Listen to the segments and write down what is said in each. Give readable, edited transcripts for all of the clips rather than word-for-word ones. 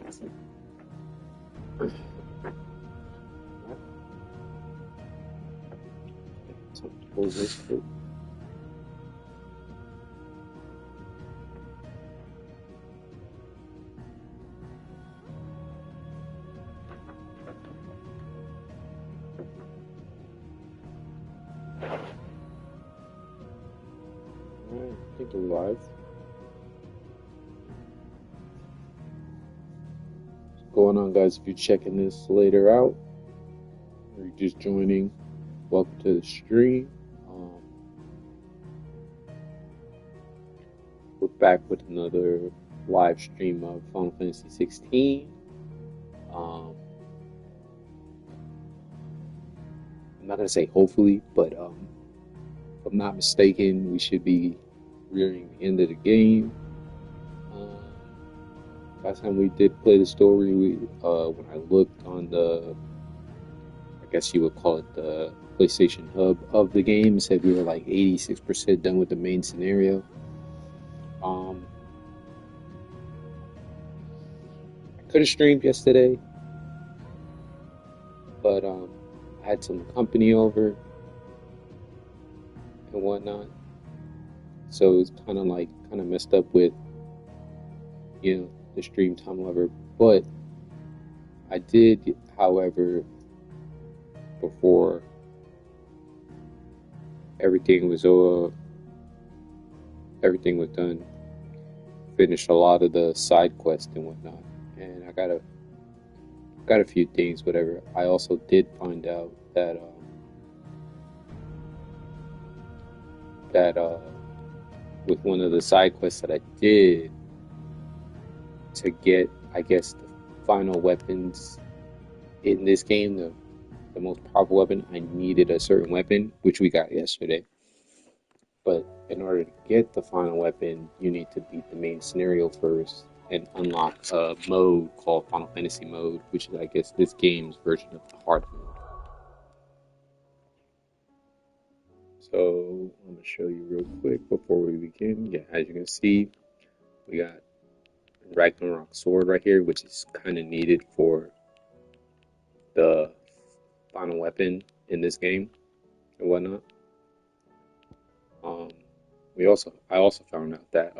Close this quick. Alright, I think we're live. What's going on, guys? If you're checking this later out, or you're just joining, welcome to the stream. We're back with another live stream of Final Fantasy 16. I'm not gonna say hopefully, but if I'm not mistaken, we should be nearing the end of the game. Last time we did play the story, when I looked on the, I guess you would call it the PlayStation Hub of the game, it said we were like 86% done with the main scenario. I could have streamed yesterday, but I had some company over and whatnot, so it was kind of messed up with, the stream time, however. But I did, however, before everything was done, finished a lot of the side quests and whatnot, and I got a few things, whatever. I also did find out that with one of the side quests that I did to get, I guess, the final weapons in this game, the most powerful weapon, I needed a certain weapon, which we got yesterday. But in order to get the final weapon, you need to beat the main scenario first and unlock a mode called Final Fantasy Mode, which is, I guess, this game's version of the hard mode. So I'm gonna show you real quick before we begin. Yeah, as you can see, we got Ragnarok Sword right here, which is kind of needed for the final weapon in this game and whatnot. I also found out that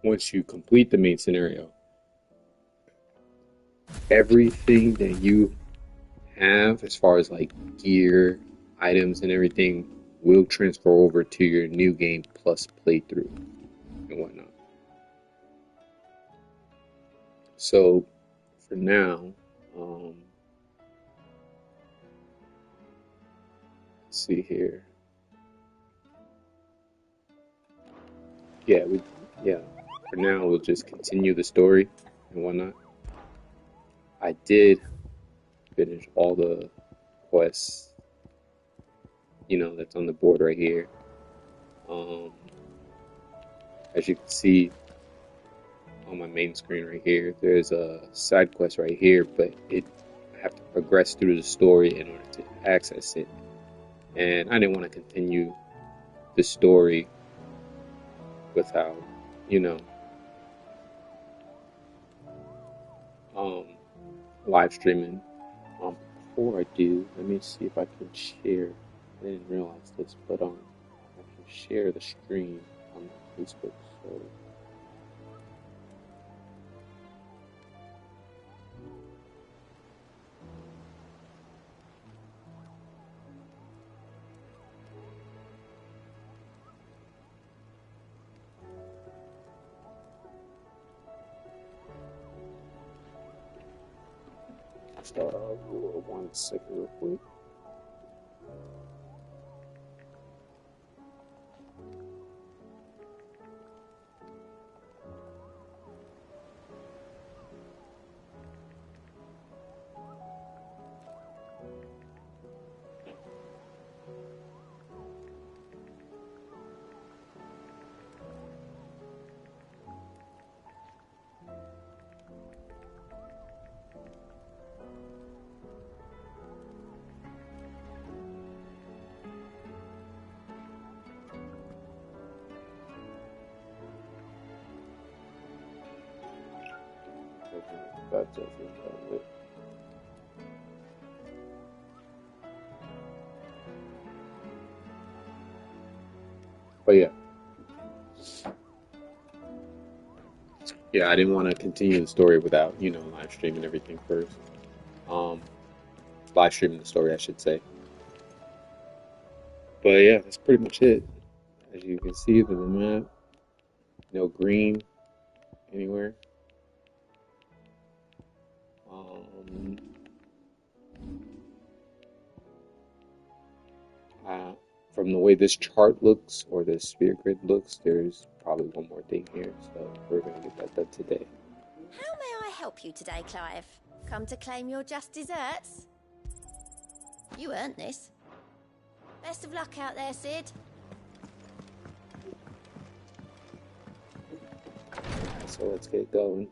once you complete the main scenario, everything that you have as far as like gear, items, and everything will transfer over to your new game plus playthrough and whatnot. So for now, let's see here. Yeah, for now we'll just continue the story and whatnot. I did finish all the quests, that's on the board right here. As you can see on my main screen right here, there's a side quest right here, but I have to progress through the story in order to access it. And I didn't want to continue the story without, live streaming. Before I do, let me see if I can share. I didn't realize this, but I can share the screen on Facebook. So start off 1 second real quick. that's over and done with. But yeah, I didn't want to continue the story without, live streaming everything first. Um, Live streaming the story, I should say. But yeah, that's pretty much it. As you can see, the map, no green anywhere. Um, uh, from the way this chart looks or the spirit grid looks, there's probably one more thing here, so we're gonna get that done today. How may I help you today, Clive? Come to claim your just desserts? You earned this. Best of luck out there, Sid. So let's get going.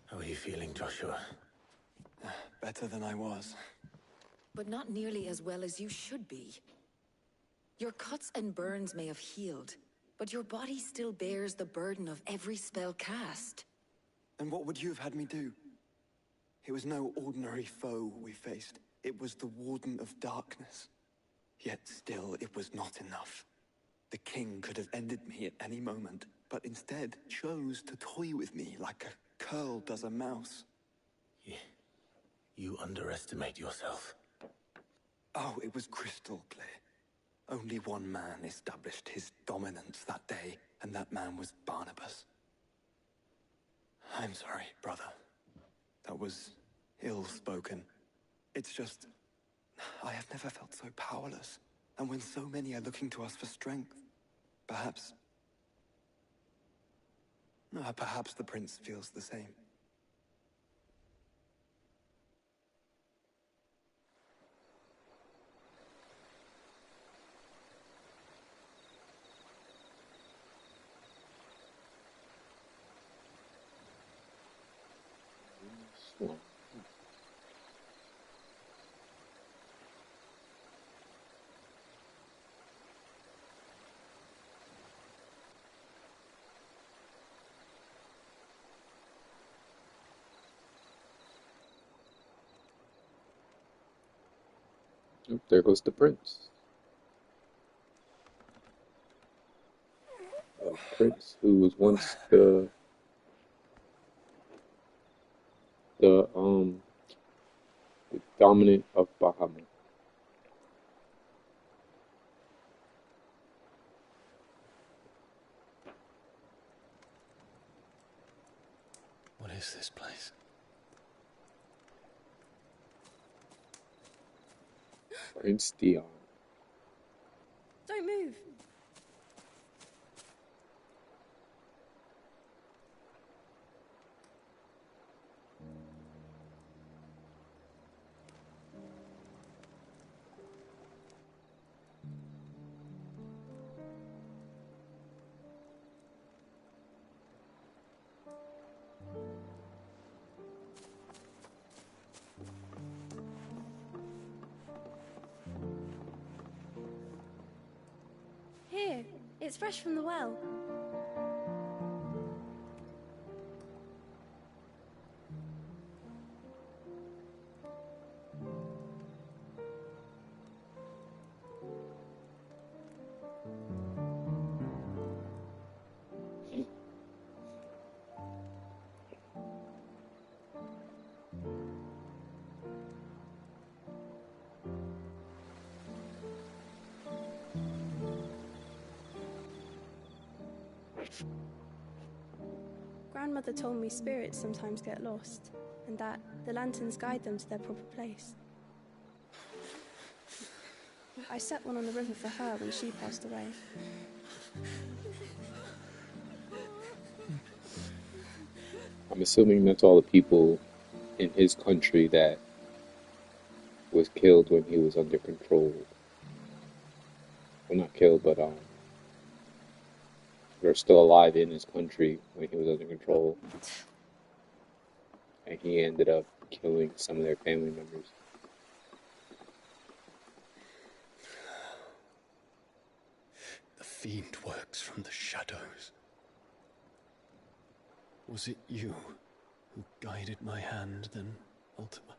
How are you feeling, Joshua? Better than I was. But not nearly as well as you should be. Your cuts and burns may have healed, but your body still bears the burden of every spell cast. And what would you have had me do? It was no ordinary foe we faced. It was the Warden of Darkness. Yet still, it was not enough. The king could have ended me at any moment, but instead chose to toy with me like a curl does a mouse. You underestimate yourself. Oh, it was crystal clear. Only one man established his dominance that day, and that man was Barnabas. I'm sorry, brother. That was ill-spoken. It's just, I have never felt so powerless. And when so many are looking to us for strength, perhaps the prince feels the same. Oh, there goes the prince. A prince who was once the dominant of Bahamut. What is this place? Prince Dion. Don't move. Here, it's fresh from the well. Grandmother told me spirits sometimes get lost, and that the lanterns guide them to their proper place. I set one on the river for her when she passed away. I'm assuming that's all the people in his country that was killed when he was under control. Well, not killed, but they're still alive in his country when he was under control. And he ended up killing some of their family members. The fiend works from the shadows. Was it you who guided my hand then, Ultima?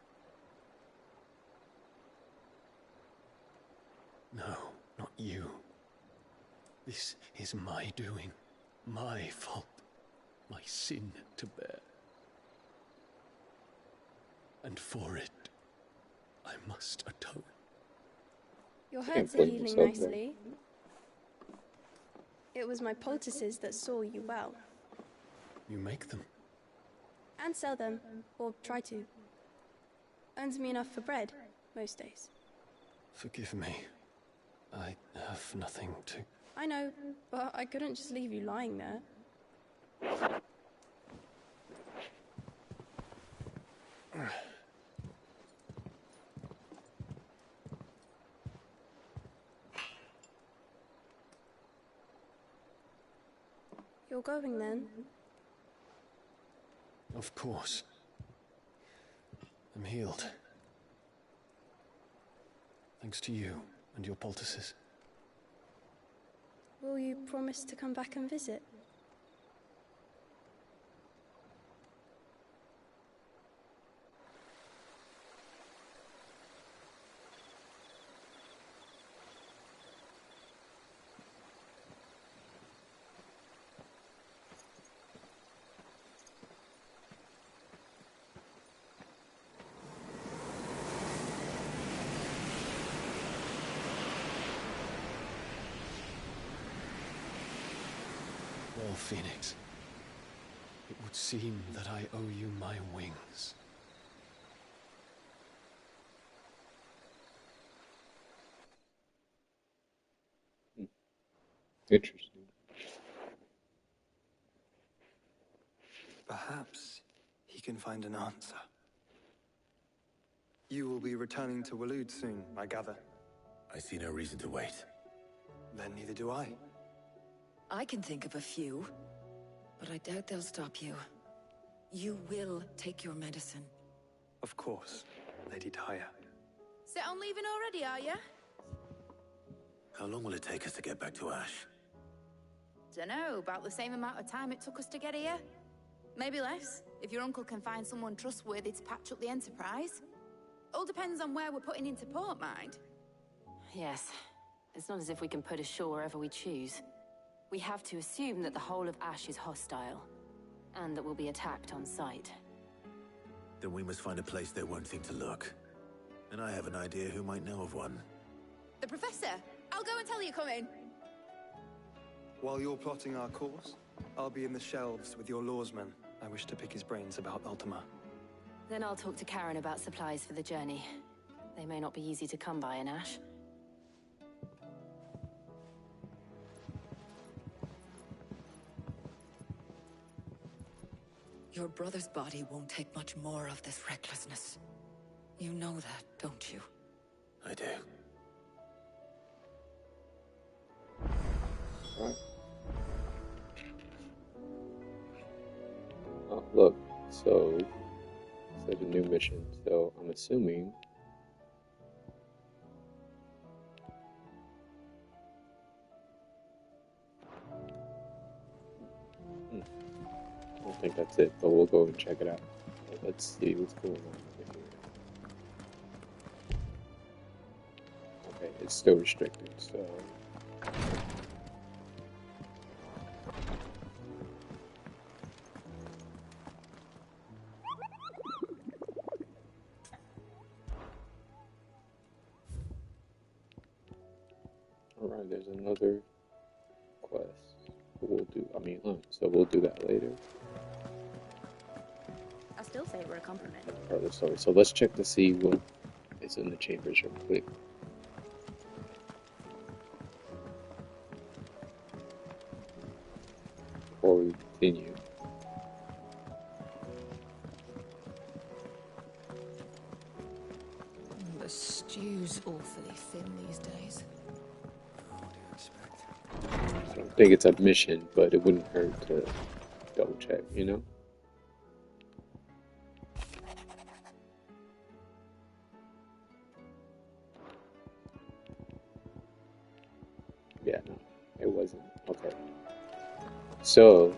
No, not you. This is my doing, my fault, my sin to bear. And for it, I must atone. Your Can't herds are blame healing yourself then. nicely. It was my poultices that saw you well. You make them. And sell them, or try to. Earns me enough for bread, most days. Forgive me. I have nothing to... I know, but I couldn't just leave you lying there. You're going then? Of course. I'm healed. Thanks to you and your poultices. Will you promise to come back and visit? Well, Phoenix, it would seem that I owe you my wings. Interesting. Perhaps he can find an answer. You will be returning to Waloed soon, I gather. I see no reason to wait. Then neither do I. I can think of a few, but I doubt they'll stop you. You will take your medicine. Of course, Lady Taya. Set on leaving already, are you? How long will it take us to get back to Ash? Dunno, about the same amount of time it took us to get here. Maybe less, if your uncle can find someone trustworthy to patch up the Enterprise. All depends on where we're putting into port, mind. Yes. It's not as if we can put ashore wherever we choose. We have to assume that the whole of Ash is hostile, and that we'll be attacked on sight. Then we must find a place they won't think to look. And I have an idea who might know of one. The Professor! I'll go and tell you come in. While you're plotting our course, I'll be in the shelves with your lawsman. I wish to pick his brains about Ultima. Then I'll talk to Karen about supplies for the journey. They may not be easy to come by in Ash. Your brother's body won't take much more of this recklessness. You know that, don't you? I do. Right. Oh, look. So, it's a new mission. So, I'm assuming. I don't think that's it, but we'll go and check it out. Let's see what's going on over here. Okay, it's still restricted, so. Alright, there's another quest. We'll do, so we'll do that later. I still say we're a compliment. Part of the story. So let's check to see what is in the chambers real quick. Before we continue. The stew's awfully thin these days. I don't think it's a mission, but it wouldn't hurt to double check, you know? Yeah, no, it wasn't. Okay. So,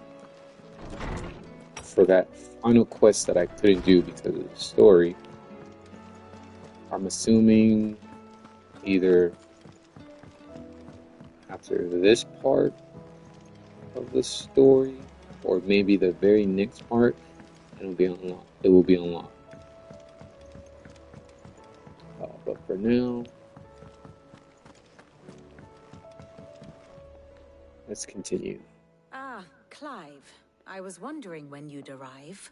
for that final quest that I couldn't do because of the story, I'm assuming either after this part of the story or maybe the very next part, it'll be unlocked. It will be unlocked. But for now, let's continue. Ah, Clive. I was wondering when you'd arrive.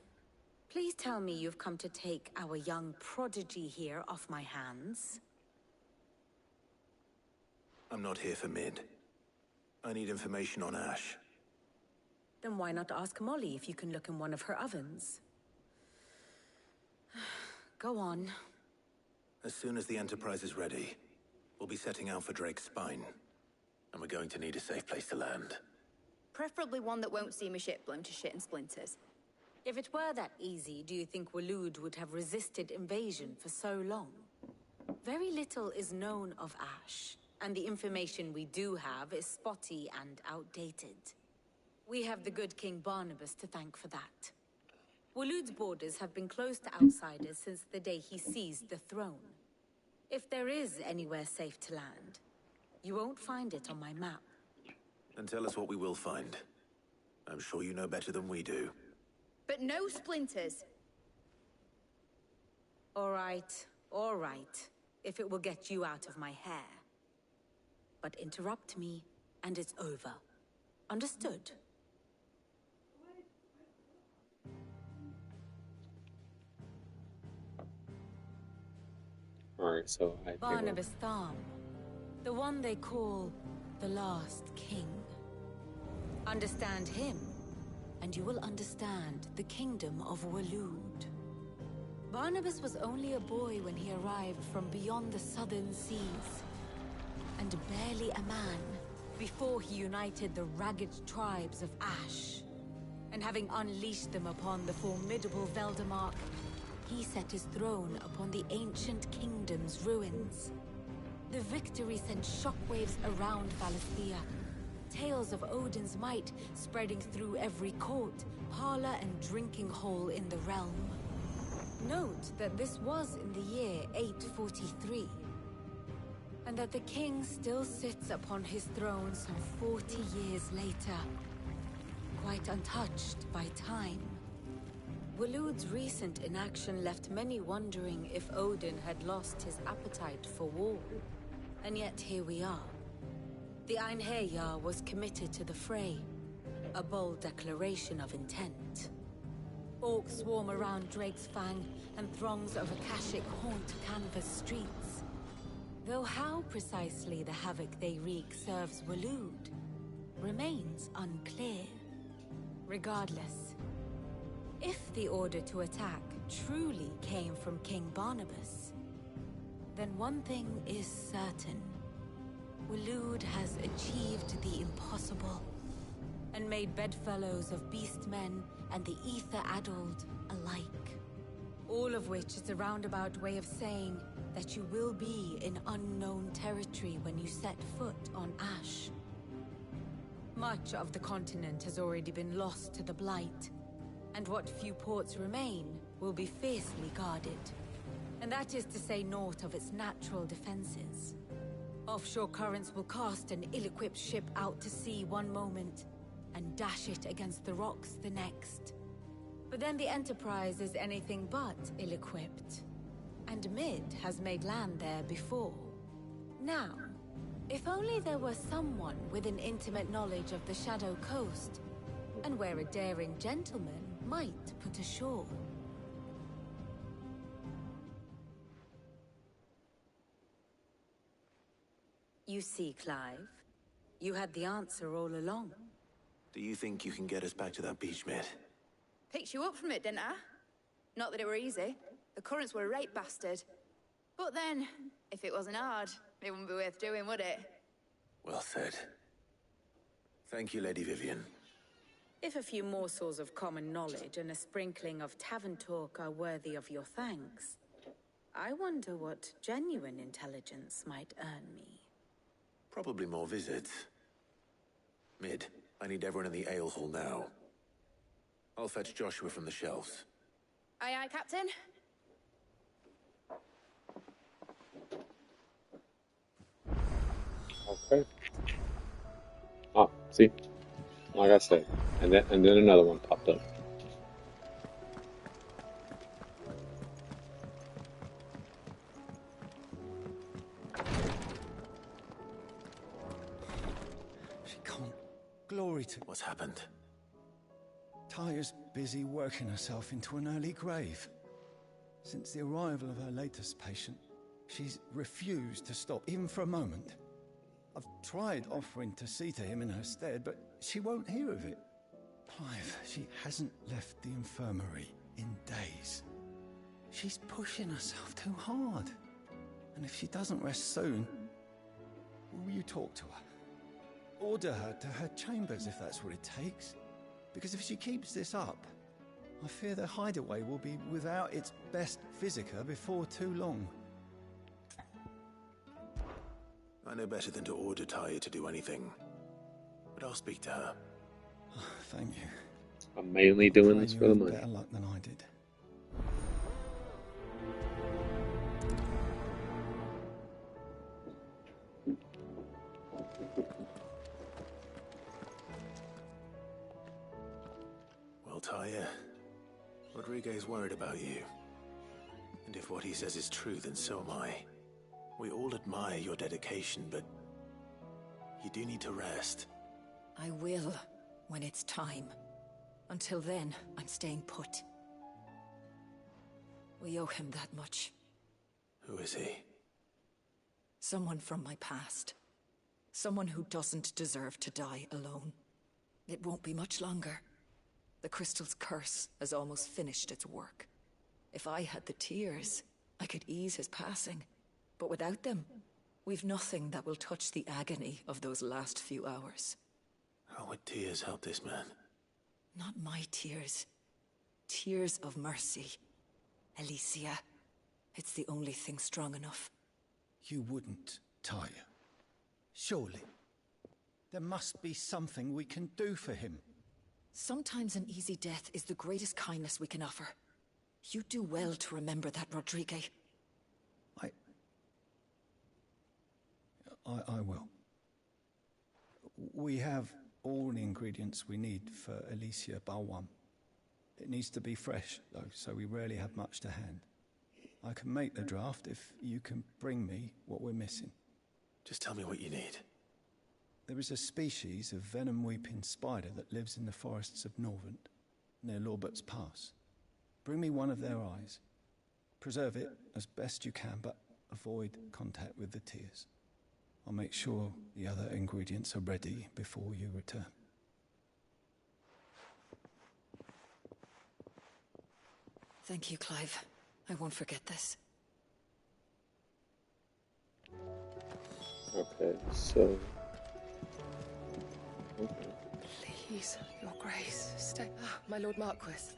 Please tell me you've come to take our young prodigy here off my hands. I'm not here for Mid. I need information on Ash. Then why not ask Molly if you can look in one of her ovens? Go on. As soon as the Enterprise is ready, we'll be setting out for Drake's Spine. And we're going to need a safe place to land. Preferably one that won't see my ship blown to shit and splinters. If it were that easy, do you think Waloed would have resisted invasion for so long? Very little is known of Ash, and the information we do have is spotty and outdated. We have the good King Barnabas to thank for that. Waloed's borders have been closed to outsiders since the day he seized the throne. If there is anywhere safe to land, you won't find it on my map. Then tell us what we will find. I'm sure you know better than we do. But no splinters. All right, if it will get you out of my hair. But interrupt me, and it's over. Understood? Alright, so I think Barnabas Tham, the one they call the Last King. Understand him, and you will understand the kingdom of Waloed. Barnabas was only a boy when he arrived from beyond the southern seas, and barely a man before he united the ragged tribes of Ash. And having unleashed them upon the formidable Veldamark, he set his throne upon the ancient kingdom's ruins. The victory sent shockwaves around Valisthea, tales of Odin's might spreading through every court, parlor, and drinking hole in the realm. Note that this was in the year 843, and that the king still sits upon his throne some 40 years later, quite untouched by time. Waloed's recent inaction left many wondering if Odin had lost his appetite for war. And yet here we are. The Einherjar was committed to the fray, a bold declaration of intent. Orcs swarm around Drake's Fang, and throngs of Akashic haunt Canvas streets. Though how precisely the havoc they wreak serves Waloed remains unclear. Regardless, if the order to attack truly came from King Barnabas, then one thing is certain. Waloed has achieved the impossible, and made bedfellows of beastmen and the ether-addled alike. All of which is a roundabout way of saying that you will be in unknown territory when you set foot on Ash. Much of the continent has already been lost to the Blight, and what few ports remain will be fiercely guarded. And that is to say naught of its natural defenses. Offshore currents will cast an ill-equipped ship out to sea one moment, and dash it against the rocks the next. But then the Enterprise is anything but ill-equipped. And Mid has made land there before. Now, if only there were someone with an intimate knowledge of the Shadow Coast, and where a daring gentleman might put ashore. You see, Clive, you had the answer all along. Do you think you can get us back to that beach, Mid? Picked you up from it, didn't I? Not that it were easy. The currents were a right bastard. But then, if it wasn't hard, it wouldn't be worth doing, would it? Well said. Thank you, Lady Vivian. If a few morsels of common knowledge and a sprinkling of tavern talk are worthy of your thanks, I wonder what genuine intelligence might earn me. Probably more visits. Mid, I need everyone in the ale hall now. I'll fetch Joshua from the shelves. Aye, aye, Captain. Okay. Oh, see? Like I said. And then another one popped up. She can't. Glory to... What's happened? Tyre's busy working herself into an early grave. Since the arrival of her latest patient, she's refused to stop, even for a moment. I've tried offering to see to him in her stead, but she won't hear of it. Clive, she hasn't left the infirmary in days. She's pushing herself too hard. And if she doesn't rest soon, will you talk to her? Order her to her chambers if that's what it takes. Because if she keeps this up, I fear the hideaway will be without its best visitor before too long. I know better than to order Tyre to do anything. But I'll speak to her. Thank you. I'm mainly doing this for the money. Better luck than I did. Well, Tyre, Rodriguez worried about you. And if what he says is true, then so am I. We all admire your dedication, but you do need to rest. I will, when it's time. Until then, I'm staying put. We owe him that much. Who is he? Someone from my past. Someone who doesn't deserve to die alone. It won't be much longer. The crystal's curse has almost finished its work. If I had the tears, I could ease his passing. But without them, we've nothing that will touch the agony of those last few hours. How would tears help this man? Not my tears. Tears of mercy. Alicia, it's the only thing strong enough. You wouldn't, Tyre. Surely. There must be something we can do for him. Sometimes an easy death is the greatest kindness we can offer. You do well to remember that, Rodrigue. I will. We have all the ingredients we need for Alicia Balwam. It needs to be fresh, though, so we rarely have much to hand. I can make the draft if you can bring me what we're missing. Just tell me what you need. There is a species of venom-weeping spider that lives in the forests of Norvent, near Lorbert's Pass. Bring me one of their eyes. Preserve it as best you can, but avoid contact with the tears. I'll make sure the other ingredients are ready before you return. Thank you, Clive. I won't forget this. Okay, so... Okay. Please, your grace, stay... my Lord Marquis.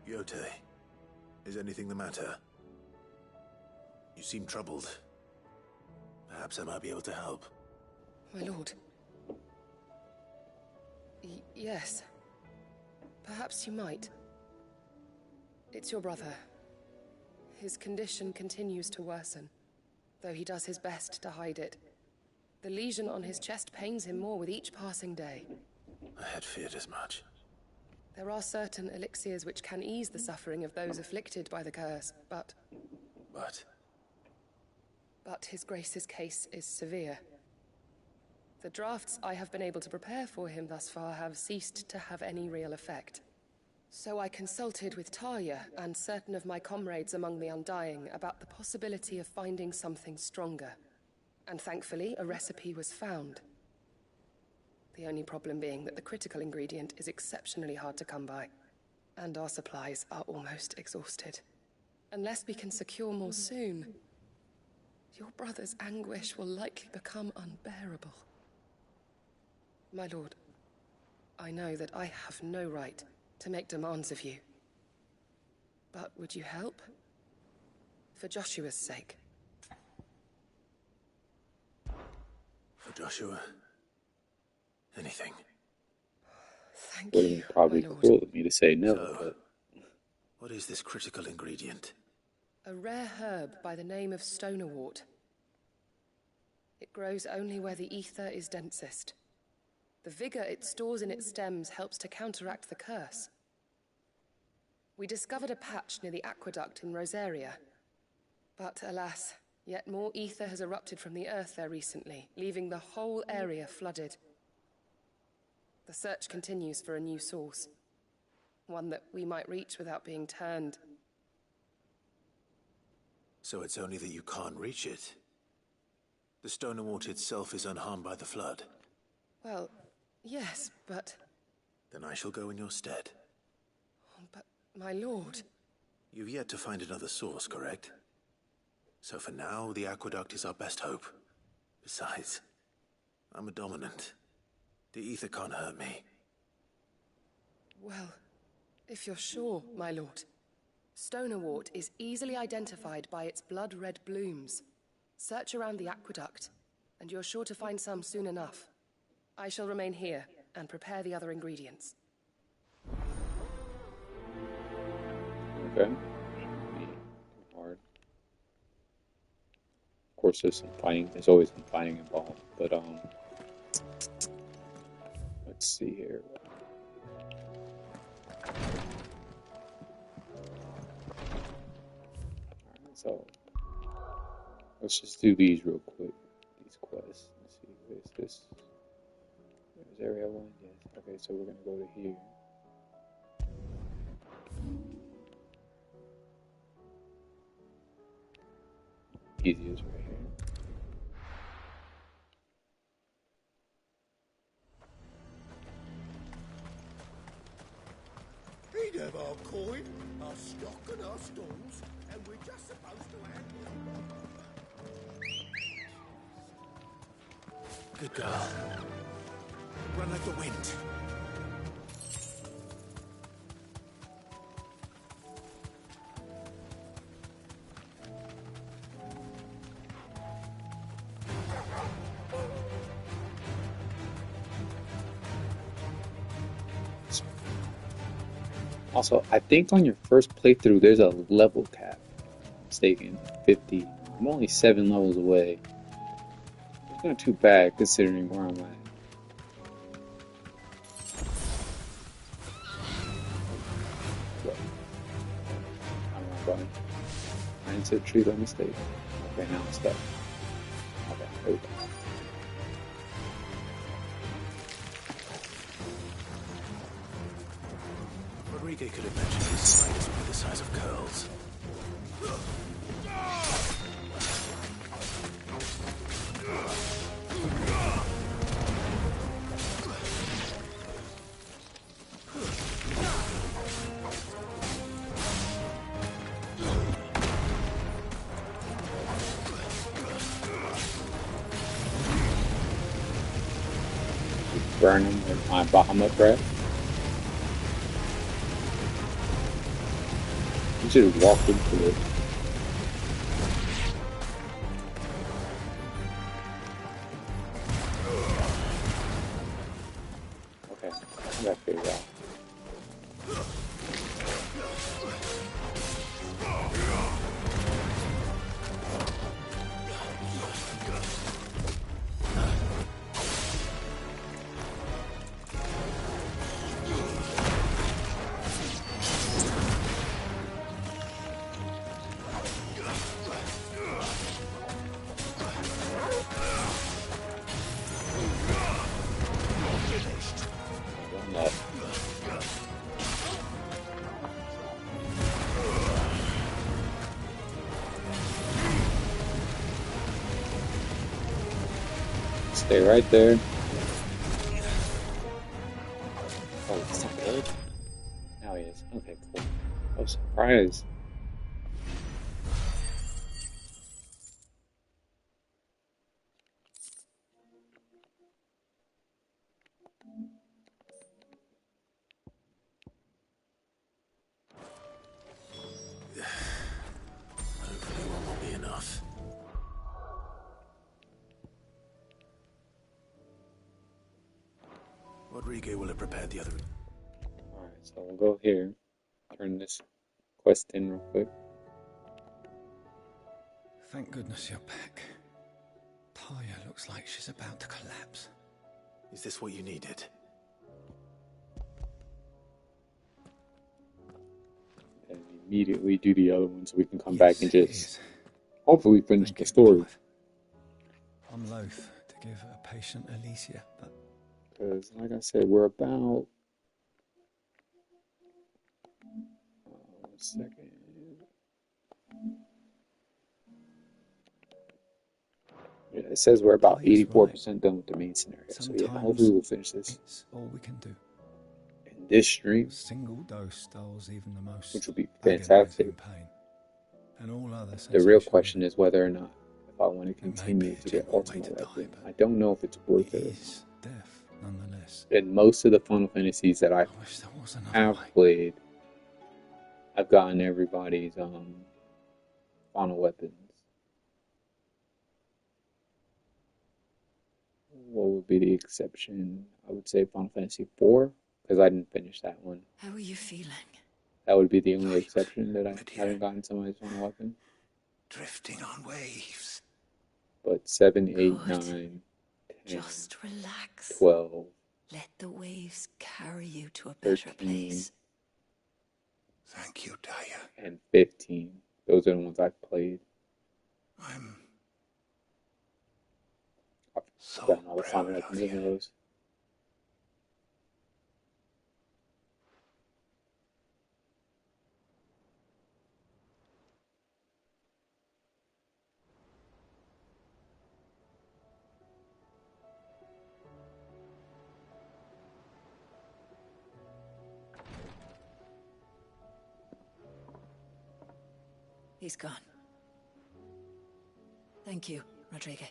Yote, is anything the matter? You seem troubled. Perhaps I might be able to help. My lord. Yes. Perhaps you might. It's your brother. His condition continues to worsen, though he does his best to hide it. The lesion on his chest pains him more with each passing day. I had feared as much. There are certain elixirs which can ease the suffering of those afflicted by the curse, but His Grace's case is severe. The drafts I have been able to prepare for him thus far have ceased to have any real effect. So I consulted with Tarja and certain of my comrades among the Undying about the possibility of finding something stronger. And thankfully, a recipe was found. The only problem being that the critical ingredient is exceptionally hard to come by, and our supplies are almost exhausted. Unless we can secure more soon, your brother's anguish will likely become unbearable. My lord, I know that I have no right to make demands of you. But would you help? For Joshua's sake. For Joshua? Anything. Thank Would have you, been probably my lord. cruel of me to say no, So, but what is this critical ingredient? A rare herb by the name of stonerwort. It grows only where the ether is densest. The vigor it stores in its stems helps to counteract the curse. We discovered a patch near the aqueduct in Rosaria. But alas, yet more ether has erupted from the earth there recently, leaving the whole area flooded. The search continues for a new source. One that we might reach without being turned. So it's only that you can't reach it. The Stonerwort itself is unharmed by the flood. Well, yes, but... Then I shall go in your stead. But, my lord... You've yet to find another source, correct? So for now, the aqueduct is our best hope. Besides, I'm a dominant. The ether can't hurt me. Well, if you're sure, my lord. Stonerwort is easily identified by its blood-red blooms. Search around the aqueduct, and you're sure to find some soon enough. I shall remain here and prepare the other ingredients. okay. Hard. Of course, there's some fighting. There's always some fighting involved, but let's see here. Alright, so let's just do these real quick. These quests. Let's see. Where's this? There's area 1. Yes. Okay, so we're gonna go to here. Easiest right here. He'd have our coin, our stock and our stalls, and we're just supposed to hand it. Good girl. Run like the wind. Also, I think on your first playthrough, there's a level cap. Mistaken, 50. I'm only 7 levels away. It's not too bad considering where I'm at. I'm not running. I into the tree by mistake. Okay, now I'm stuck. Okay, there we go. Rodriguez could have mentioned his spiders would be the size of curls. Burn him with my Bahamut breath. You should have walked into it. Okay, I gotta figure it out. Stay right there. Oh, it's not good? Now he is. Okay, cool. I was surprised. Hopefully one will be enough. Rodrigo will have prepared the other. Alright, so we'll go here. Turn this quest in real quick. Thank goodness you're back. Taya looks like she's about to collapse. Is this what you needed? And immediately do the other one so we can come back and just hopefully finish the story. I'm loath to give a patient Alicia, but because like I said, we're about 1 second. Yeah, it says we're about 84% done with the main scenario. So yeah, hopefully we'll finish this. It's all we can do. In this stream, a single dose dulls even the most, which will be fantastic. Pain, and all other the real question is whether or not if I want to continue to get ultimate weapon. I don't know if it's worth it. Death, nonetheless. In most of the Final Fantasies that I have played, I've gotten everybody's final weapons. What would be the exception? I would say Final Fantasy IV, because I didn't finish that one. How are you feeling? That would be the only exception that I haven't gotten somebody's final weapon. Drifting on waves. But 7, 8, 9, 10, just relax. 12. Let the waves carry you to a better 13, place. Thank you, Taya. And 15. Those are the ones I've played. I'm so proud of you. Those. He's gone. Thank you, Rodrigo.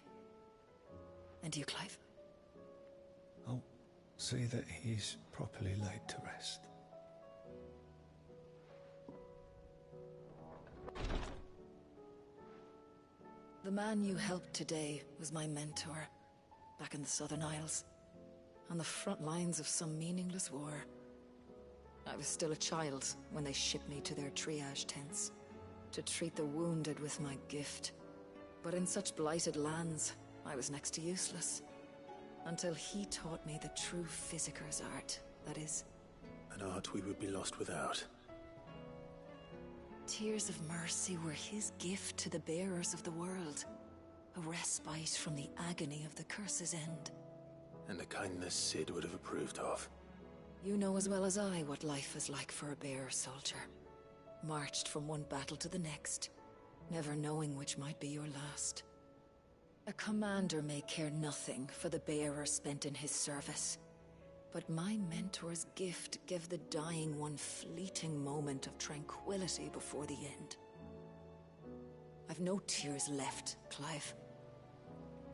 And you, Clive? I'll see that he's properly laid to rest. The man you helped today was my mentor, back in the Southern Isles, on the front lines of some meaningless war. I was still a child when they shipped me to their triage tents, to treat the wounded with my gift. But in such blighted lands, I was next to useless. Until he taught me the true Physicker's art, that is. An art we would be lost without. Tears of mercy were his gift to the bearers of the world. A respite from the agony of the curse's end. And a kindness Cid would have approved of. You know as well as I what life is like for a bearer soldier. Marched from one battle to the next, never knowing which might be your last. A commander may care nothing for the bearer spent in his service, but my mentor's gift gave the dying one fleeting moment of tranquility before the end. I've no tears left, Clive.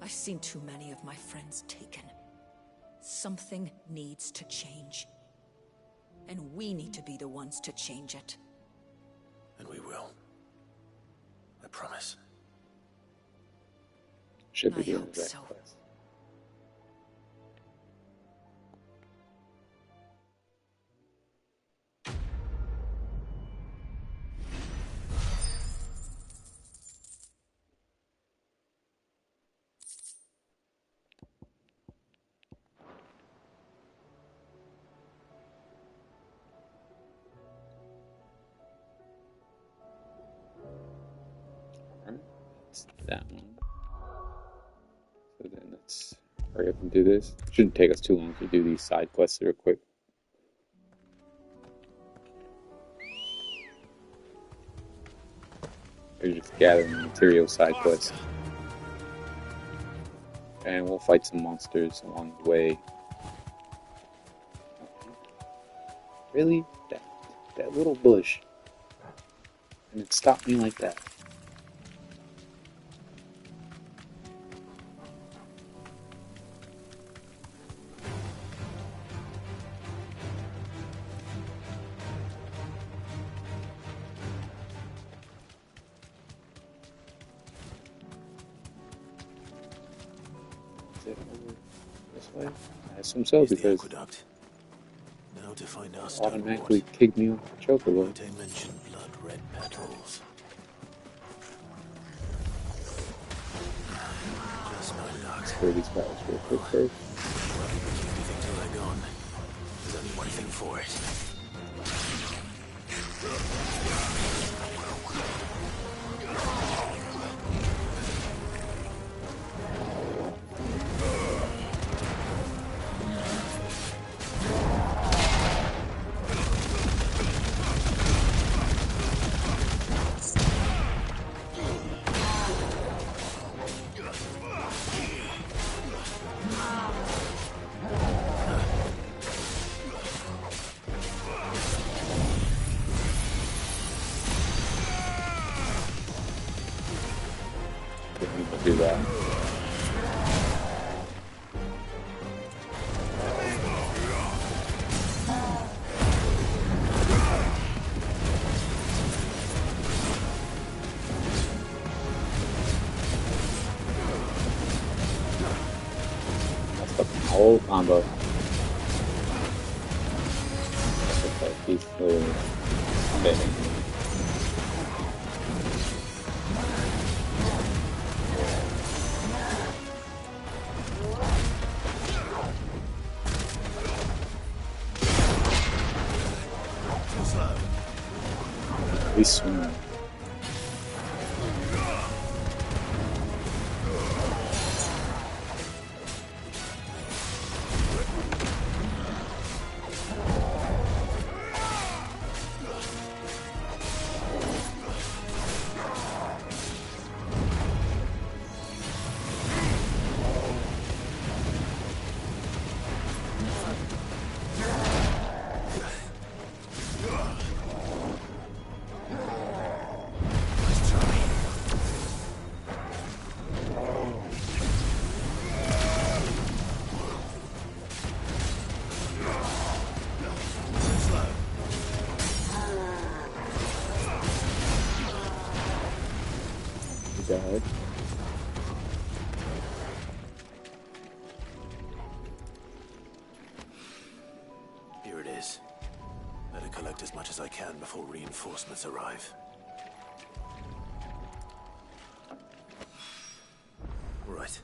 I've seen too many of my friends taken. Something needs to change. And we need to be the ones to change it. And we will. I promise. Should be I doing hope that so. quest. That one. So then let's hurry up and do this. Shouldn't take us too long to do these side quests real quick. They're just gathering material side quests. And we'll fight some monsters along the way. Really? That little bush. And it stopped me like that. Is it over this way? I assume so, because Now to find our it stone automatically wart. kicked me off the chocobo. They mentioned blood red petals. Just my luck. Let's clear these guys real quick first. Well, keep everything till they're gone. There's only one thing for it. Do that. That's the whole combo. Okay, he's clearly okay. We swim. Died. Here it is. Better collect as much as I can before reinforcements arrive. Right.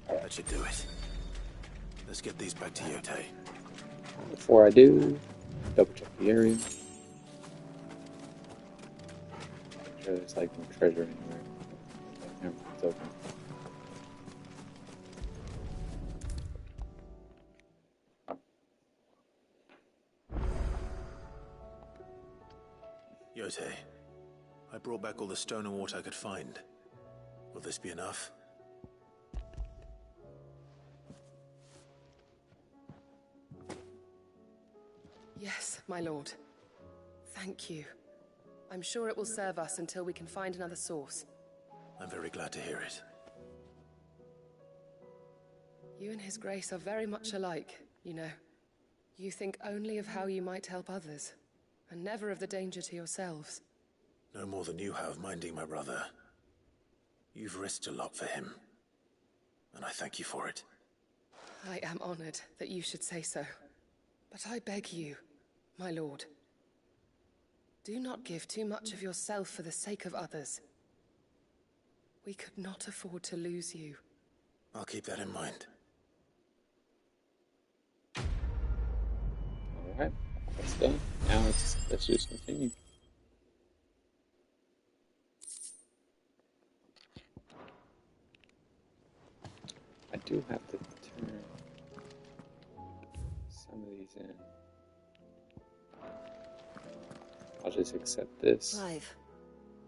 That should do it. Let's get these back to Yotei. Before I do, double check the area. Make sure there's like no treasure anywhere. Everything's open. Yotei, I brought back all the stone and water I could find. Will this be enough? Yes, my lord. Thank you. I'm sure it will serve us until we can find another source. I'm very glad to hear it. You and His Grace are very much alike, you know. You think only of how you might help others, and never of the danger to yourselves. No more than you have minding my brother. You've risked a lot for him, and I thank you for it. I am honored that you should say so. But I beg you, my lord, do not give too much of yourself for the sake of others. We could not afford to lose you. I'll keep that in mind. Alright, that's done. Now let's just continue. I do have to turn some of these in. I'll just accept this. Clive,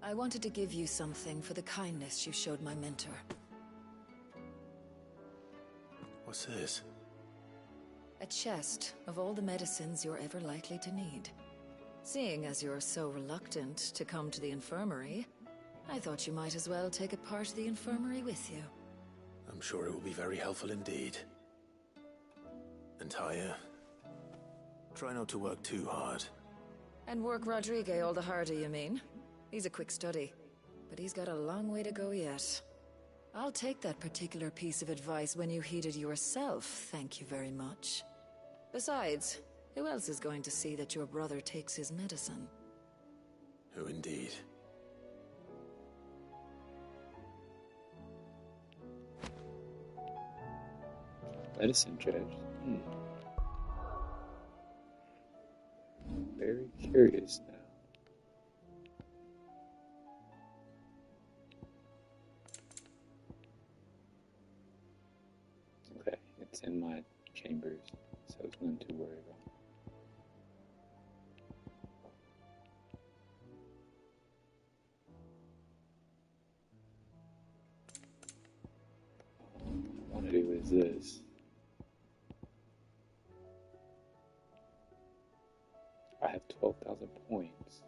I wanted to give you something for the kindness you showed my mentor. What's this? A chest of all the medicines you're ever likely to need. Seeing as you're so reluctant to come to the infirmary, I thought you might as well take a part of the infirmary with you. I'm sure it will be very helpful indeed. And Tyre, try not to work too hard. And work Rodrigue all the harder, you mean? He's a quick study, but he's got a long way to go yet. I'll take that particular piece of advice when you heed it yourself, thank you very much. Besides, who else is going to see that your brother takes his medicine? Who indeed? Medicine judge. Very curious now. Okay, it's in my chambers, so it's nothing to worry about. What I want to do is this. I have 12,000 points.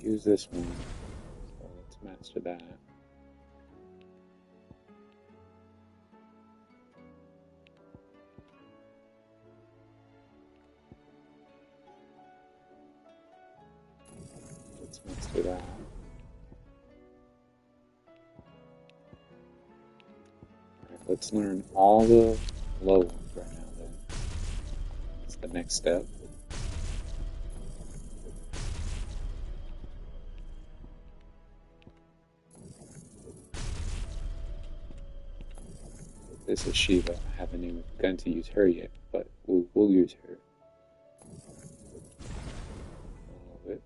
Use this one. So let's master that. Let's master that. Alright, let's learn all the low ones right now then. That's the next step. This is Shiva. I haven't even begun to use her yet, but we'll use her. A little bit.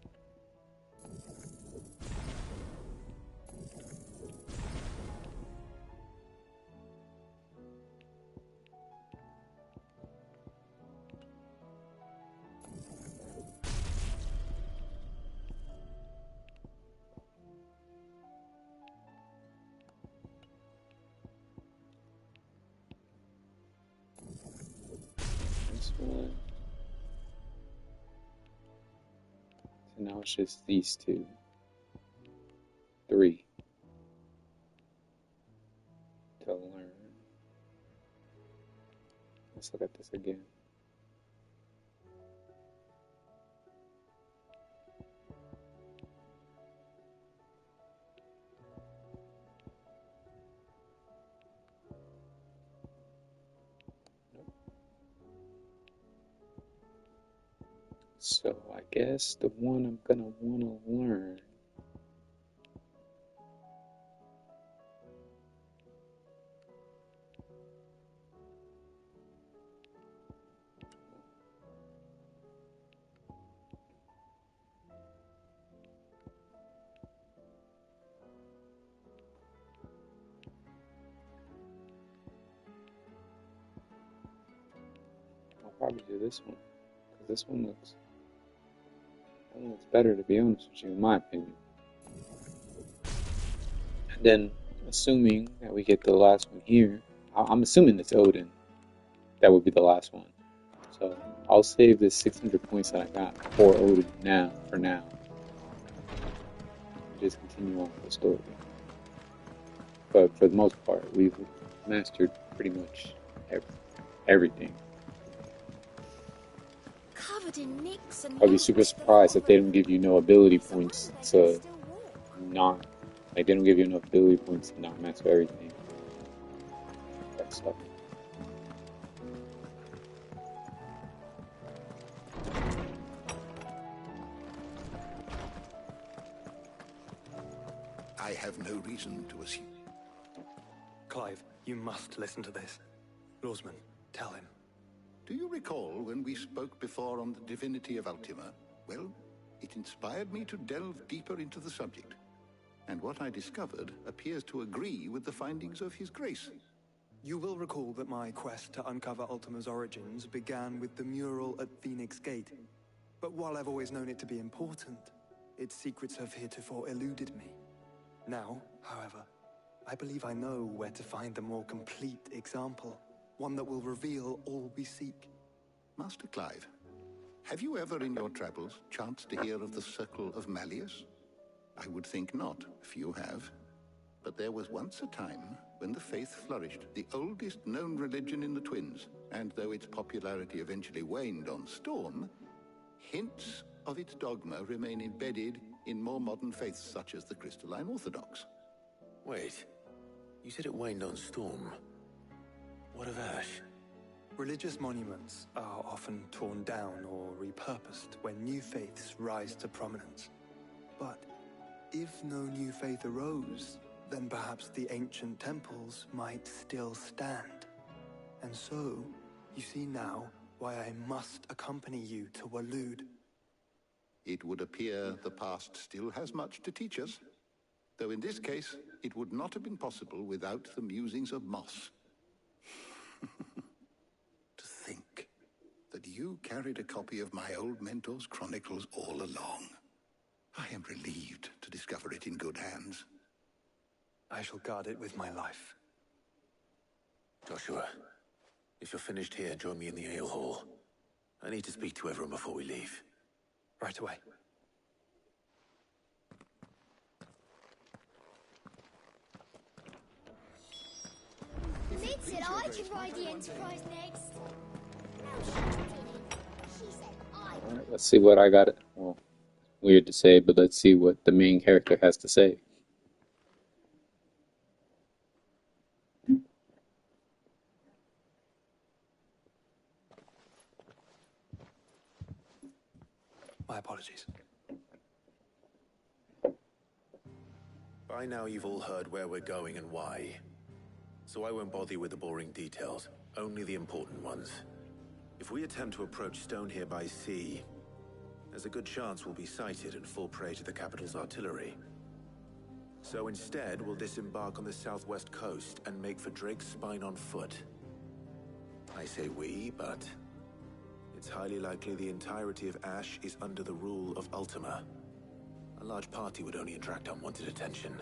One. So now it's just these two. 3 to learn. Let's look at this again. So I guess the one I'm gonna wanna learn I'll probably do this one, because this one looks better, to be honest with you, in my opinion. And then, assuming that we get the last one here, I'm assuming it's Odin. That would be the last one. So I'll save this 600 points that I got for Odin now, for now. Just continue on with the story. But for the most part, we've mastered pretty much everything. Covered in nicks and I'll be super surprised if they don't give you no ability points to not, like, they don't give you enough ability points to not master everything. That stuff. I have no reason to assume. Clive, you must listen to this. Lawsman, tell him. Do you recall when we spoke before on the divinity of Ultima? Well, it inspired me to delve deeper into the subject. And what I discovered appears to agree with the findings of His Grace. You will recall that my quest to uncover Ultima's origins began with the mural at Phoenix Gate. But while I've always known it to be important, its secrets have heretofore eluded me. Now, however, I believe I know where to find the more complete example, one that will reveal all we seek. Master Clive, have you ever in your travels chanced to hear of the Circle of Malleus? I would think not, few have. But there was once a time when the faith flourished, the oldest known religion in the Twins, and though its popularity eventually waned on Storm, hints of its dogma remain embedded in more modern faiths such as the Crystalline Orthodox. Wait, you said it waned on Storm. What of Ash? Religious monuments are often torn down or repurposed when new faiths rise to prominence. But if no new faith arose, then perhaps the ancient temples might still stand. And so, you see now why I must accompany you to Waloed. It would appear the past still has much to teach us, though in this case, it would not have been possible without the musings of Moss. To think that you carried a copy of my old mentor's chronicles all along. I am relieved to discover it in good hands. I shall guard it with my life. Joshua, if you're finished here, join me in the ale hall. I need to speak to everyone before we leave. Right away. Lid said I could ride the Enterprise next. She said I All right, let's see what I got. Well, weird to say, but let's see what the main character has to say. My apologies. By now you've all heard where we're going and why. So I won't bother you with the boring details, only the important ones. If we attempt to approach Stonehere by sea, there's a good chance we'll be sighted and fall prey to the capital's artillery. So instead, we'll disembark on the southwest coast and make for Drake's Spine on foot. I say we, but it's highly likely the entirety of Ash is under the rule of Ultima. A large party would only attract unwanted attention,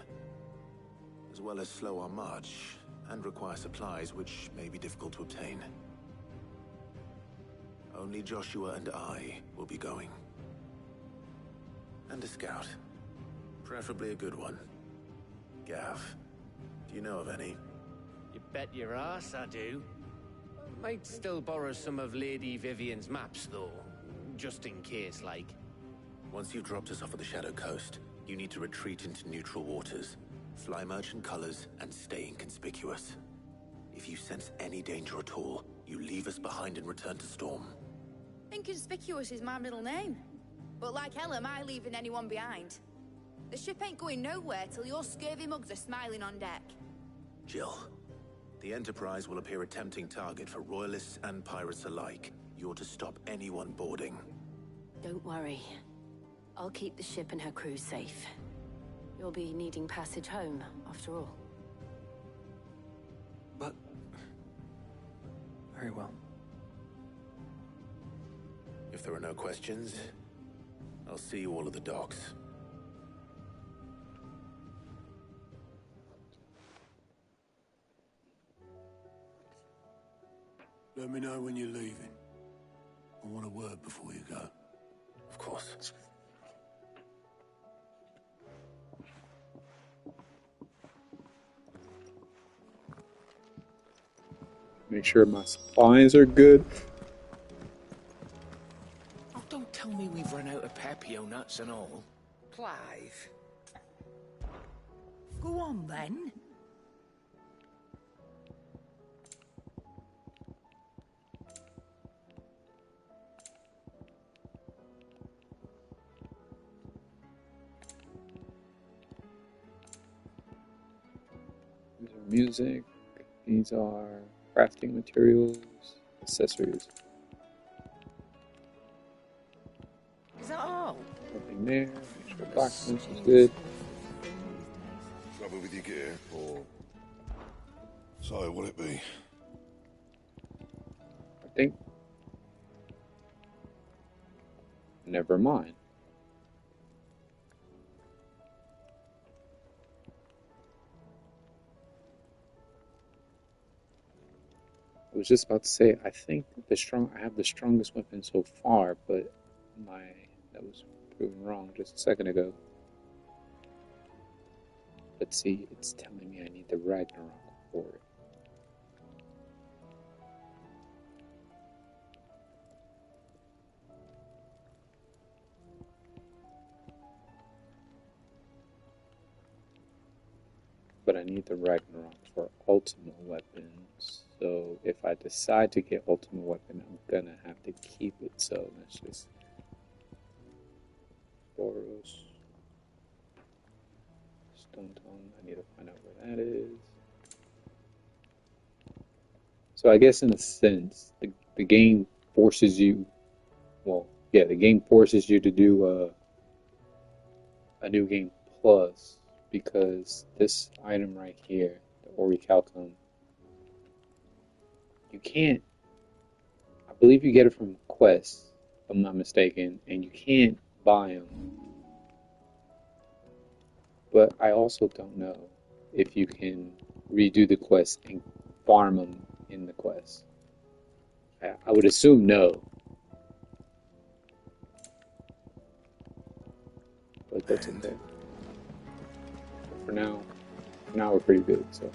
as well as slow our march and require supplies which may be difficult to obtain. Only Joshua and I will be going. And a scout. Preferably a good one. Gav, do you know of any? You bet your ass I do. Might still borrow some of Lady Vivian's maps, though. Just in case, like. Once you've dropped us off at the Shadow Coast, you need to retreat into neutral waters, fly merchant colors, and stay inconspicuous. If you sense any danger at all, you leave us behind and return to Storm. Inconspicuous is my middle name. But like hell am I leaving anyone behind. The ship ain't going nowhere till your scurvy mugs are smiling on deck. Jill, the Enterprise will appear a tempting target for royalists and pirates alike. You're to stop anyone boarding. Don't worry. I'll keep the ship and her crew safe. You'll be needing passage home, after all. But... very well. If there are no questions, I'll see you all at the docks. Let me know when you're leaving. I want a word before you go. Of course. Make sure my supplies are good. Oh, don't tell me we've run out of Pepio nuts and all. Clive. Go on, then. These are music. These are crafting materials, accessories. Is that all? Nothing there. Make sure documents is good. Trouble with your gear, or so will it be? I think. Never mind. I was just about to say, I think I have the strongest weapon so far, but that was proven wrong just a second ago. Let's see, it's telling me I need the Ragnarok for it. But I need the Ragnarok for ultimate weapons. So if I decide to get ultimate weapon, I'm gonna have to keep it. So let's just Boros. Stone Tongue. I need to find out where that is. So I guess in a sense, the game forces you. Well, yeah, the game forces you to do a new game plus, because this item right here, the Orichalcum, you can't. I believe you get it from quests, if I'm not mistaken, and you can't buy them. But I also don't know if you can redo the quest and farm them in the quest. I would assume no. But that's okay. But for now we're pretty good, so.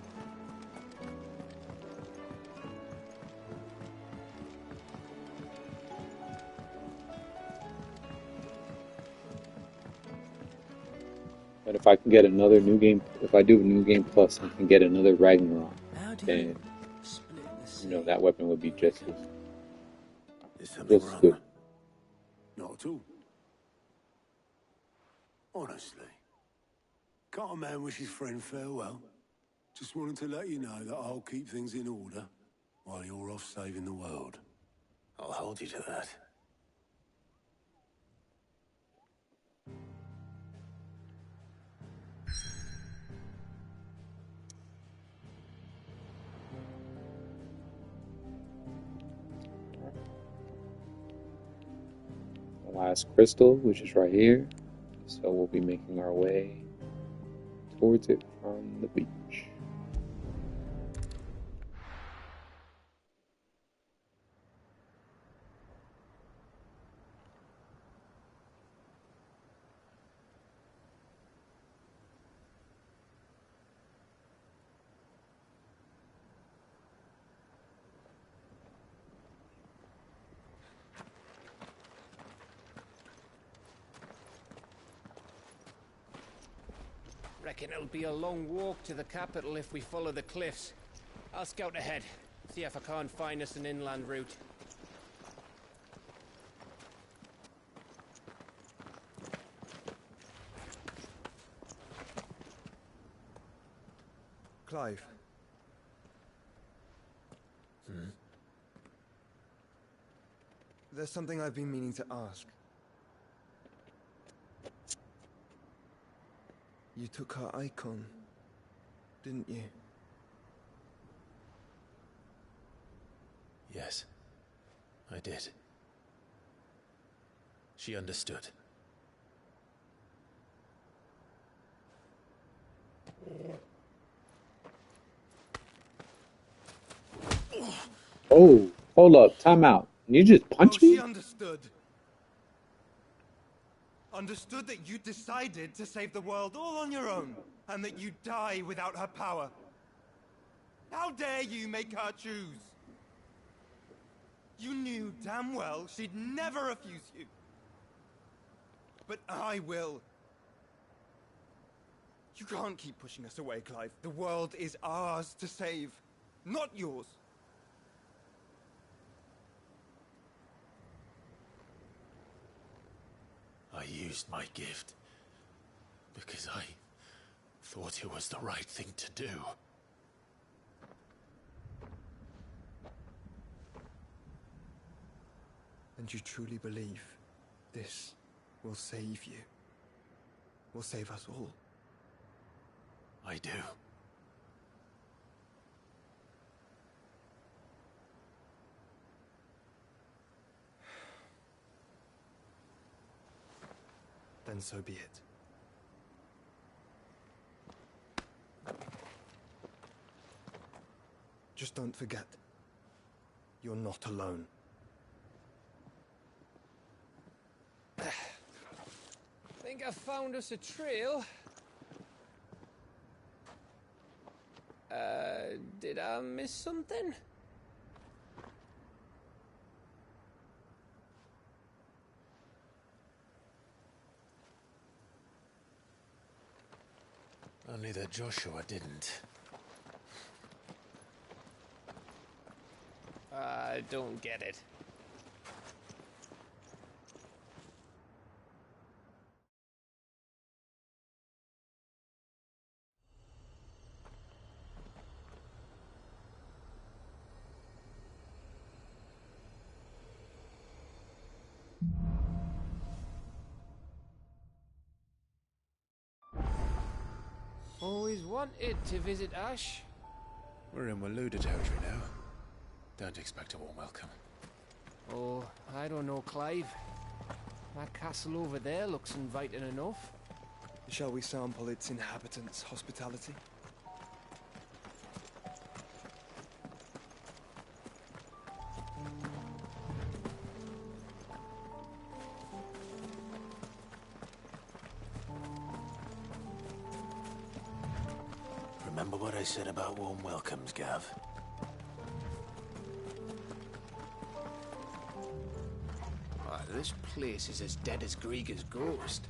But if I can get another new game, if I do a new game plus and can get another Ragnarok, then that weapon would be just as good. Not at all. Honestly. Can't a man wish his friend farewell? Just wanted to let you know that I'll keep things in order while you're off saving the world. I'll hold you to that. The last crystal, which is right here. So we'll be making our way towards it from the beach. Reckon it'll be a long walk to the capital if we follow the cliffs. I'll scout ahead, see if I can't find us an inland route. Clive. There's something I've been meaning to ask. You took her icon, didn't you? Yes, I did. She understood. Oh, hold up, time out. You just punch me? She understood. Understood that you decided to save the world all on your own, and that you'd die without her power. How dare you make her choose? You knew damn well she'd never refuse you. But I will. You can't keep pushing us away, Clive. The world is ours to save, not yours. I used my gift because I thought it was the right thing to do. And you truly believe this will save you? Will save us all? I do. Then so be it. Just don't forget, you're not alone. Think I found us a trail. Did I miss something? Only that Joshua didn't. I don't get it. Always wanted to visit Ash. We're in Waloed territory now. Don't expect a warm welcome. Oh, I don't know, Clive. That castle over there looks inviting enough. Shall we sample its inhabitants' hospitality? Remember what I said about warm welcomes, Gav? Oh, this place is as dead as Greagor's ghost.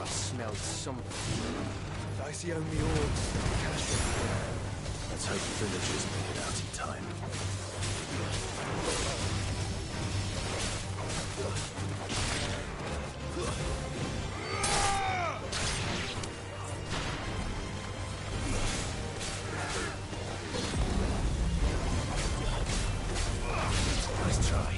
I smelled something. I see only orcs. Let's hope the villagers made it out in time. Nice try.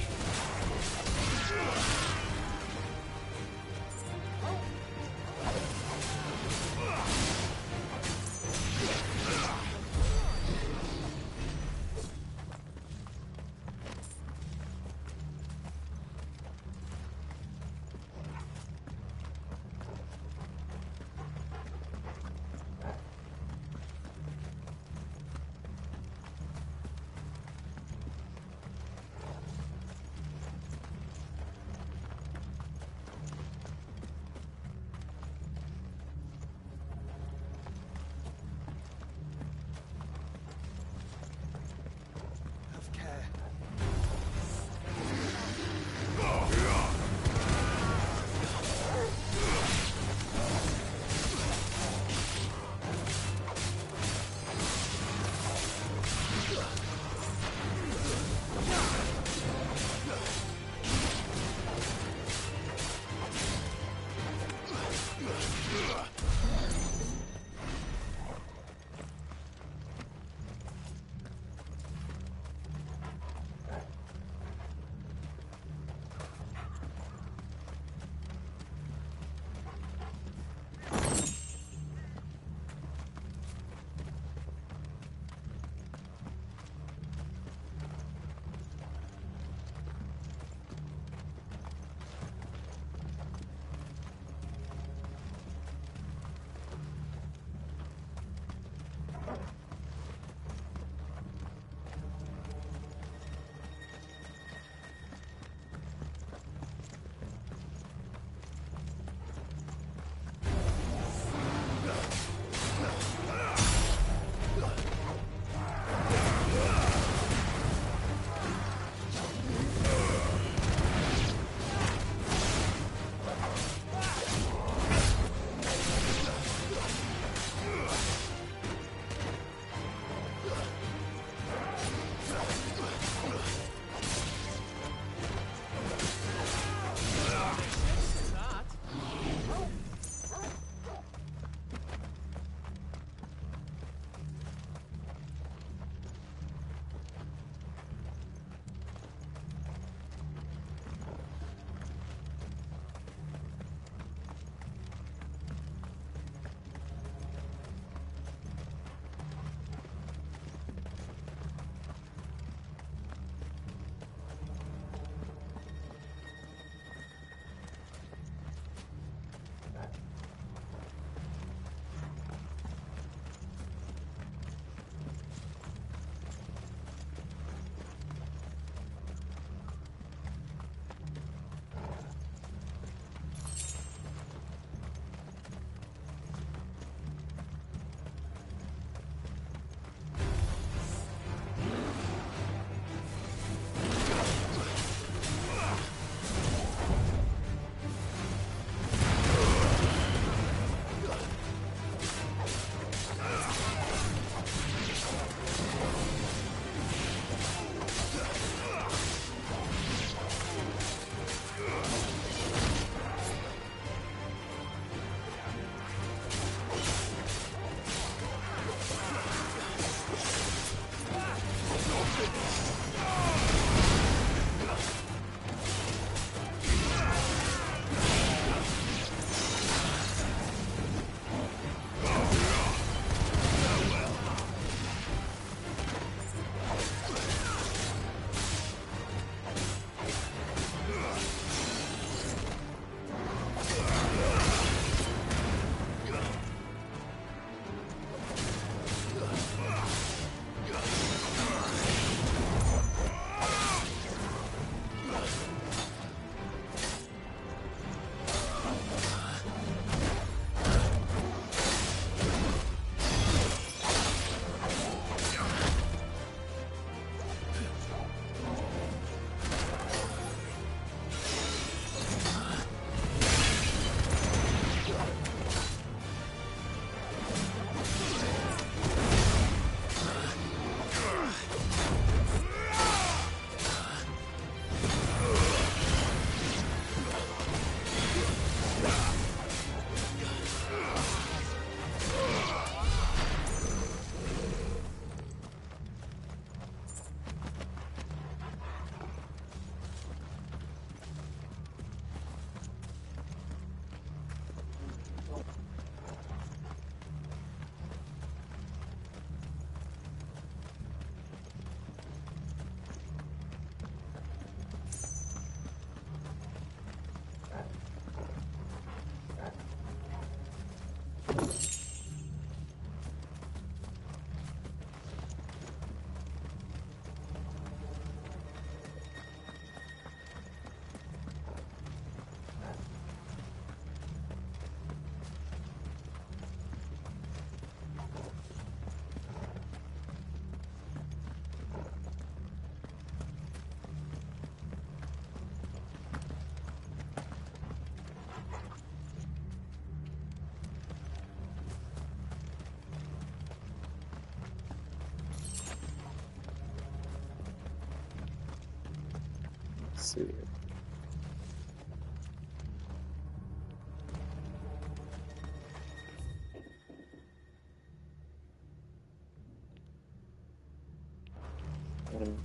see here.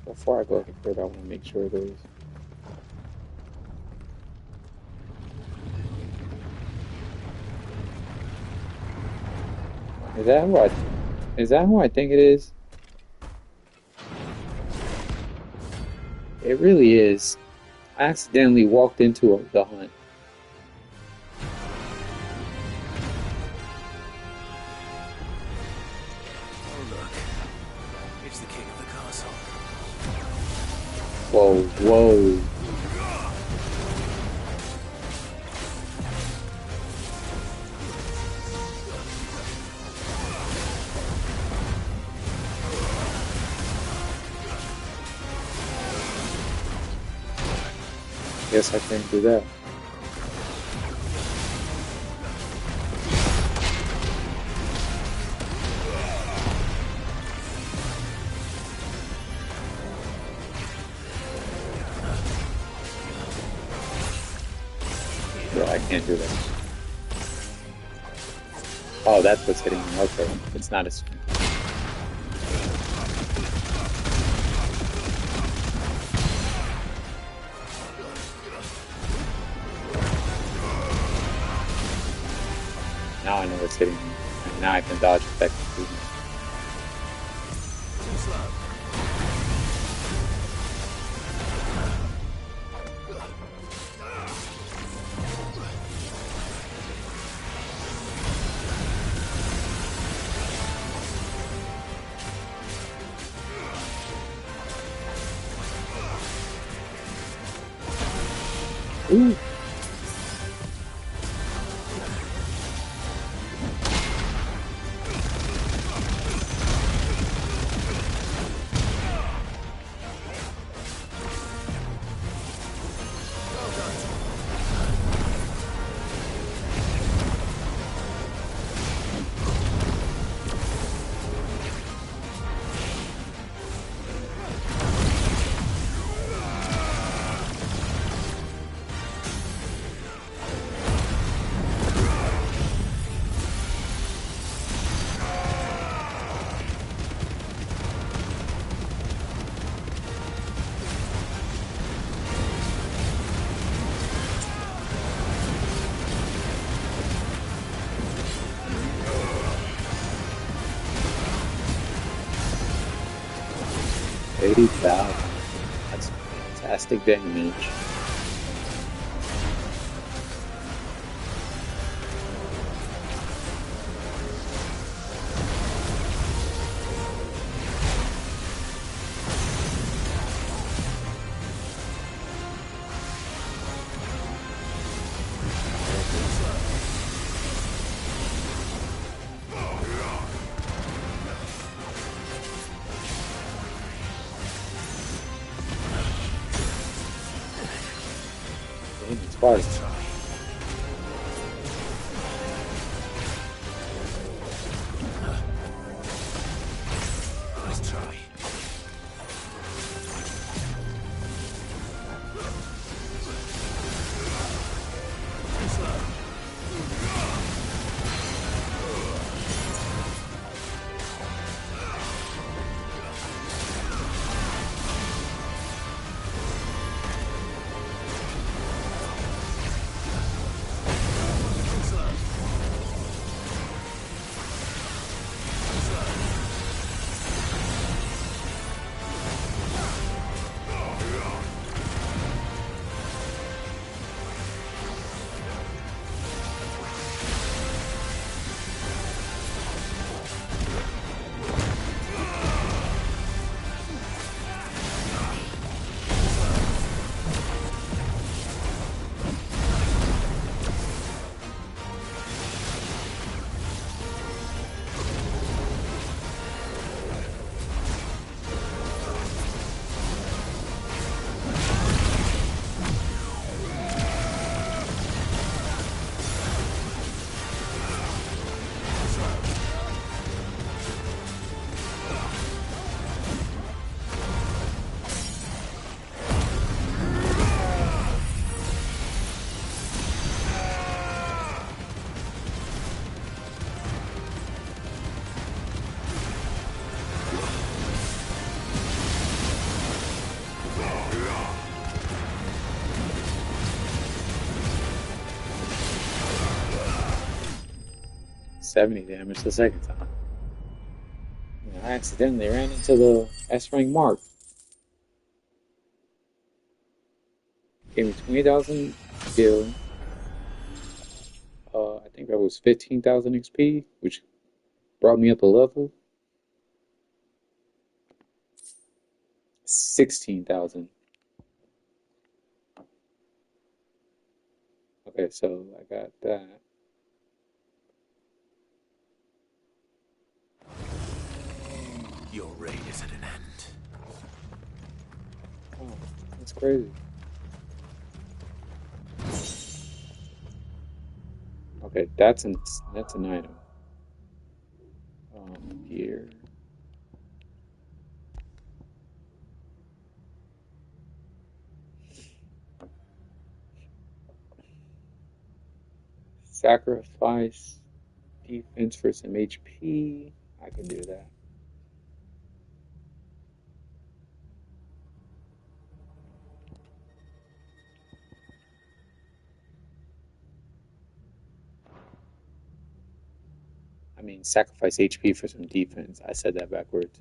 Before I go any further, I want to make sure there's. Is that who I think it is? It really is. I accidentally walked into the hunt. Oh look, it's the king of the castle. Whoa, whoa. Guess I can't do that. Yeah, I can't do that. Oh, that's what's hitting me. Okay, it's not a swing. Now I know what's hitting me, and now I can dodge effectively. Too slow. Ooh. That's fantastic damage. It's far. Nice try. Too slow. 70 damage the second time. I accidentally ran into the S rank mark. Gave me 20,000 skill. I think that was 15,000 XP, which brought me up a level. 16,000. Okay, so I got that. Your reign is at an end. Oh, that's crazy. Okay, that's an item. Gear. Sacrifice defense for some HP. I can do that. I mean, sacrifice HP for some defense. I said that backwards.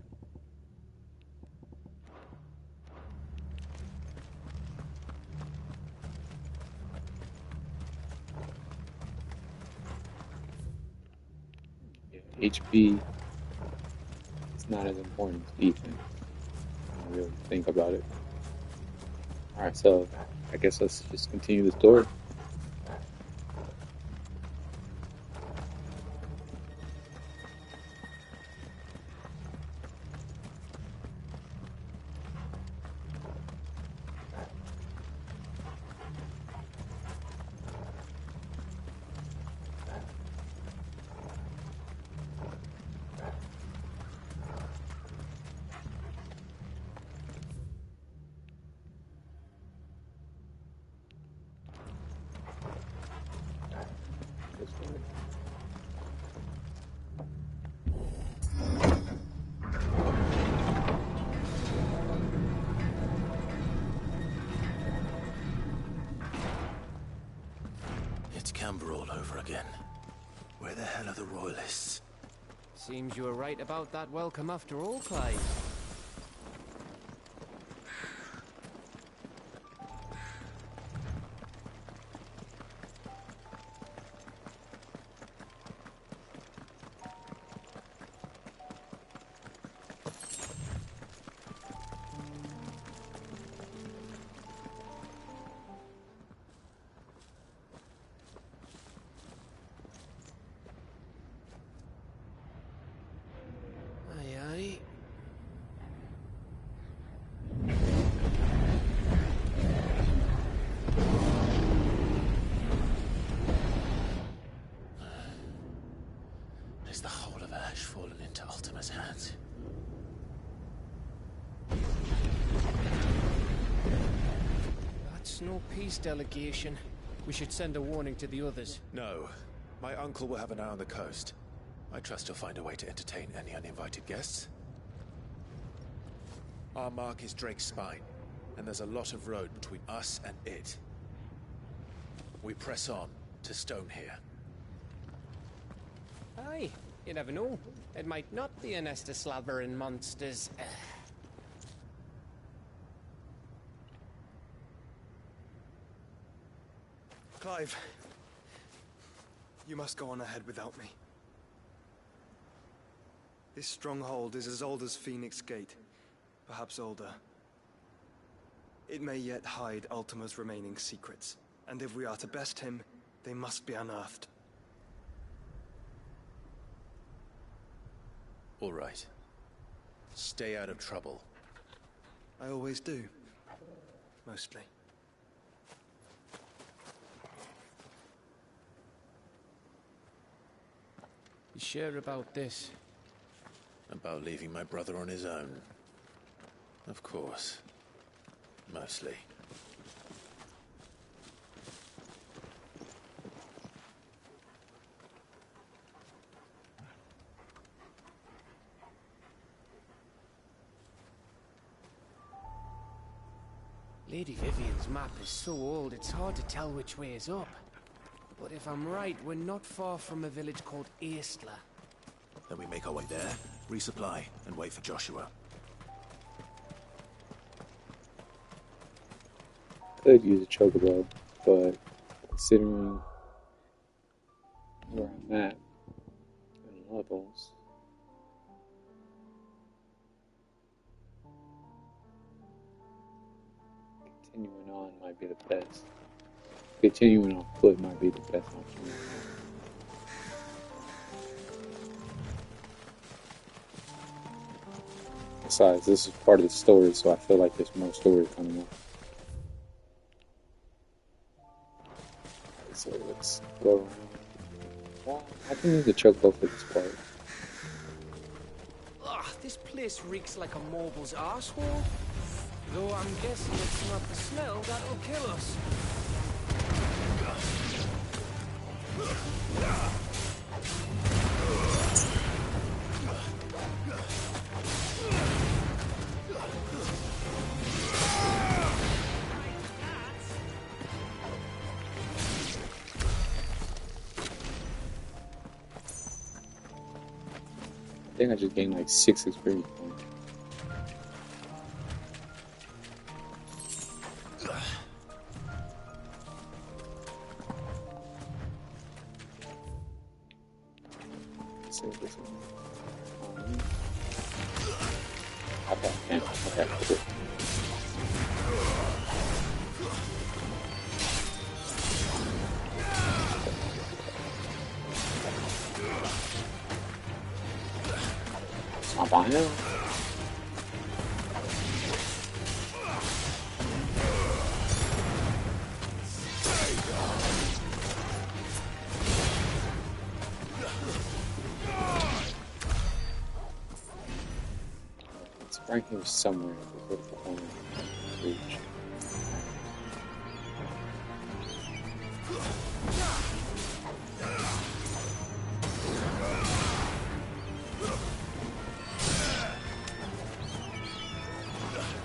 Yeah, HP is not as important as defense. I don't really think about it. Alright, so I guess let's just continue the story. It's Camber all over again. Where the hell are the Royalists? Seems you were right about that welcome after all, Clive. Is the whole of Ash fallen into Ultima's hands? That's no peace delegation. We should send a warning to the others. No. My uncle will have an eye on the coast. I trust he'll find a way to entertain any uninvited guests. Our mark is Drake's Spine, and there's a lot of road between us and it. We press on to Stonehere. Aye, you never know. It might not be a nest of slavering monsters. Clive, you must go on ahead without me. This stronghold is as old as Phoenix Gate, perhaps older. It may yet hide Ultima's remaining secrets, and if we are to best him, they must be unearthed. All right. Stay out of trouble. I always do. Mostly. You sure about this? About leaving my brother on his own. Of course. Mostly. Lady Vivian's map is so old, it's hard to tell which way is up. But if I'm right, we're not far from a village called Eastla. Then we make our way there, resupply, and wait for Joshua. Could use a chocobo, but considering where I'm at in levels, continuing on might be the best. Continuing on foot might be the best option. Besides, this is part of the story, so I feel like there's more story coming up. So let's go around. Well, I can use the chocobo for this part. Ugh, this place reeks like a mobile's arsehole. Though I'm guessing it's not the smell that'll kill us. I think I just gained like 6 experience points. Save this one. Okay, yeah, okay, cool. It's not behind him. It's right here somewhere. Before the corner reach.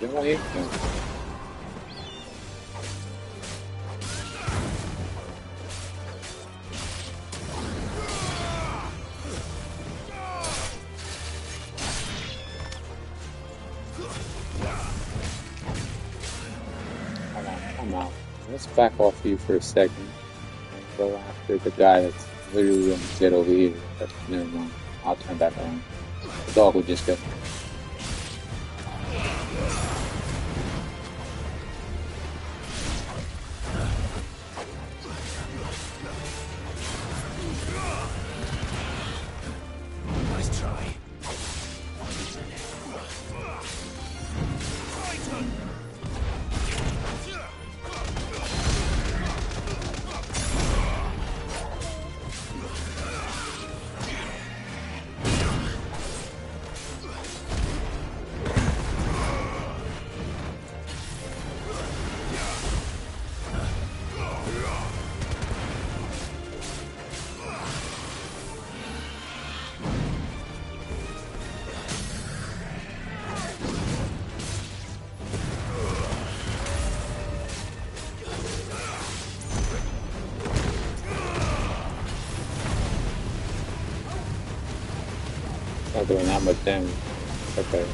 Get away from him. I'm out. Let's back off you for a second and go after the guy that's literally going to get over here. Never mind. I'll turn back around. The dog will just go. Nice try. Not doing that much damage. Okay.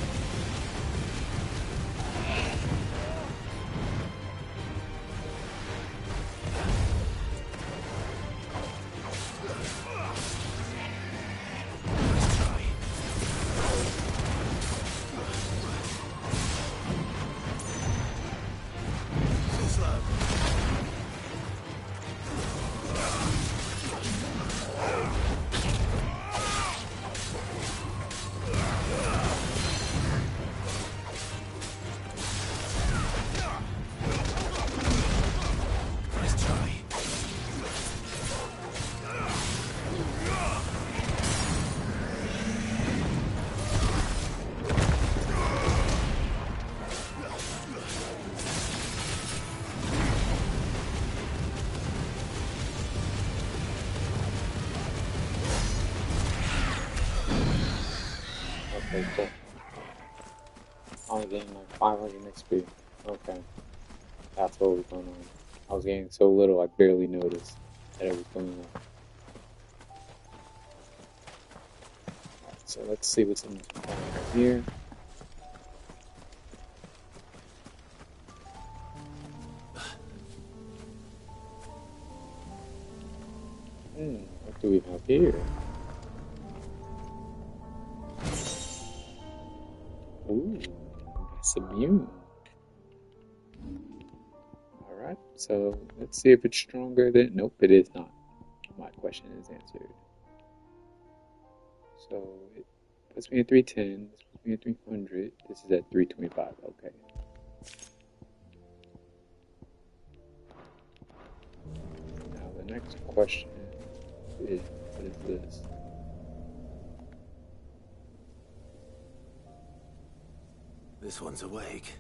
Okay, cool. Only getting like 500 XP. Okay. That's what was going on. I was getting so little I barely noticed. that it was going on. Alright, so let's see what's in this corner here. What do we have here? Ooh, it's immune. Alright, so let's see if it's stronger than... Nope, it is not. My question is answered. So it puts me at 310, this puts me at 300, this is at 325, okay. Now the next question is, what is this? This one's awake.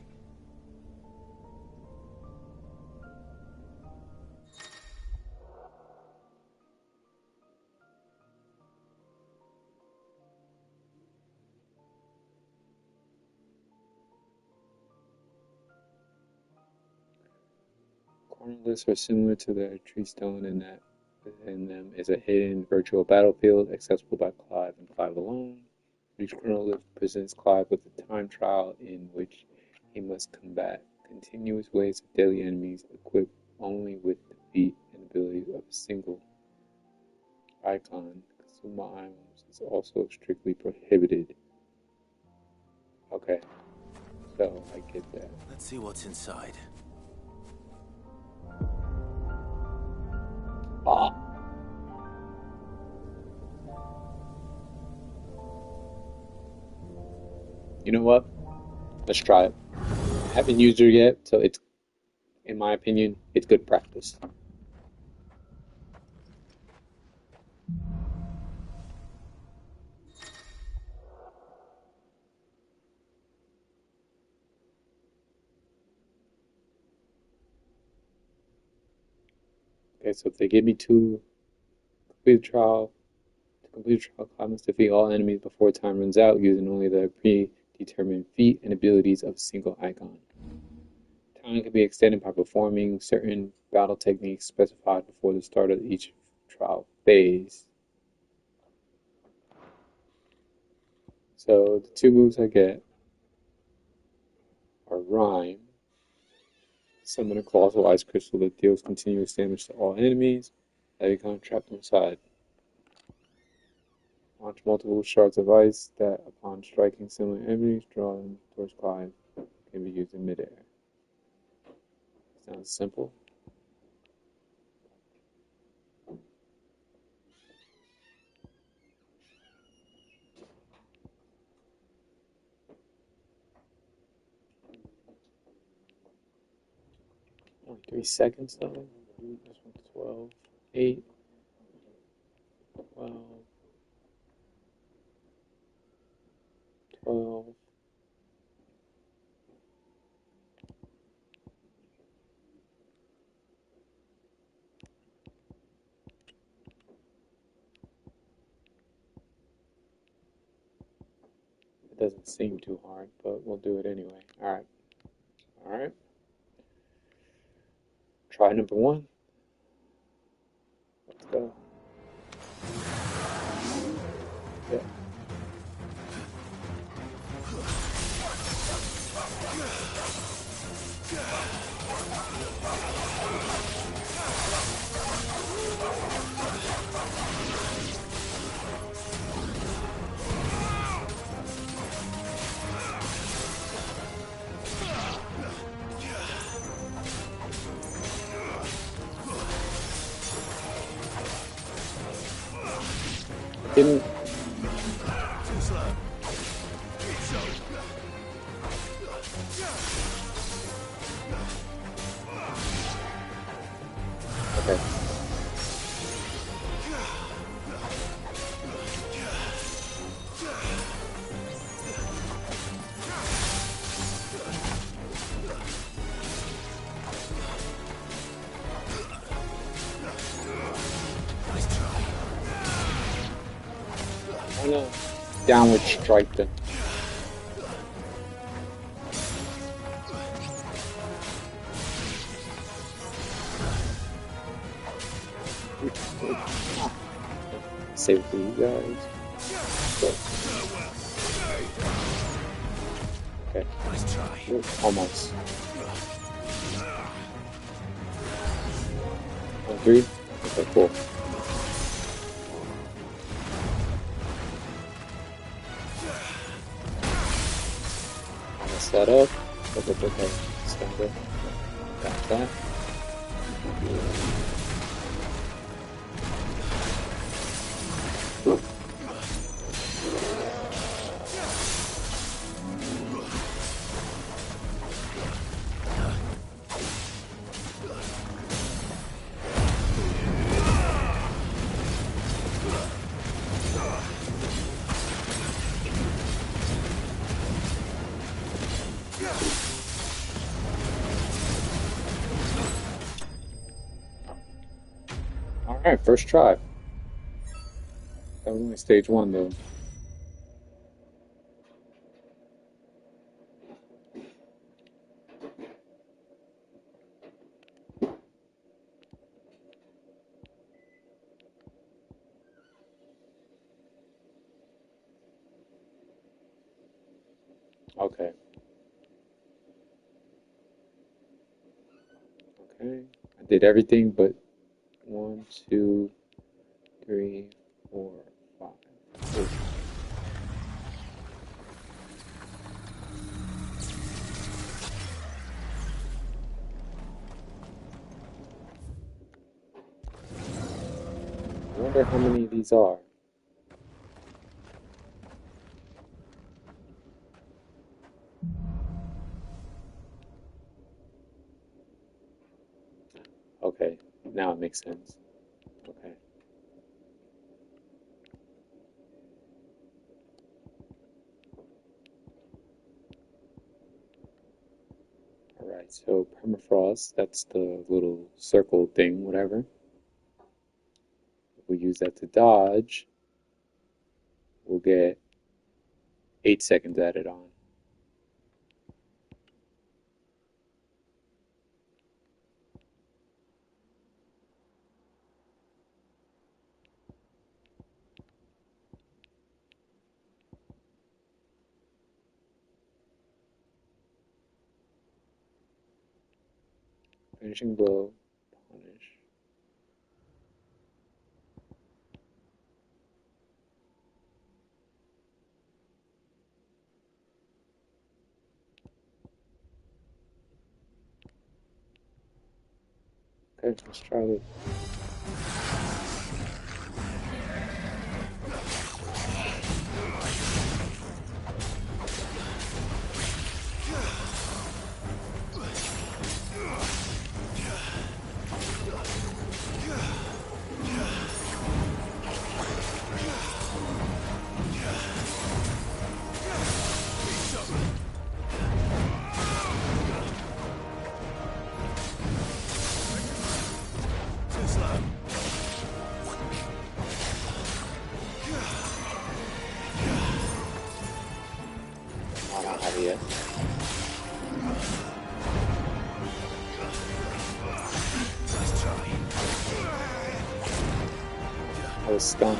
Cornerless are similar to the Tree Stone in that within them is a hidden virtual battlefield accessible by Clive and Clive alone. Each Cornerless presents Clive with a time trial in which he must combat continuous waves of deadly enemies equipped only with the feat and abilities of a single icon. Consumable items is also strictly prohibited. Okay, so I get that. Let's see what's inside. Ah. You know what? Let's try it. I haven't used her yet, so it's, in my opinion, it's good practice. Okay, so if they give me to complete the trial, Clive must defeat all enemies before time runs out using only the predetermined feat and abilities of a single icon. Time can be extended by performing certain battle techniques specified before the start of each trial phase. So the two moves I get are Rhyme, summon a colossal ice crystal that deals continuous damage to all enemies that become trapped inside. Launch multiple shards of ice that, upon striking similar enemies, draw them towards Clive. Can be used in midair. Sounds simple. Only 3 seconds though. This one's 12, 8, 12, 12. It doesn't seem too hard, but we'll do it anyway. Alright. Alright. Try number 1. Let's go. Yeah. Didn't. Okay. Why not downward strike them? Save it for you guys. Okay. Nice try. Ooh, almost. 1, 3. Okay, cool. Mess that up. Okay. Stand up. Got that. Alright, first try. That was only stage 1 though. Okay. Okay. I did everything but 1, 2, 3, 4, 5, 6. I wonder how many of these are. Okay, now it makes sense. Okay. Alright, so permafrost, that's the little circle thing, whatever. If we use that to dodge, we'll get 8 seconds added on. Finishing blow, punish. Okay, let's try this. Yet. I was stunned.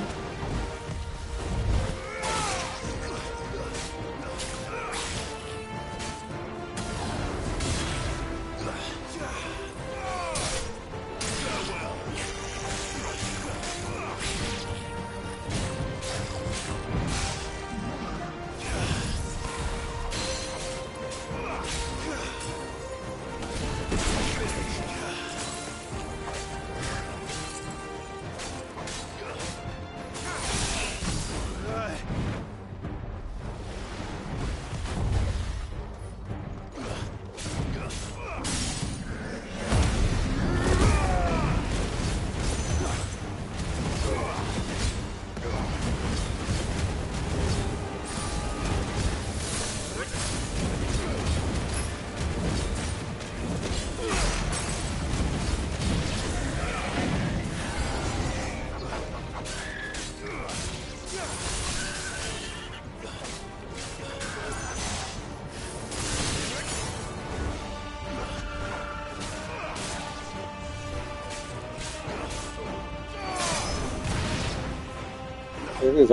This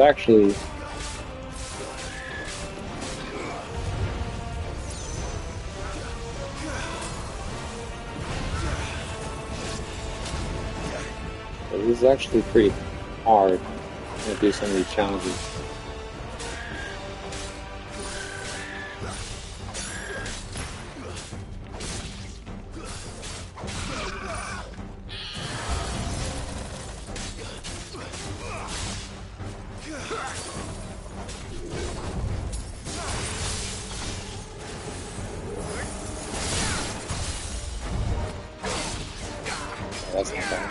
is actually pretty hard to do some of these challenges. That's not bad.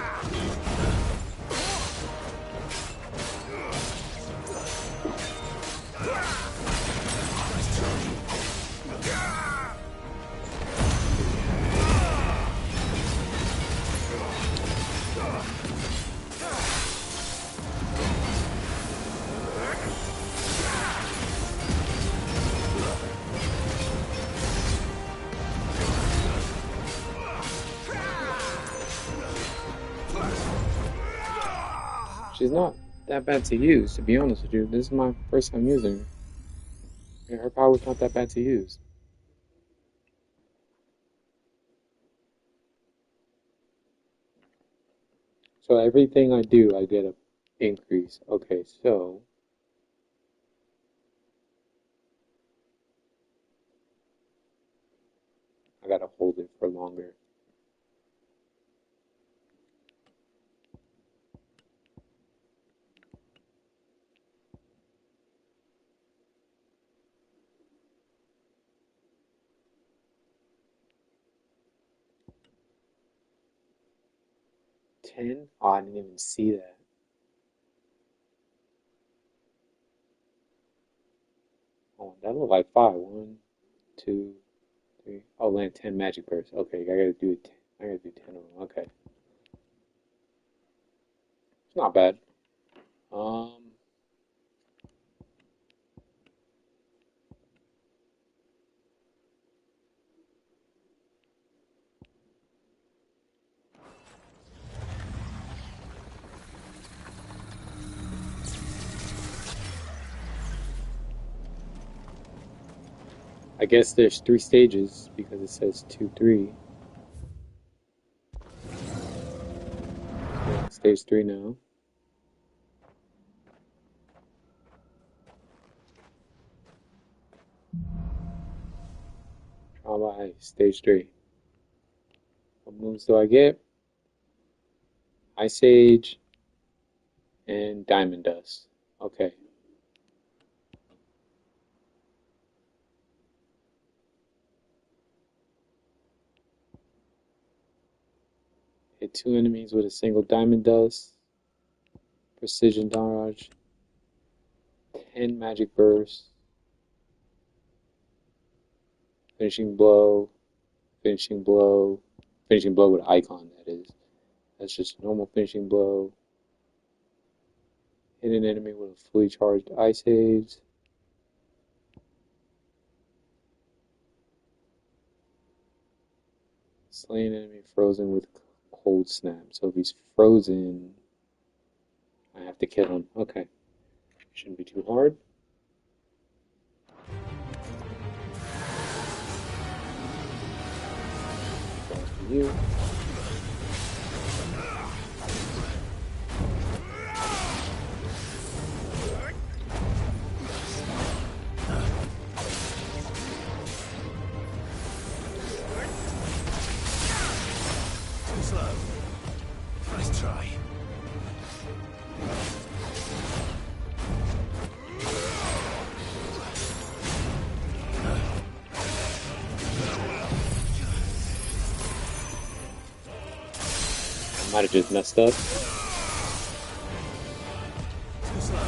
She's not that bad to use, to be honest with you. This is my first time using her. Yeah, her power's not that bad to use. So everything I do, I get an increase. Okay, so I gotta hold it for longer. Oh, I didn't even see that. Oh, that looked like 5. 1, 2, 3. Oh, land 10 magic bursts. Okay, I gotta do it. I gotta do 10 of them. Okay, it's not bad. I guess there's 3 stages because it says 2, 3. So stage 3 now. Trauma Ice, stage 3. What moves do I get? Ice Age and Diamond Dust. Okay. Hit 2 enemies with a single Diamond Dust. Precision Dodge. 10 Magic Burst. Finishing Blow. Finishing Blow. Finishing Blow with icon, that is. That's just normal Finishing Blow. Hit an enemy with a fully charged Ice Age. Slay an enemy frozen with Cold Snap. So if he's frozen, I have to kill him. Okay. Shouldn't be too hard. That's for you. Too slow. Nice try. Might have just messed up. Too slow.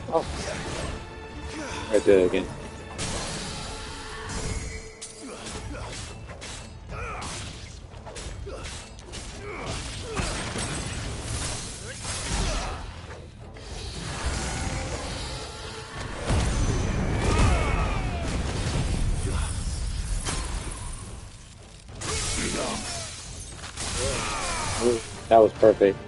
Oh. Right there again. Ooh, that was perfect.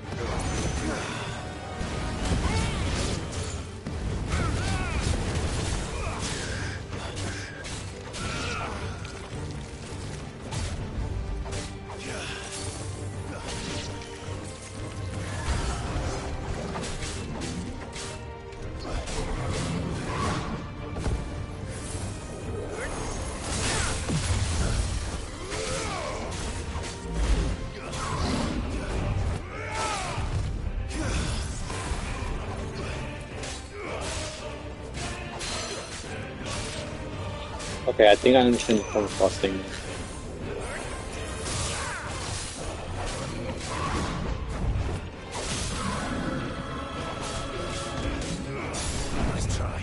Okay, I think I understand the permafrost thing now. Let's try.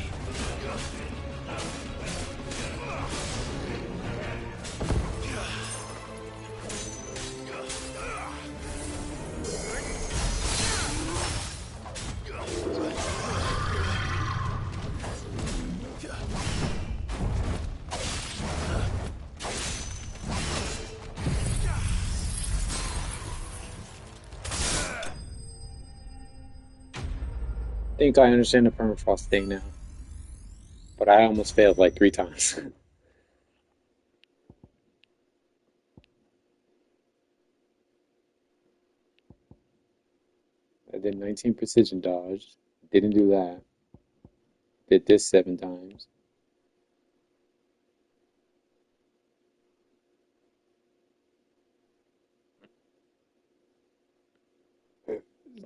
I think I understand the permafrost thing now. But I almost failed like 3 times. I did 19 precision dodge. Didn't do that. Did this 7 times.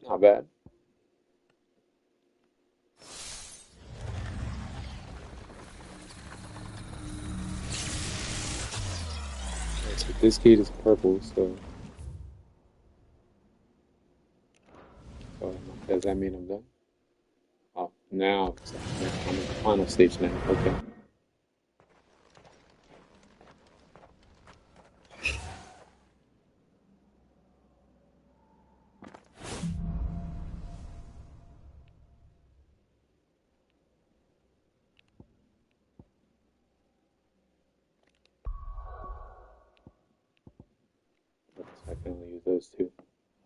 Not bad. Okay, so this gate is purple, so does that mean I'm done? Oh, now I'm in the final stage now. Okay. So I can only use those 2.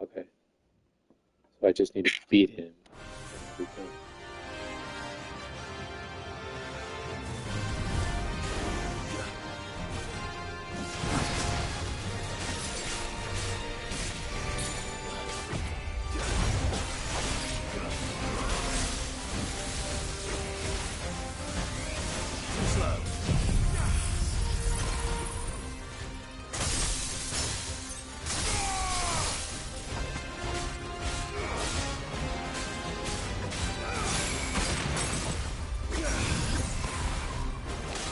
Okay. So I just need to beat him.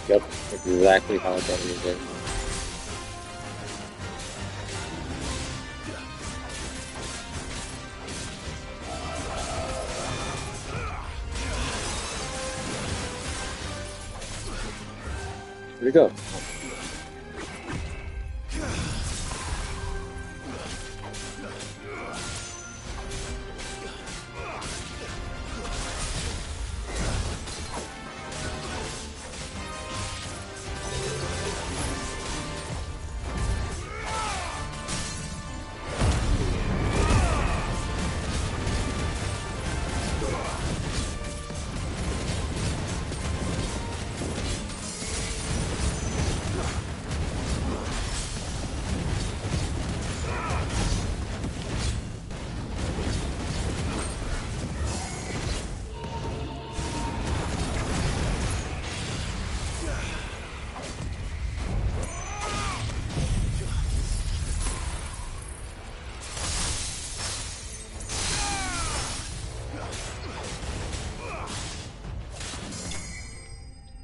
Yep, exactly how I thought it was right. Where'd it go?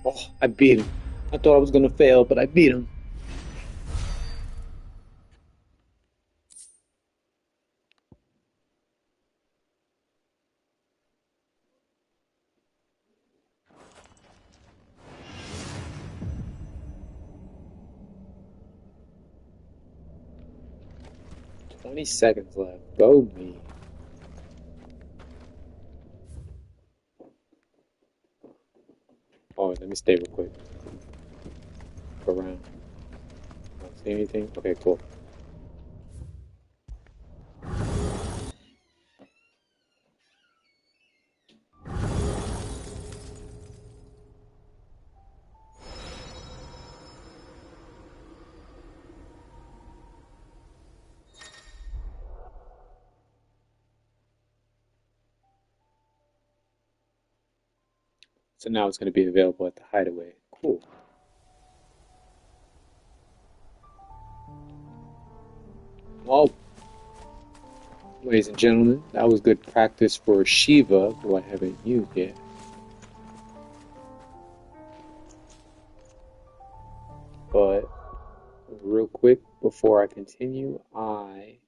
Oh, I beat him. I thought I was gonna fail, but I beat him. 20 seconds left. Go me. Oh, let me stay real quick. Look around. Don't see anything? Okay, cool. So now it's going to be available at the Hideaway. Cool. Well, ladies and gentlemen, that was good practice for Shiva, who I haven't used yet. But real quick, before I continue, I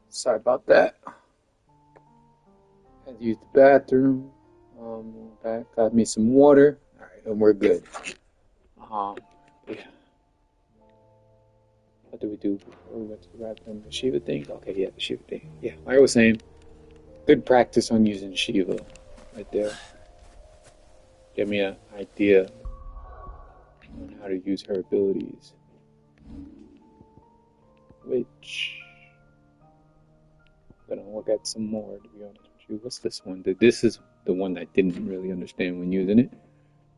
Sorry about that. Had to use the bathroom. Back, got me some water. Alright, and we're good. Yeah. What did we do before we went to the bathroom? The Shiva thing? Okay, yeah, the Shiva thing. Yeah, like I was saying, good practice on using Shiva right there. Give me an idea on how to use her abilities. Which I'm gonna look at some more, to be honest with you. What's this one? This is the one that I didn't really understand when using it.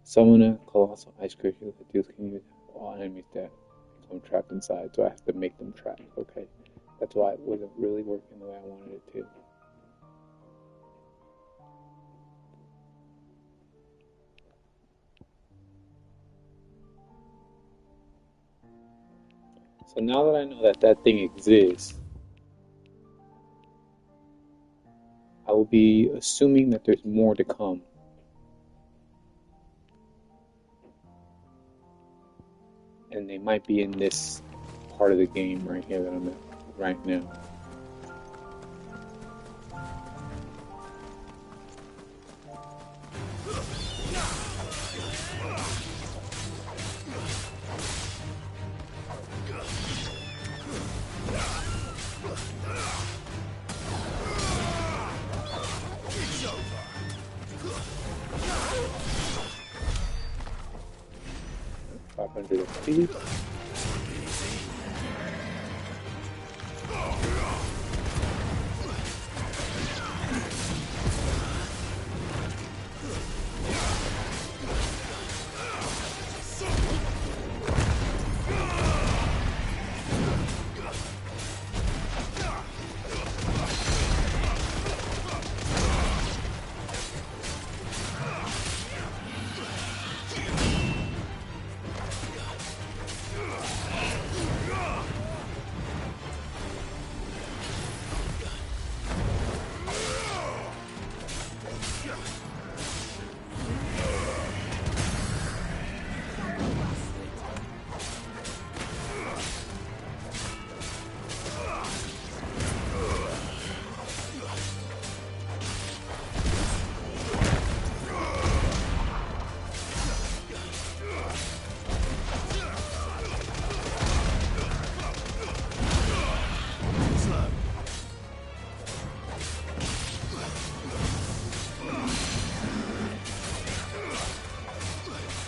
Summon a colossal ice creature that deals can use all enemies that become trapped inside, so I have to make them trapped. Okay. That's why it wasn't really working the way I wanted it to. So now that I know that that thing exists, I will be assuming that there's more to come. And they might be in this part of the game right here that I'm at right now. Feet.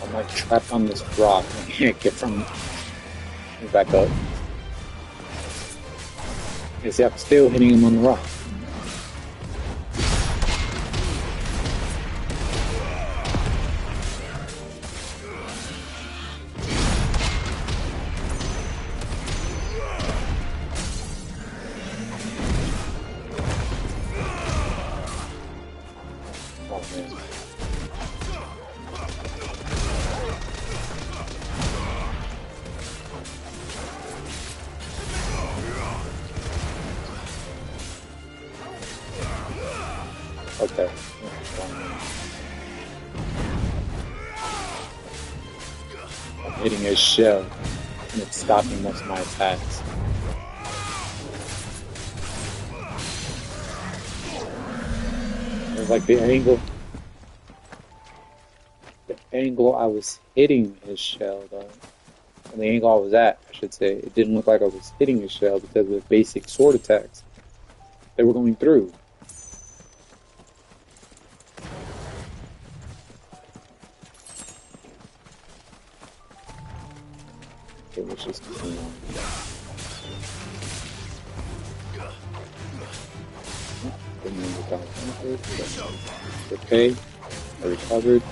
I'm like trapped on this rock and I can't get from back up. You see, I'm still hitting him on the rock. Okay. I'm hitting his shell, and it's stopping most of my attacks. It's like the angle I was hitting his shell, though. And the angle I was at, I should say, it didn't look like I was hitting his shell because of the basic sword attacks they were going through. Okay, let's just continue on. Okay, I recovered.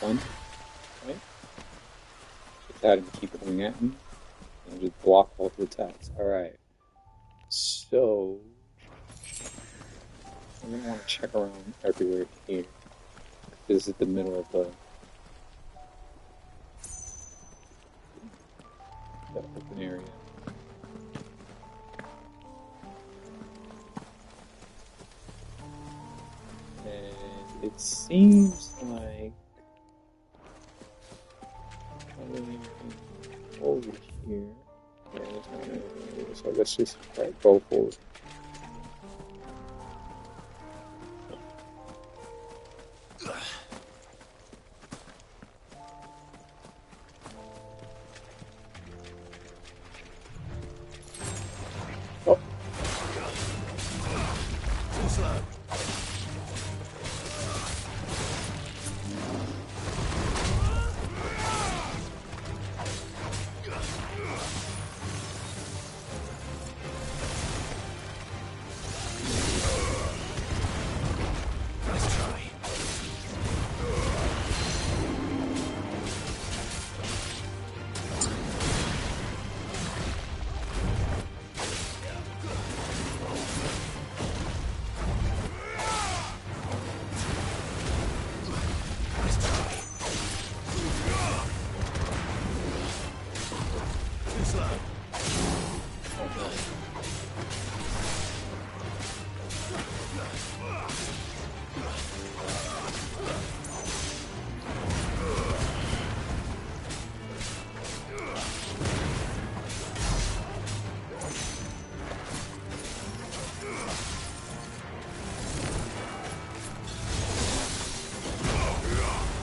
stun. Right? Just had him keep coming at me. And just block all the attacks. Alright. So I'm gonna want to check around everywhere here. This is the middle of the open area. And it seems like not really anything over here. Yeah, there's not anything over here. So let's just go forward.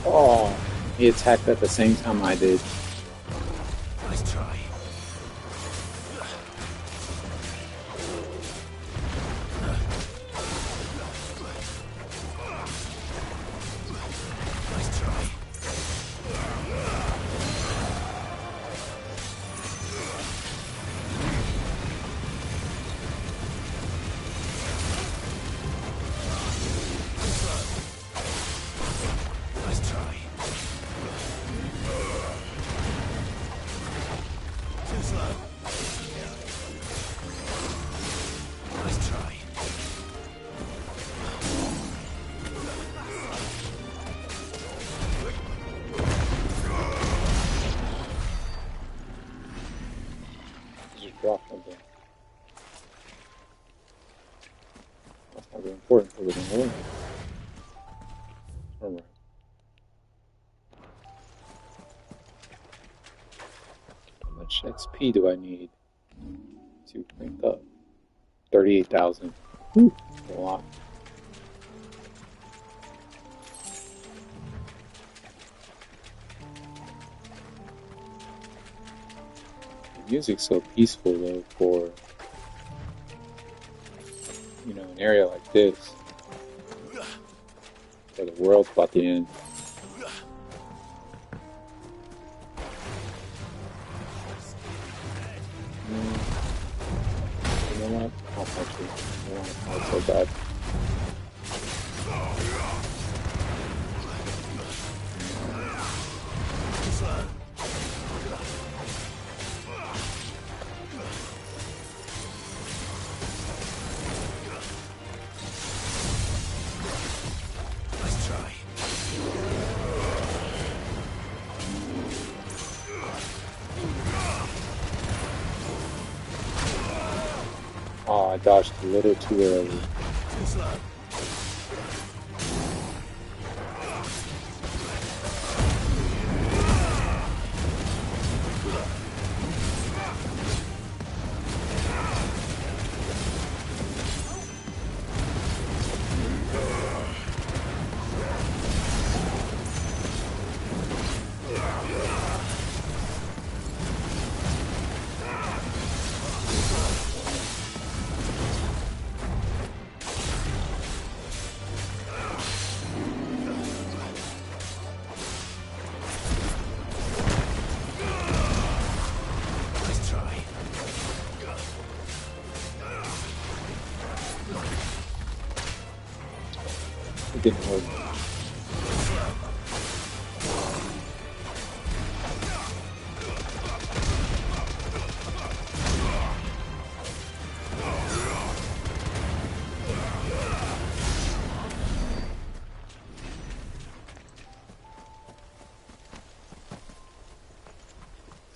Oh, he attacked at the same time I did. Nice try. Nice try. Nice try. Too slow. Nice try. Just drop something. That's not very important for the game. Alright. How much XP do I need to rank up? 38,000. A lot. The music's so peaceful though for, you know, an area like this where the world's about to end. You know what? I'll punch you. I don't want to fight so bad. Nice try. Oh, I dodged a little too early. Too slow. Nice try. It didn't work.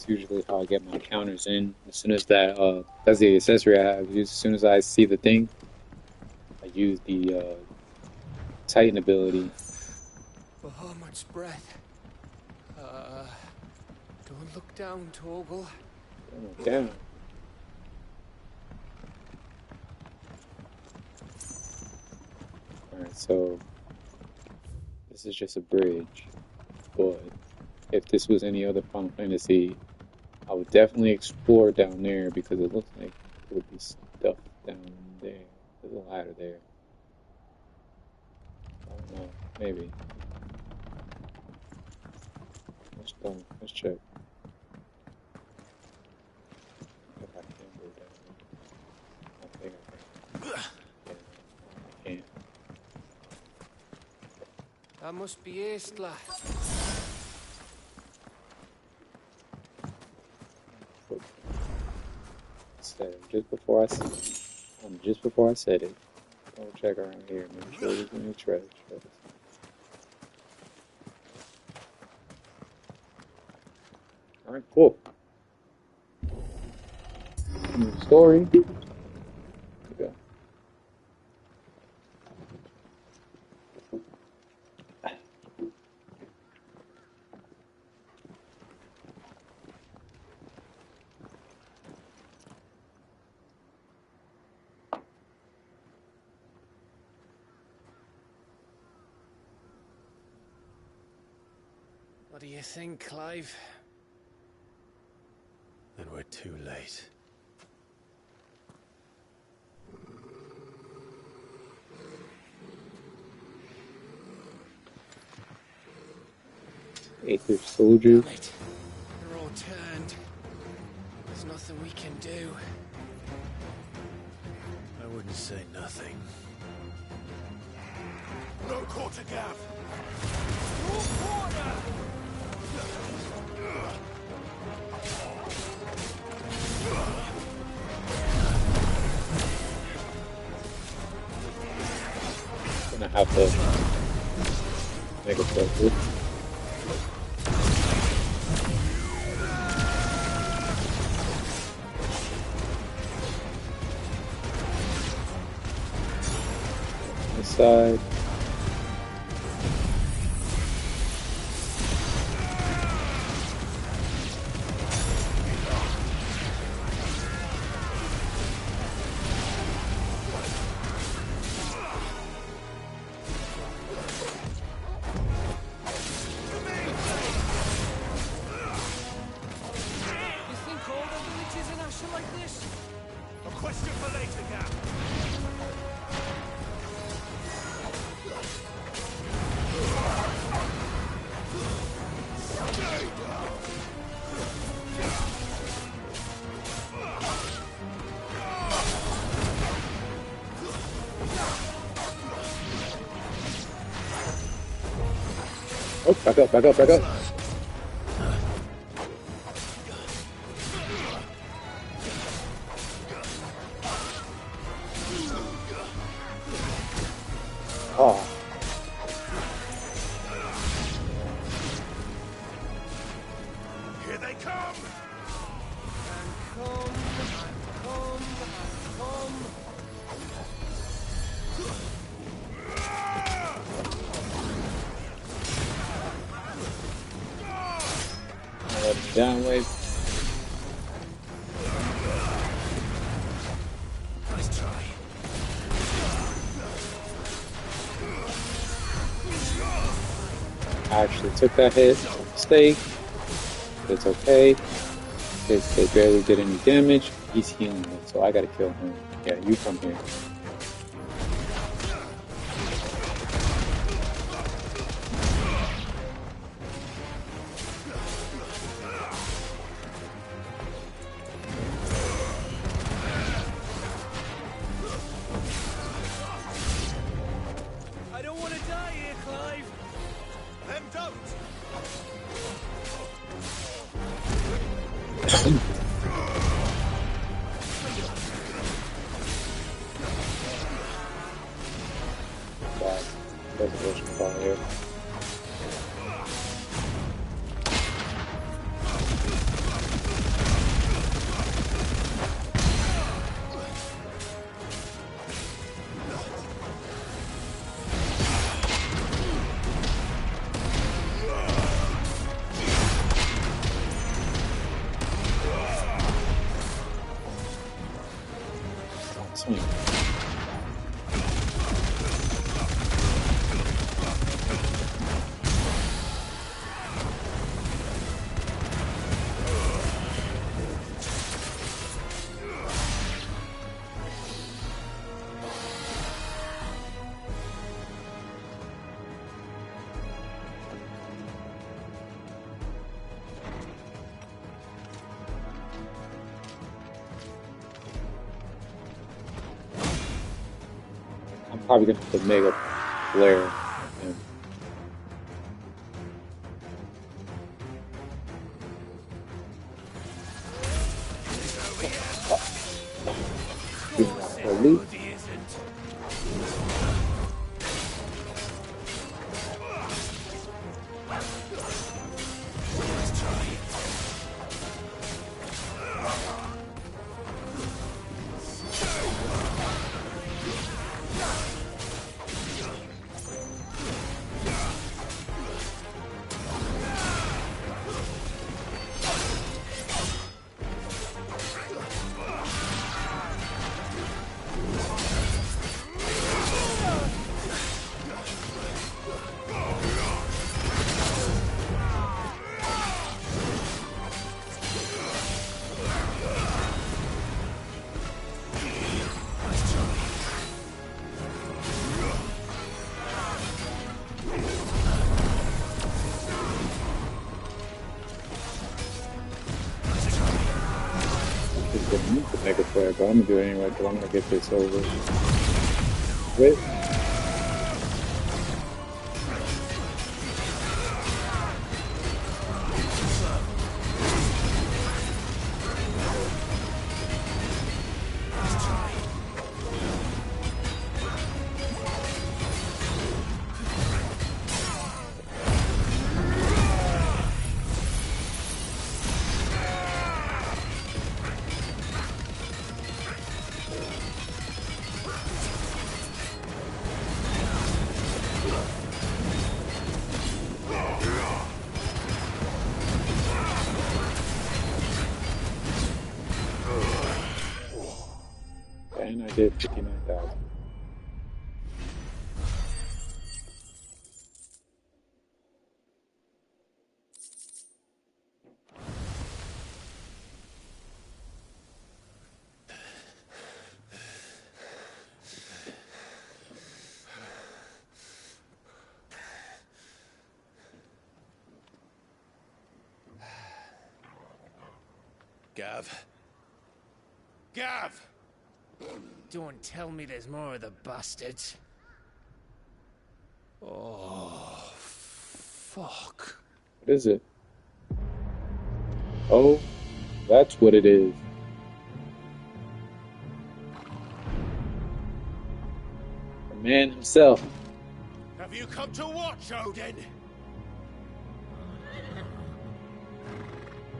That's usually how I get my counters in. As soon as that's the accessory I have. As soon as I see the thing, I use the Titan ability. Oh, much breath. Don't look down, Torgal. Don't look down. Alright, so this is just a bridge, but if this was any other Final Fantasy, I would definitely explore down there because it looks like there would be stuff down there. There's a ladder there. I don't know, maybe. Let's go, let's check. If I can go down there. I think I can. Yeah, I can't. That must be Aistla. Just before I said it, I'll check around here, make sure there's any treasure. Alright, cool. New story. Here we go. What do you think, Clive? Then we're too late. Aether soldiers. Damn it. They're all turned. There's nothing we can do. I wouldn't say nothing. No quarter gap! Gonna have to make a focus. This side. Oh, back up, back up, back up. Oh. Here they come! Down wave. Nice try. I actually took that hit. Mistake. It's okay. They barely did any damage. He's healing me, so I gotta kill him. Yeah, you come here. I don't want to die here, Clive. Them don't. God, there's a bush fire here. Swing. Probably gonna have to mega flare. Loot. Mega flare, but I'm gonna do it anyway because I'm gonna get this over with. And I did 59,000. Gav. Gav! Don't tell me there's more of the bastards. Oh, fuck. What is it? Oh, that's what it is. The man himself. Have you come to watch, Odin?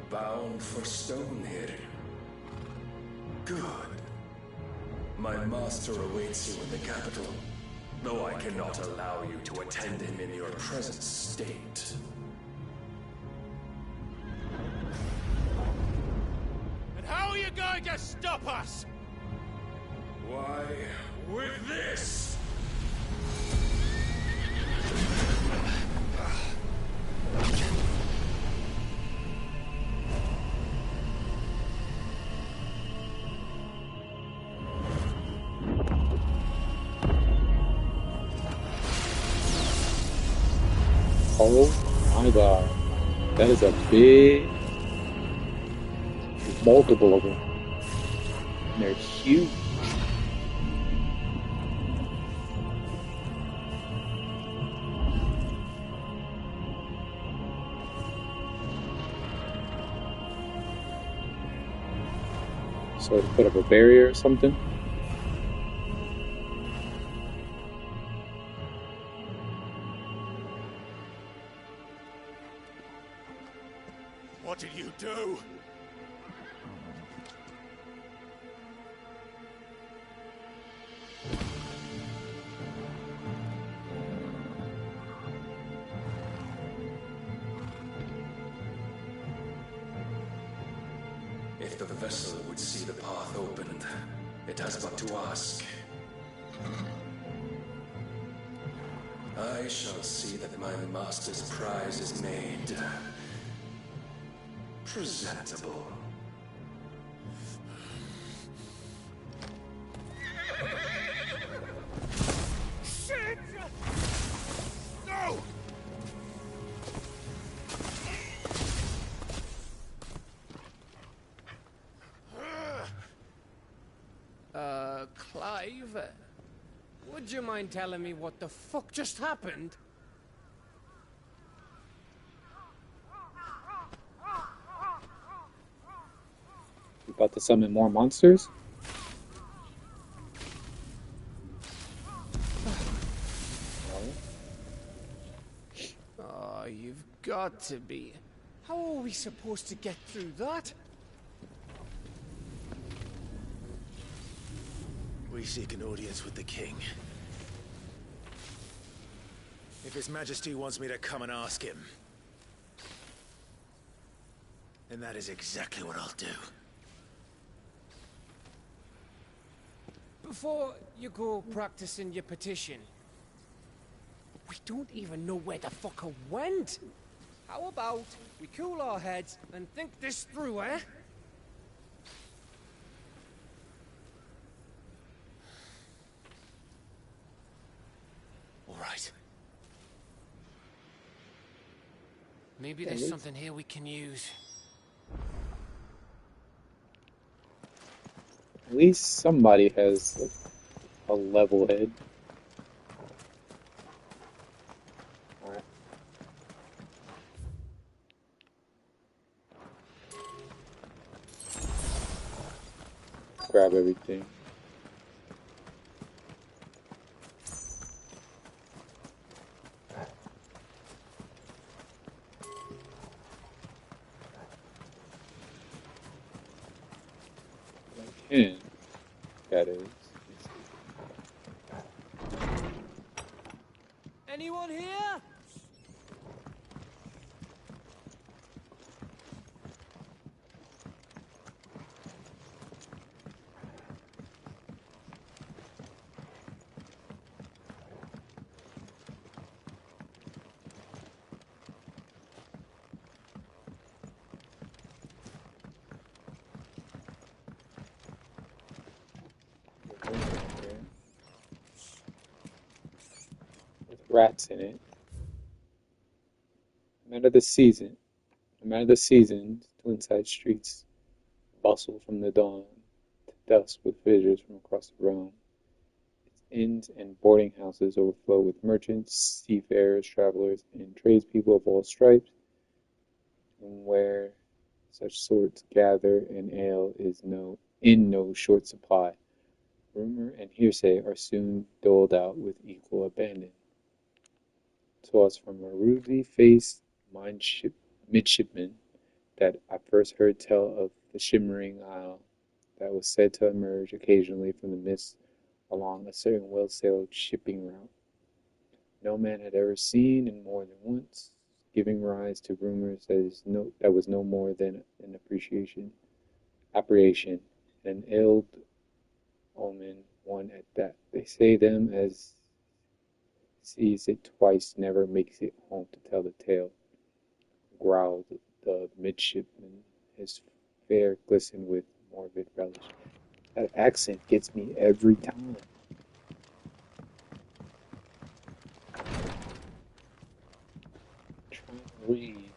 Bound for Stonehill. Good. My master awaits you in the capital, though I cannot allow you to attend him in your present state. And how are you going to stop us? Why, with this! Oh my god. That is a big... There's multiple of them. And they're huge. So to put up a barrier or something? What did you do? If the vessel would see the path opened, It has but to ask. I shall see that my master's prize is made presentable. Shit! No! Clive, would you mind telling me what the fuck just happened? You about to summon more monsters? Oh, you've got to be. How are we supposed to get through that? We seek an audience with the king. If His Majesty wants me to come and ask him, then that is exactly what I'll do. Before you go practicing your petition, we don't even know where the fucker went. How about we cool our heads and think this through, eh? All right. Maybe there's something here we can use. At least somebody has like, a level head. Alright. Grab everything. That is. Anyone here? Rats in it. No matter the seasons, Twinside streets bustle from the dawn to dusk with visitors from across the realm. Its inns and boarding houses overflow with merchants, seafarers, travelers, and tradespeople of all stripes, and where such sorts gather, and ale is in no short supply. Rumor and hearsay are soon doled out with equal abandon. 'Twas from a rudely faced midshipman that I first heard tell of the shimmering isle that was said to emerge occasionally from the mist along a certain well-sailed shipping route. No man had ever seen, and more than once, giving rise to rumors that was no more than an apprehension, an ill omen one at that. They say them as sees it twice never makes it home to tell the tale, growled the midshipman, his fare glistened with morbid relish. That accent gets me every time. Trying to read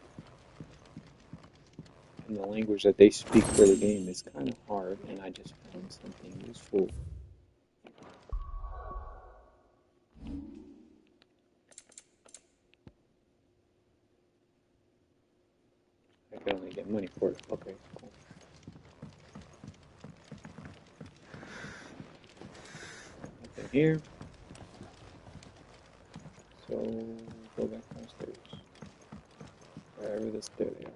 in the language that they speak for the game is kind of hard, and I just found something useful. I can only get money for it. Okay, cool. Nothing here. So go back downstairs. Wherever this, there they are.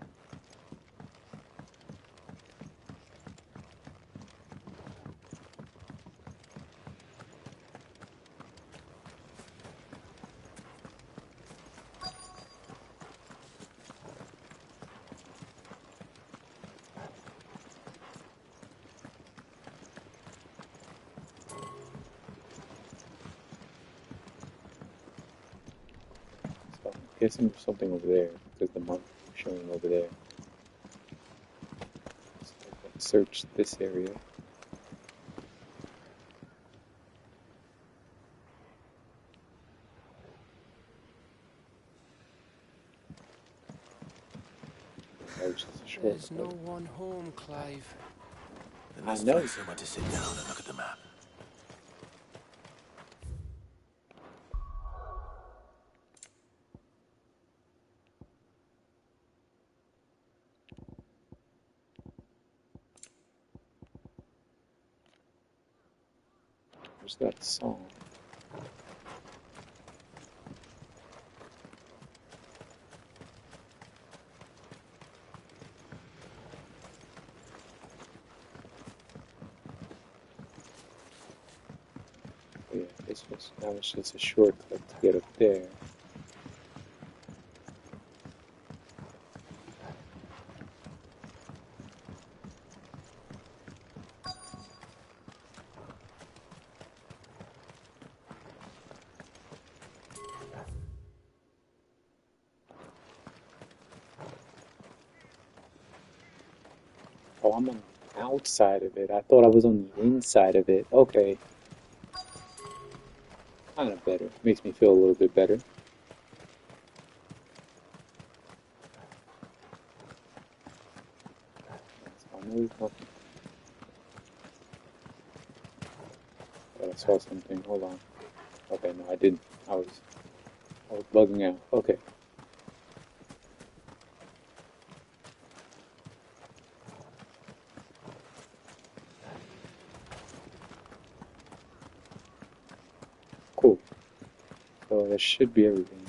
guessing there's something over there because the mark is showing over there. So let's search this area. There's no one home, Clive. Then let's I know. find somewhere to sit down and look at the map. Where's that song? Yeah, now it's just a shortcut to get up there. Oh, I'm on the outside of it. I thought I was on the inside of it. Okay. Kind of better. Makes me feel a little bit better. So I know there's nothing. But I saw something. Hold on. Okay, no, I didn't. I was bugging out. Okay. Cool. So that should be everything.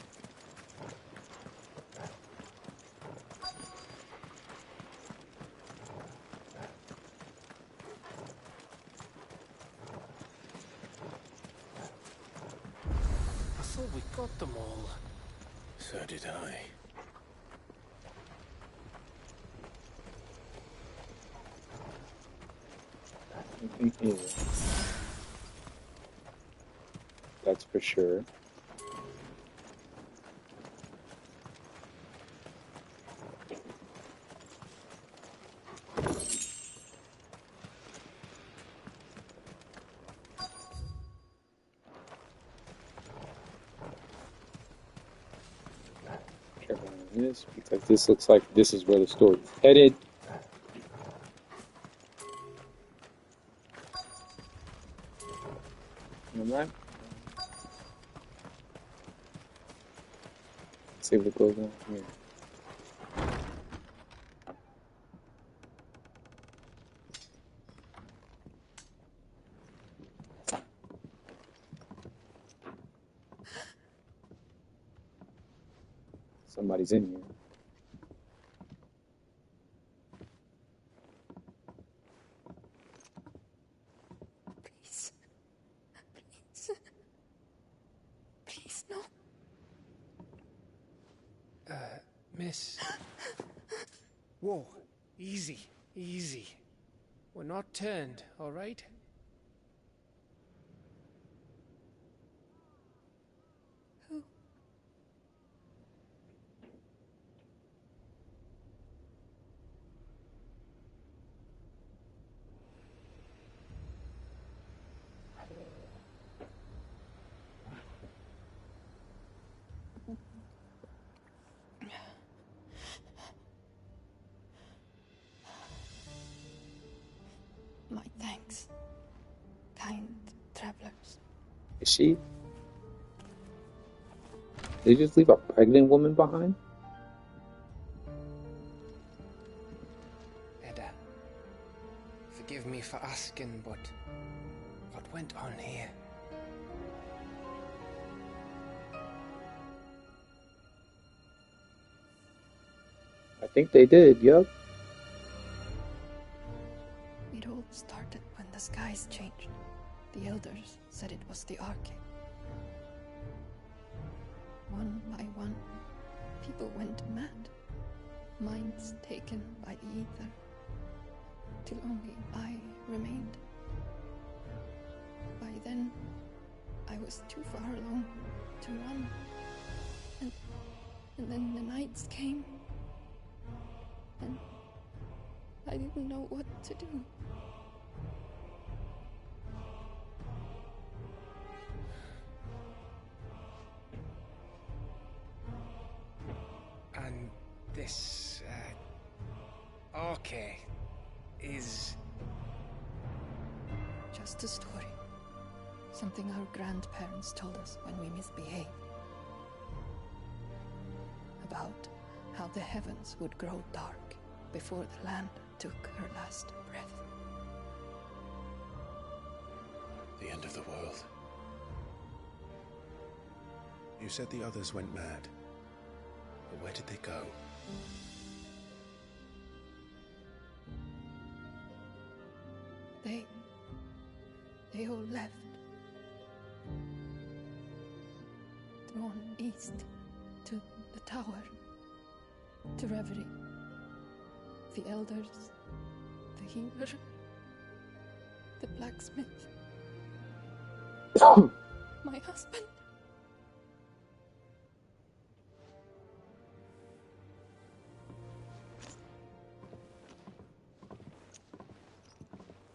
I thought we got them all. So did I. Anything here. That's for sure. Careful on this because this looks like this is where the story's headed. Alright. Let's see what goes on here. Somebody's in here. Please. Please. Please, no. Miss. Whoa. Easy. Easy. We're not turned, all right? Who? My thanks, kind travelers. Is she? Did they just leave a pregnant woman behind? Edda, forgive me for asking, but what went on here? I think they did, yup. It all started when the skies changed. The elders said it was the Arcade. One by one, people went mad. Minds taken by the ether. Till only I remained. By then, I was too far along to run. And And then the knights came, and I didn't know what to do. And this, Arche is... Just a story. Something our grandparents told us when we misbehaved. About how the heavens would grow dark before the land took her last breath. The end of the world. You said the others went mad. But where did they go? They all left. Drawn east to the tower, to Reverie. The elders, the healer, the blacksmith, my husband.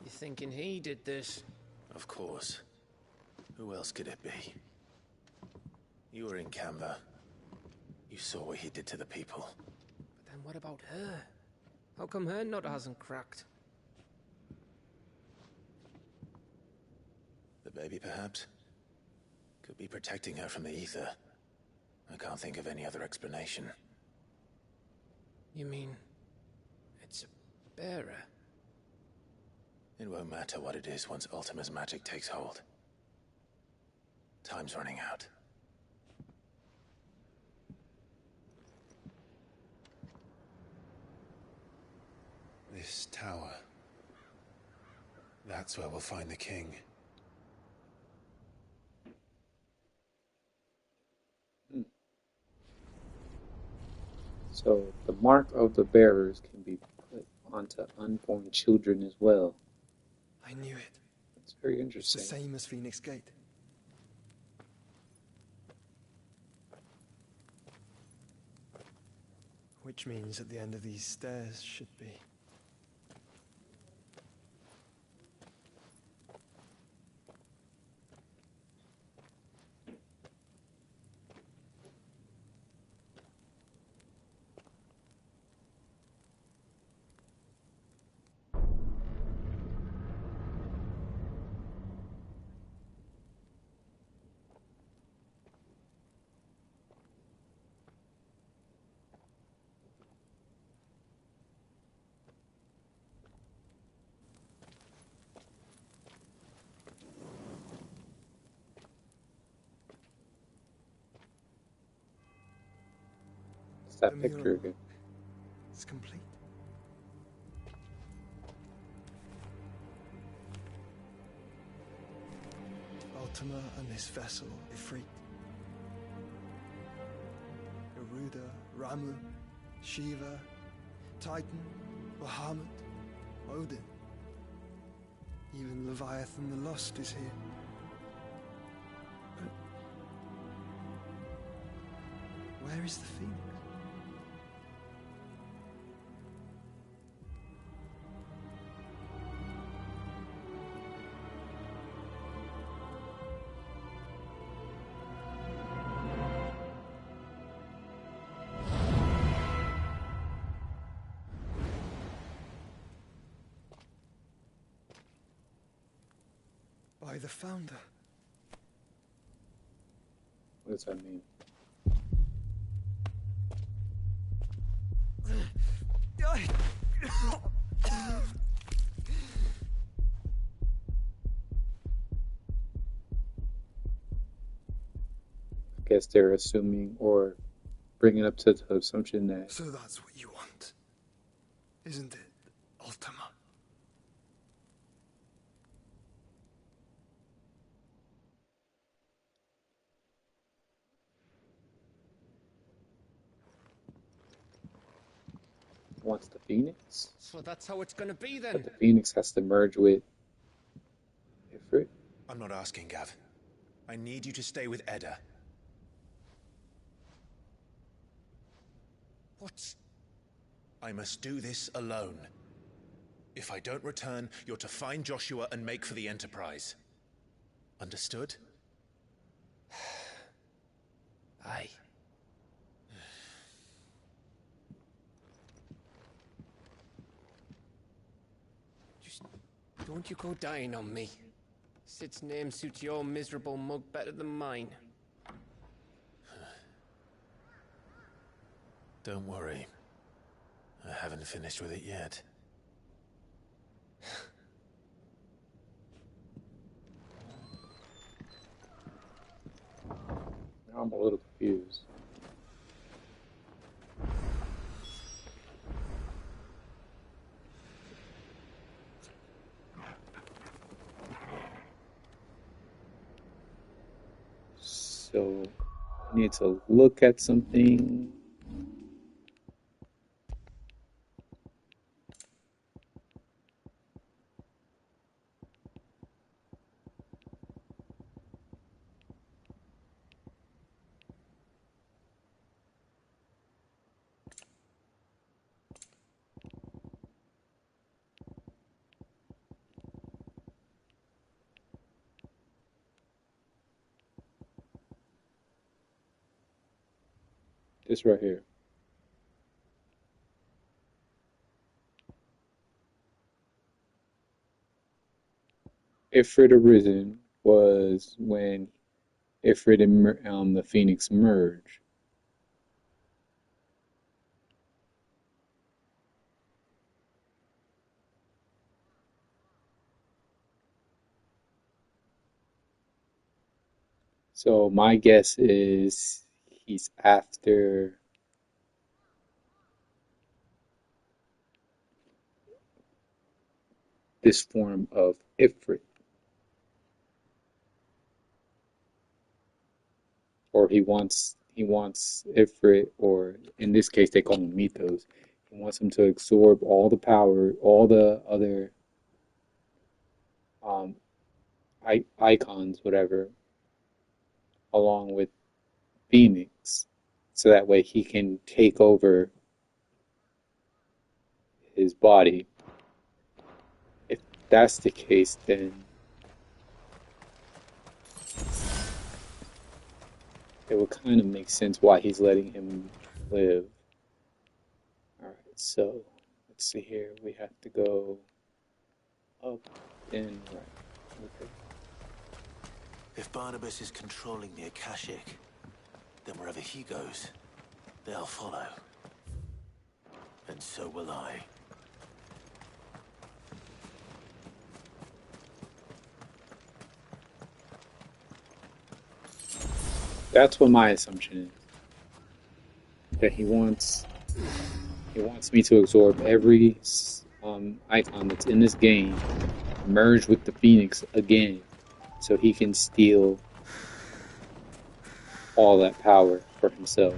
You thinking he did this? Of course. Who else could it be? You were in Canva. You saw what he did to the people. But then what about her? How come her nut hasn't cracked? The baby, perhaps? Could be protecting her from the ether. I can't think of any other explanation. You mean... it's a bearer? It won't matter what it is once Ultima's magic takes hold. Time's running out. This tower. That's where we'll find the king. So the mark of the bearers can be put onto unborn children as well. I knew it. It's very It's interesting. the same as Phoenix Gate. Which means at the end of these stairs should be... It's that The picture mural. again. It's complete. Ultima and this vessel, Ifrit. Garuda, Ramu, Shiva, Titan, Bahamut, Odin. Even Leviathan the Lost is here. But where is the Phoenix? By the Founder. What does that mean? I guess they're assuming or bringing up to the assumption that So that's what you want, isn't it, Ultima? wants the Phoenix, So that's how it's gonna be but then? the Phoenix has to merge with Ifrit. I'm not asking, Gav. I need you to stay with Edda. What? I must do this alone. If I don't return, you're to find Joshua and make for the Enterprise. Understood? Aye. Just don't you go dying on me. Sid's name suits your miserable mug better than mine. Don't worry. I haven't finished with it yet. Now I'm a little confused. So, I need to look at something. This right here. Ifrit Arisen was when Ifrit and the Phoenix merge. So my guess is he's after this form of Ifrit. Or he wants Ifrit, or in this case they call him Mythos. He wants him to absorb all the power, all the other icons, whatever, along with Phoenix, so that way he can take over his body. If that's the case, then it would kind of make sense why he's letting him live. Alright, so let's see here. We have to go up and right. Okay. If Barnabas is controlling the Akashic, then wherever he goes, they'll follow. And so will I. That's what my assumption is. That he wants me to absorb every icon that's in this game, merge with the Phoenix again, so he can steal all that power for himself.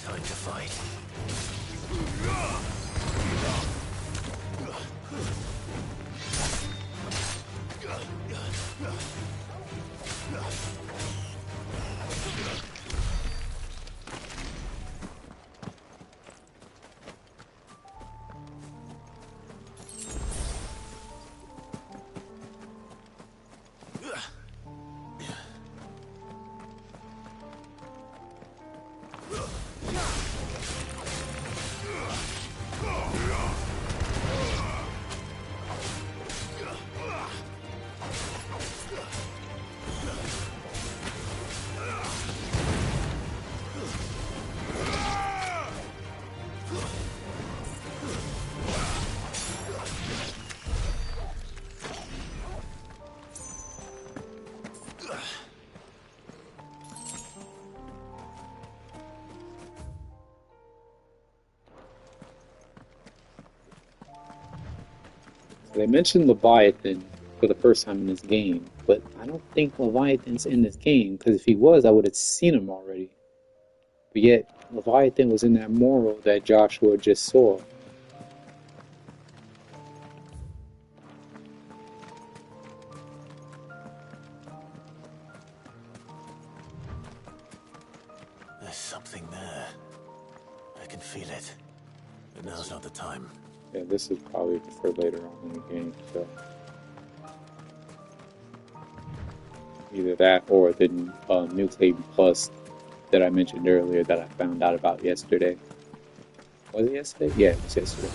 Time to fight. They mentioned Leviathan for the first time in this game, but I don't think Leviathan's in this game, because if he was, I would have seen him already. But yet, Leviathan was in that mural that Joshua just saw. There's something there. I can feel it. But now's not the time. Yeah, this is probably for later on in the game, so either that or the New Claim Plus that I mentioned earlier that I found out about yesterday. Was it yesterday? Yeah, it was yesterday.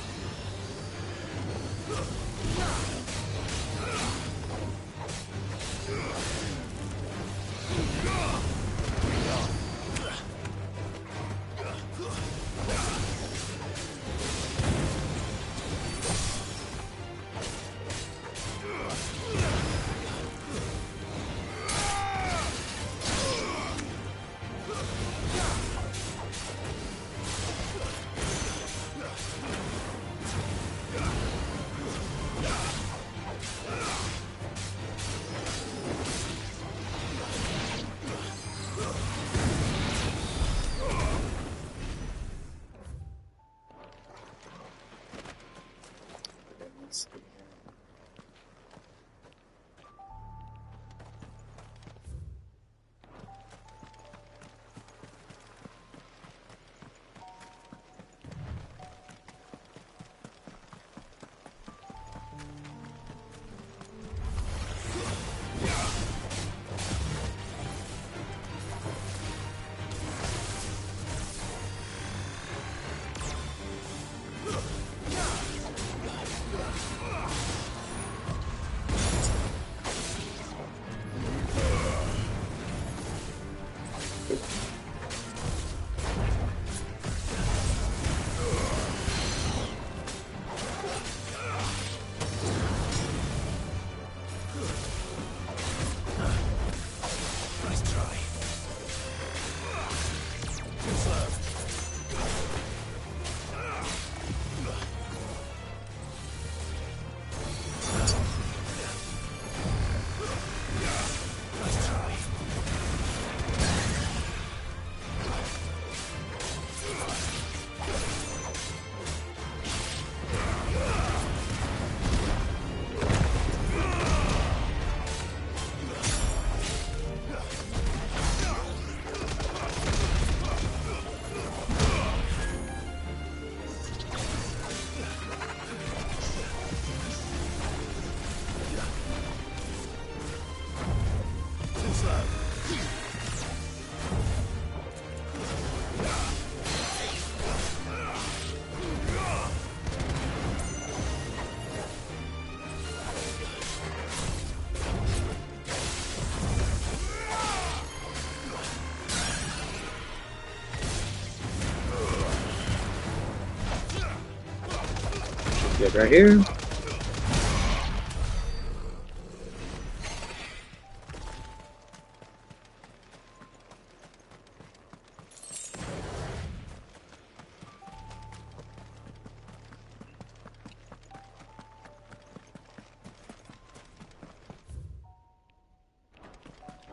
Get right here.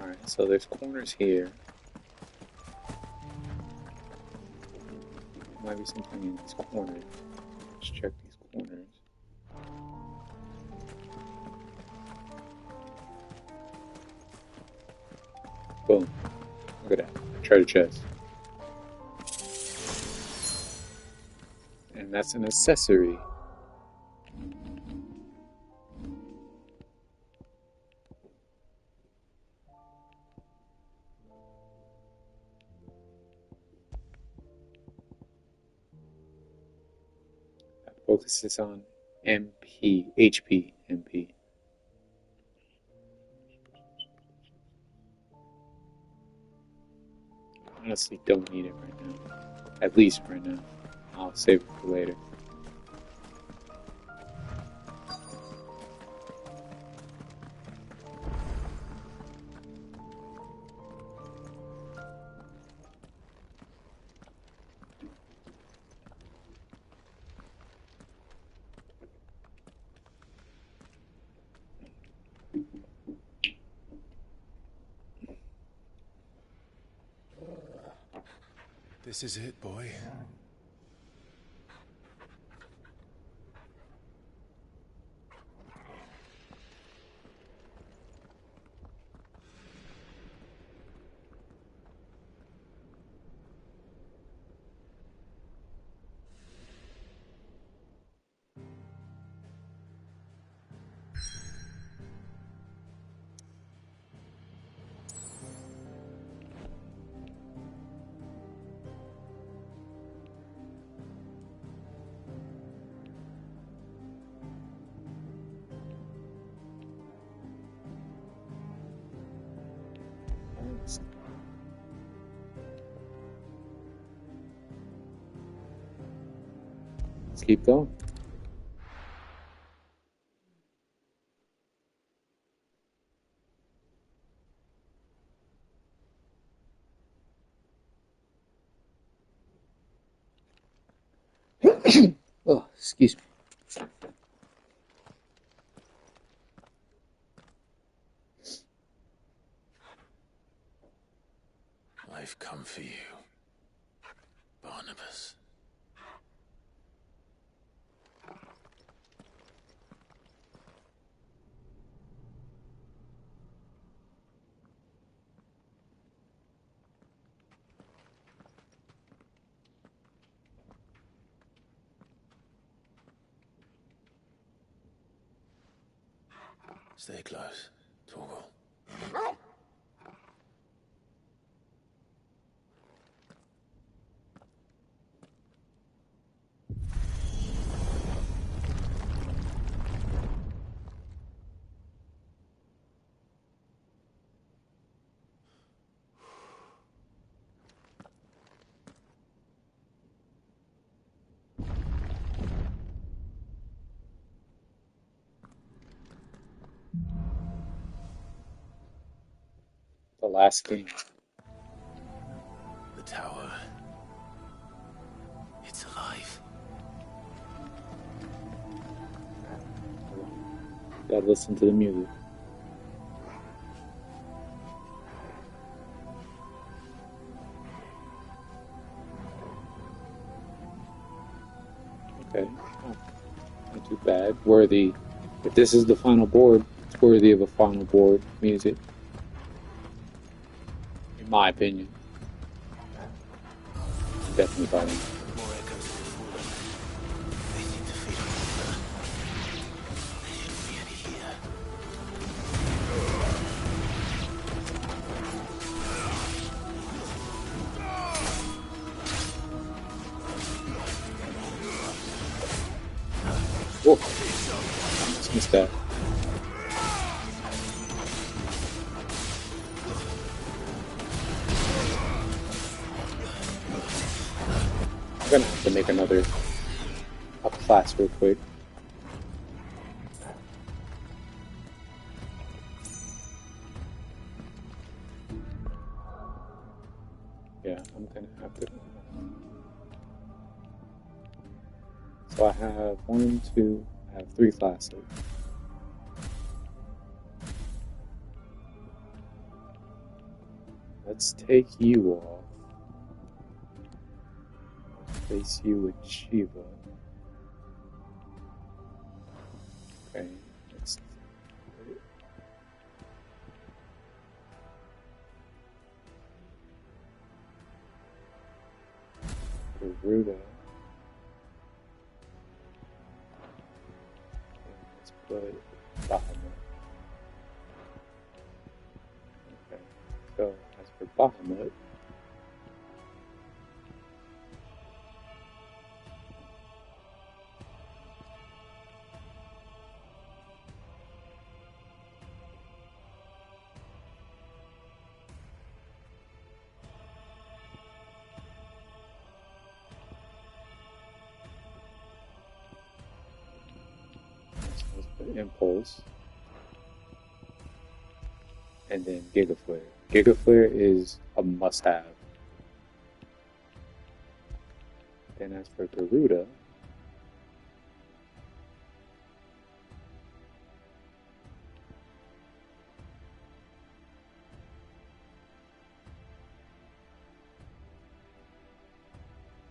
Alright, so there's corners here. There might be something in these corners. Let's check these corners. Boom. Look at that. Treasure chest. And that's an accessory. Focuses on HP. Honestly, don't need it right now. At least right now. I'll save it for later. This is it, boy. Let's keep going. Oh, excuse me. I've come for you, Barnabas. Stay close, Torgal. The last game. The tower. It's alive. Gotta listen to the music. Okay. Oh, not too bad. Worthy. If this is the final board, it's worthy of a final board music. In my opinion. Definitely by them. More echoes of the fallen. They seem to feed on water. There shouldn't be any here. Whoa. I just missed that. I'm gonna have to make another up class real quick. Yeah, I'm gonna have to. So I have I have 3 classes. Let's take you off. Place you with Shiva. Okay, let's Garuda. Let's put Bahamut. Okay, so as for Bahamut, Impulse, and then Giga Flare. Giga Flare is a must-have. Then as for Garuda,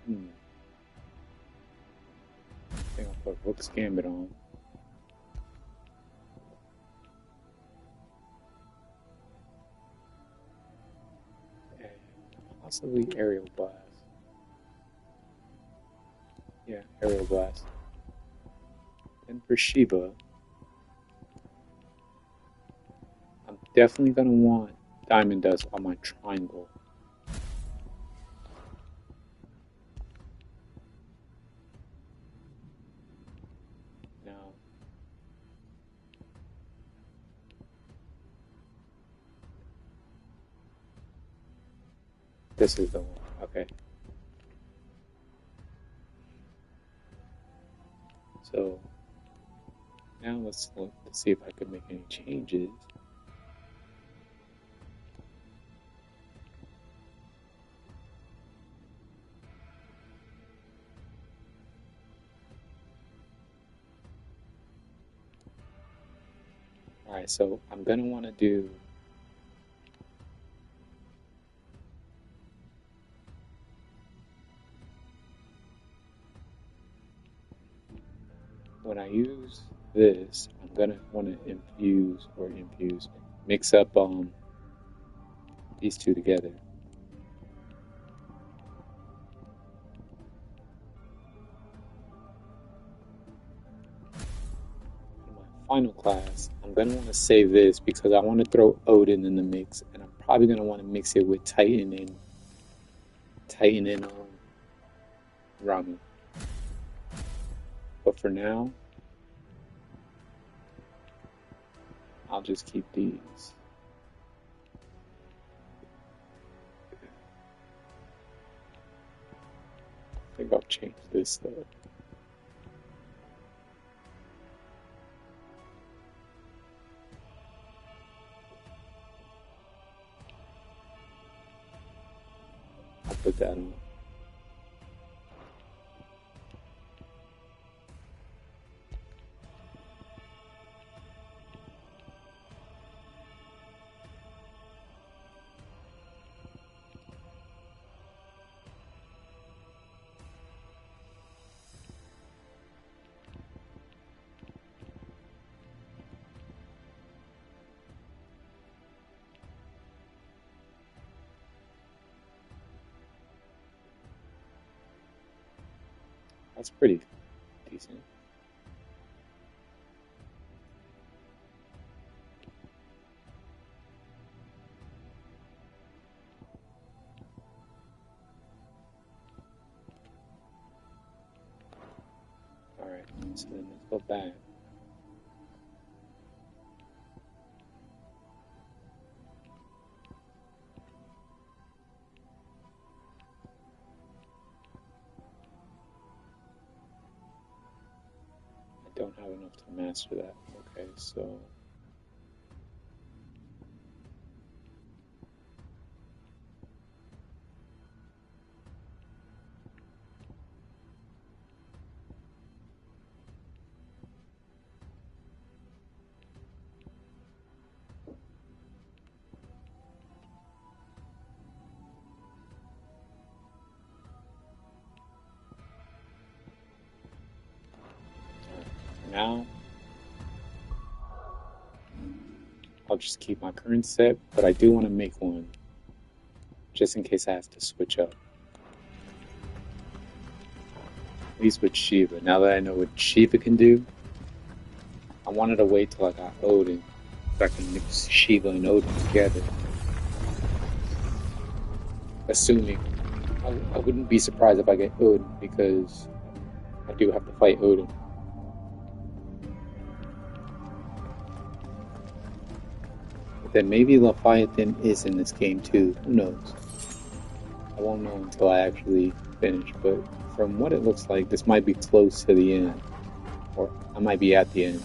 I think I'll put Rook's Gambit on. Possibly Aerial Blast. Yeah, Aerial Blast. And for Shiva, I'm definitely going to want Diamond Dust on my triangle. Now, this is the one. Okay. So now let's see if I can make any changes. Alright, so I'm going to want to do when I use this, I'm going to want to mix up these two together. Final class, I'm going to want to save this because I want to throw Odin in the mix, and I'm probably going to want to mix it with Titan and Ramuh. But for now, I'll just keep these. I think I'll change this though. Put that on. That's pretty decent. Alright, so then let's go back. Don't have enough to master that. Okay, so now I'll just keep my current set, but I do want to make one just in case I have to switch up. At least with Shiva. Now that I know what Shiva can do, I wanted to wait till I got Odin so I can mix Shiva and Odin together. Assuming I wouldn't be surprised if I get Odin because I do have to fight Odin. Then maybe Leviathan is in this game too. Who knows? I won't know until I actually finish, but from what it looks like, this might be close to the end. Or I might be at the end.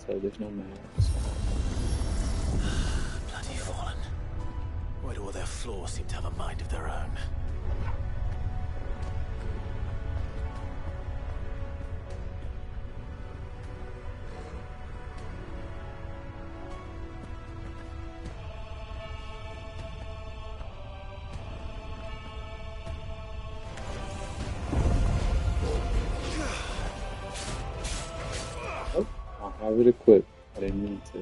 So there's no maps. Bloody Fallen. Why do all their flaws seem to have a mind of their own? I would equip. I didn't mean to.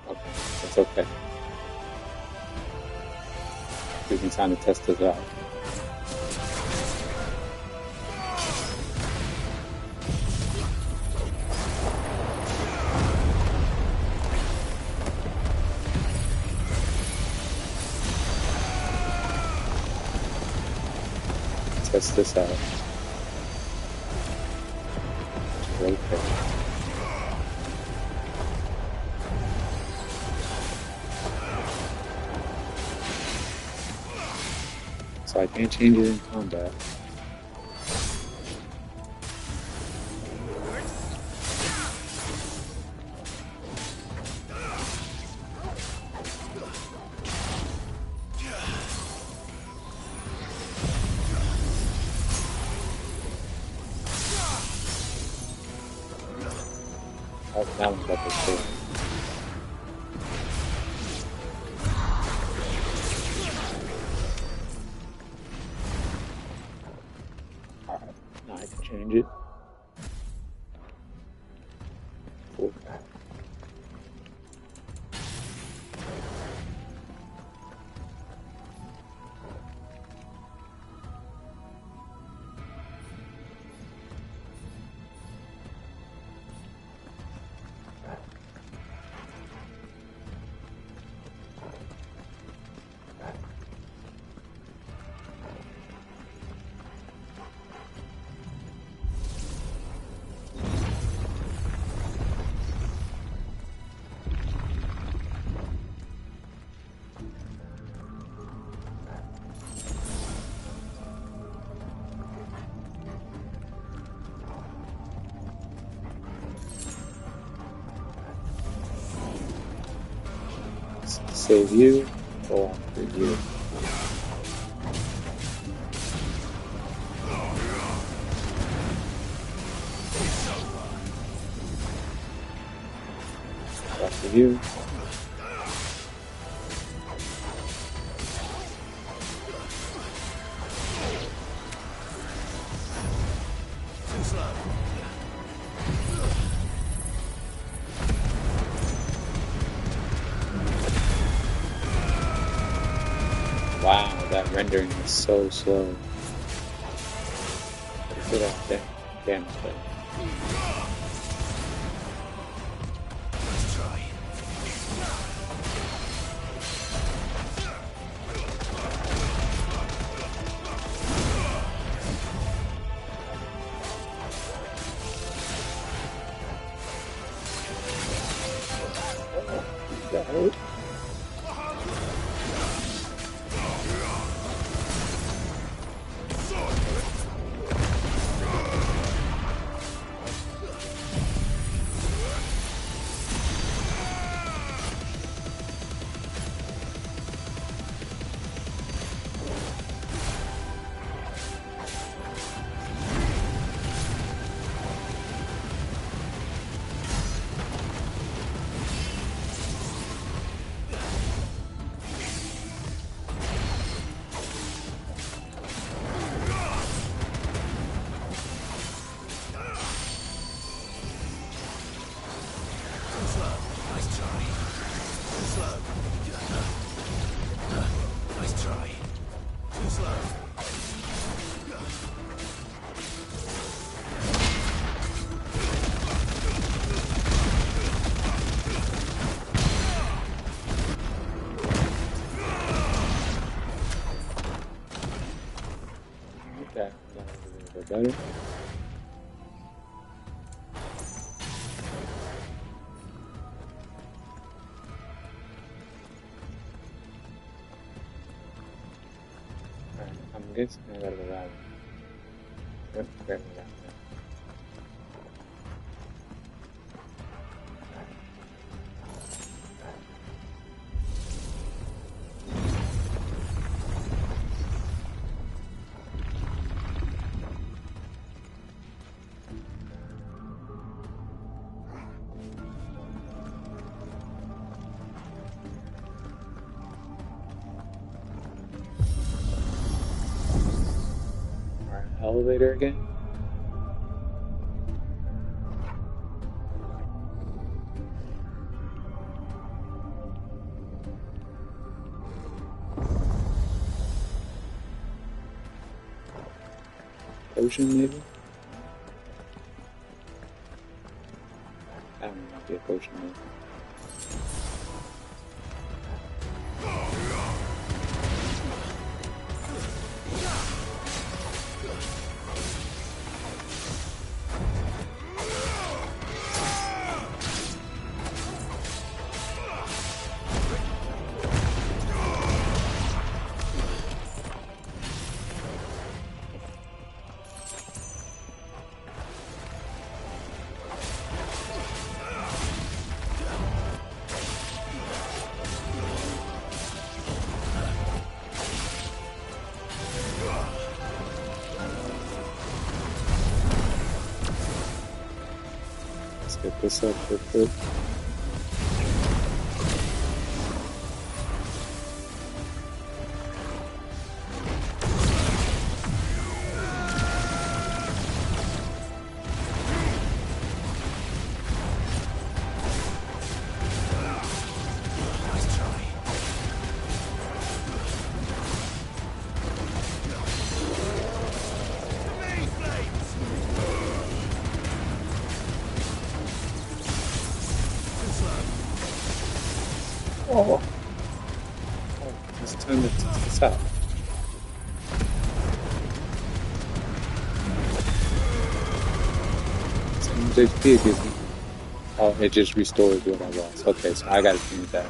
Okay, that's okay. We can kind of test this out. Test this out. Okay. So I can't change it in combat. Oh, that one's up as well. Alright, now I can change it. Cool. Save you or after you. After you. Wow, that rendering is so slow. Put off that damage though. Let's try. That hurt. Okay, that was a little bit better. Alright, I'm guessing I gotta go that way. Yep, gotta go that way. Elevator again? Potion maybe? That one might be a potion maybe. Get this up real quick. Oh, let's turn this out. So much HP it gives me. Oh, it just restores what I lost. Okay, so I gotta change that.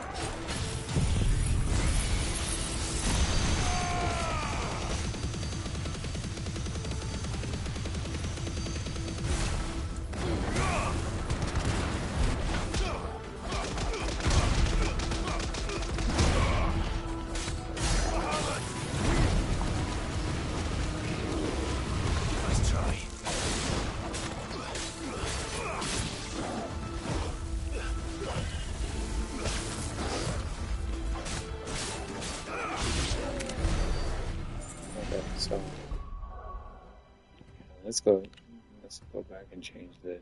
So let's go back and change this.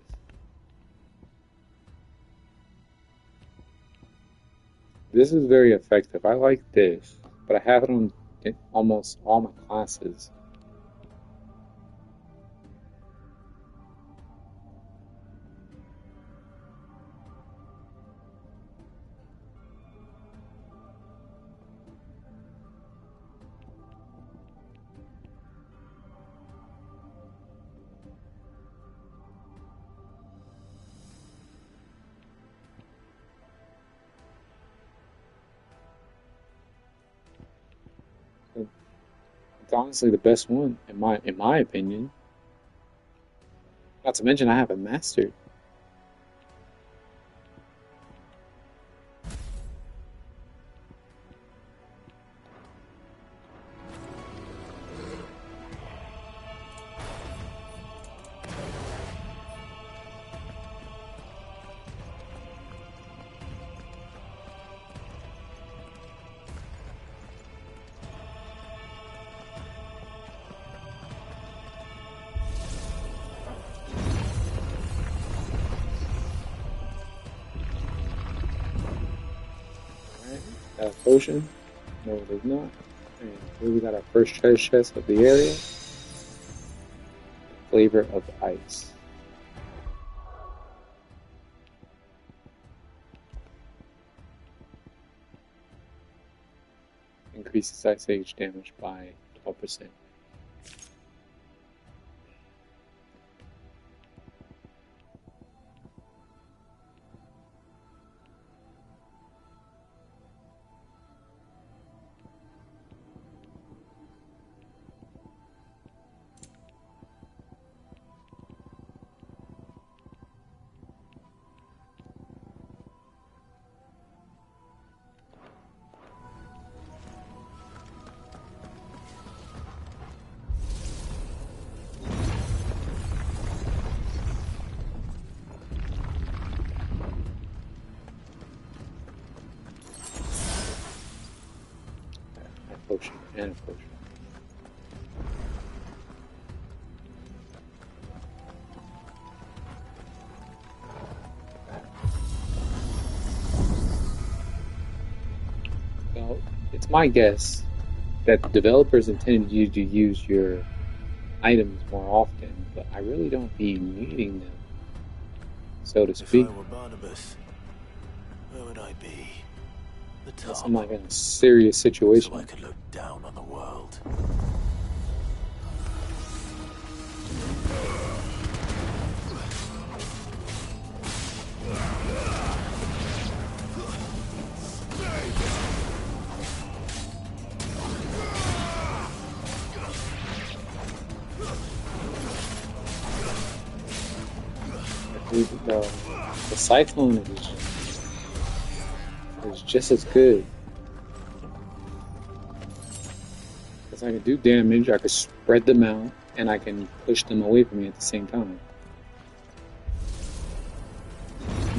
This is very effective. I like this, but I have it on almost all my classes. It's honestly the best one in my opinion. Not to mention I have it mastered. Potion? No, there's not. And here we got our first treasure chest of the area. Flavor of ice. Increases ice age damage by 12%. Potion and a potion. Well, it's my guess that the developers intended you to use your items more often, but I really don't be needing them, so to speak. If I were Barnabas, where would I be? The top. I'm like in a serious situation. So I could look down on the world. The cyclone is just as good. Because I can do damage, I can spread them out, and I can push them away from me at the same time.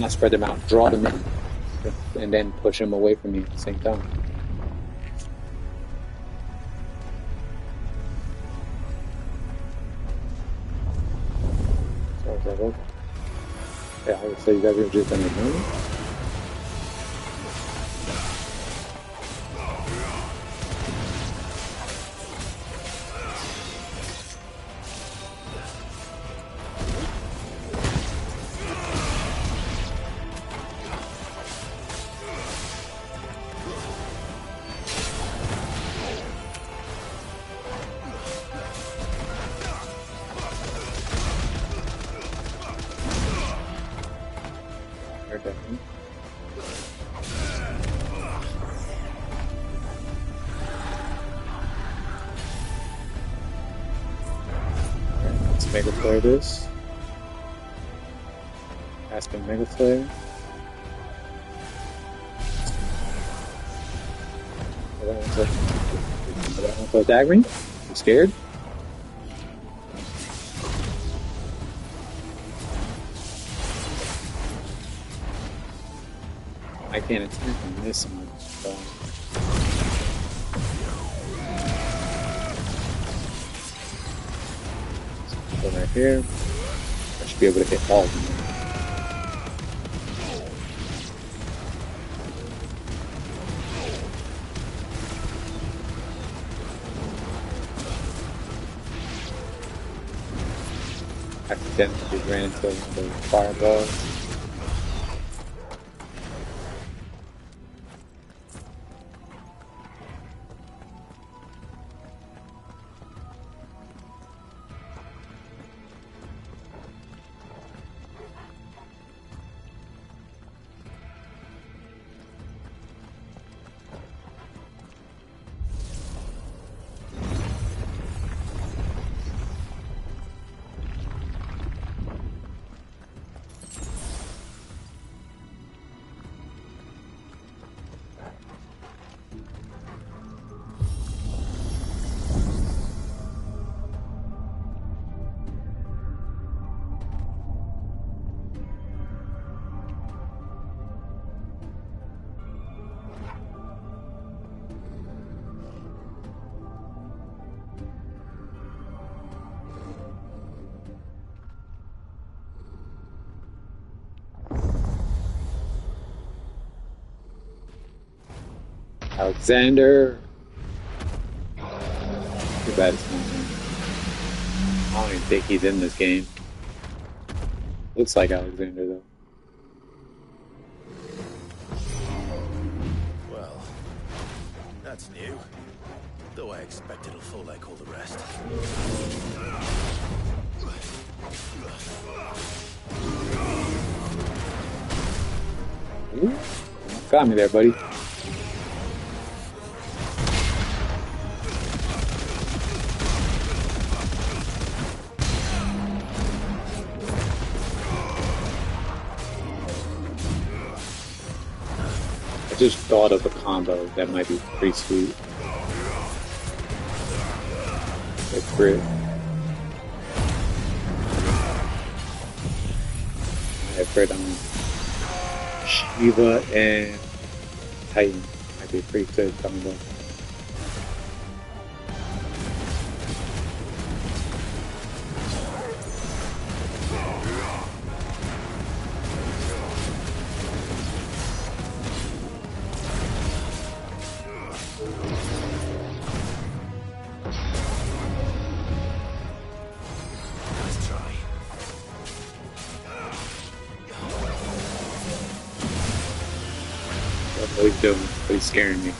Not spread them out, draw them in, and then push them away from you at the same time. So I was like, okay. Yeah, I would say you guys are just gonna ignore me. Mega Flare this. Aspen Mega Flare. I don't want to attack me. I'm scared. I can't attack him this much. So. Right here, I should be able to hit all of them. Accidentally ran into the fireball. Alexander. Too bad it's not him. I don't even think he's in this game. Looks like Alexander though. Well, that's new. Though I expect it'll fall like all the rest. Ooh, got me there, buddy. I just thought of a combo that might be pretty sweet. The crit. I have crit on Shiva and Titan. Might be a pretty good combo. What he's doing, but he's scaring me.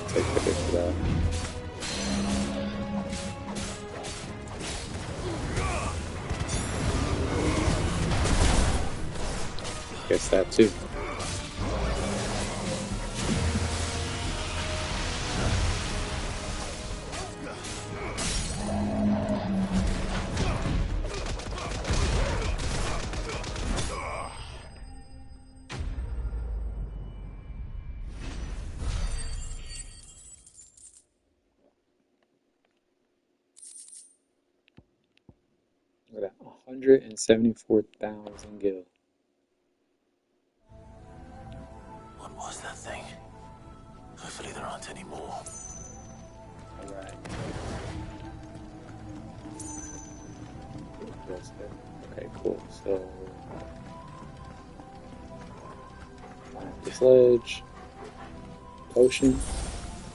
Take the hit for that. Guess that too. Look at that, 174,000 gil. What was that thing? Hopefully there aren't any more. Alright. Okay, cool. So, find the sledge. Potion.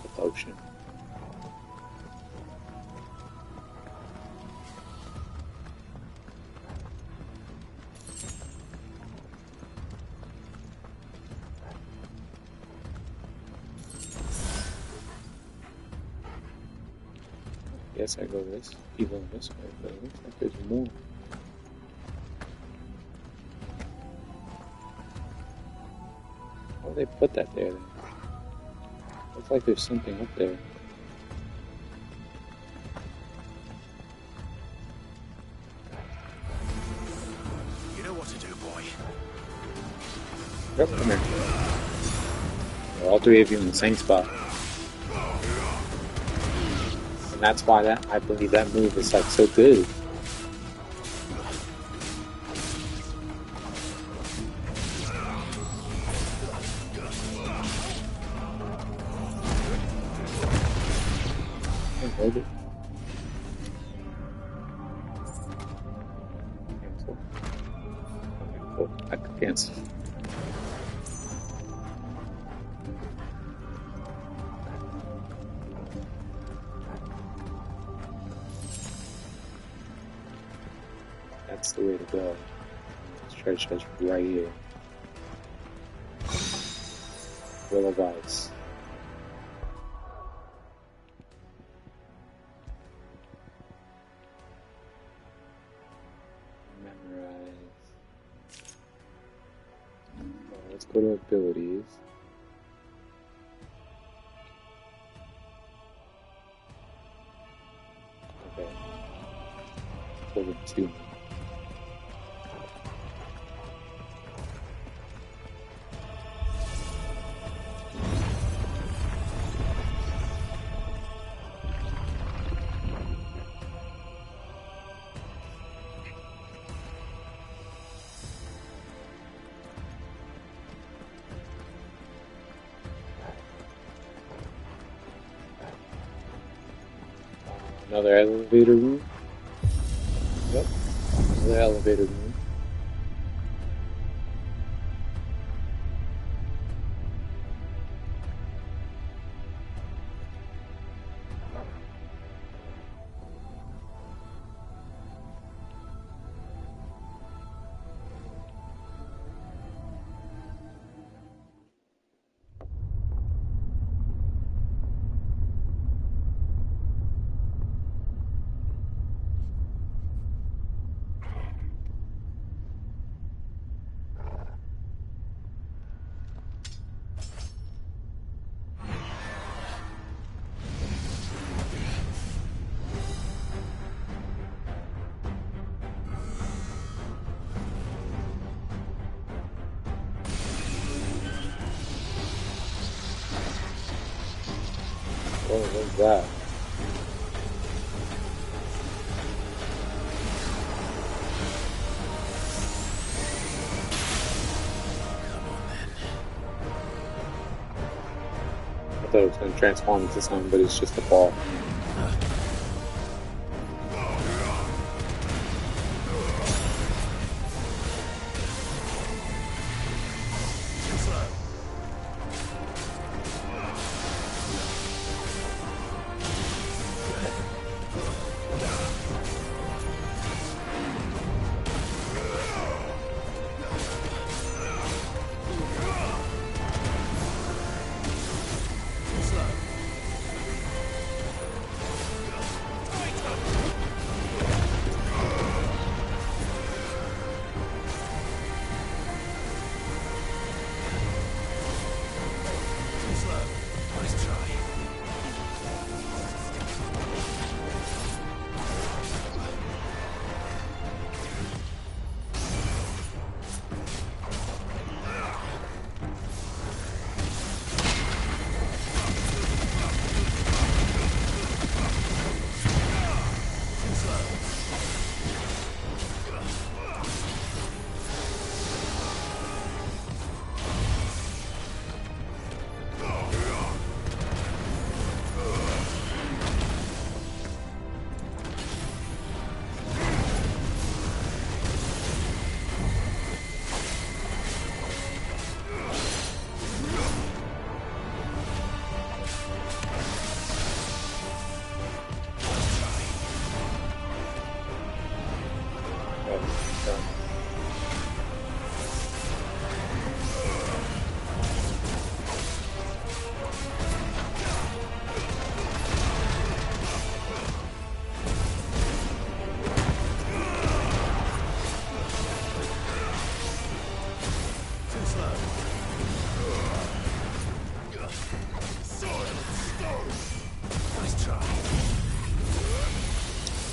The potion. Guess I go this, keep going this way, but it looks like there's more. Why would they put that there then? Looks like there's something up there. You know what to do, boy. Yep, come here. All three of you in the same spot. And that's why I believe that move is like so good. Hold it. Cancel. Okay, cool. I can cancel. That's the way to go. This treasure's right here. Will of Ice. Memorize. Well, let's go to abilities. Okay. Over 2. Another elevator room. Yep, another elevator room. Oh, what's that? I thought it was going to transform into something, but it's just a ball. Done.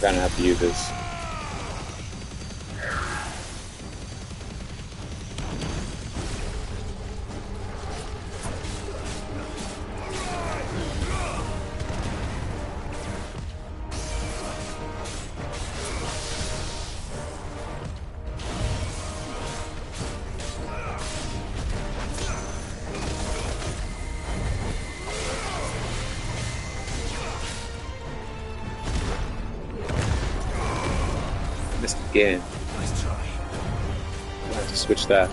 Gonna have to use this. Again. Nice try. I have to switch that.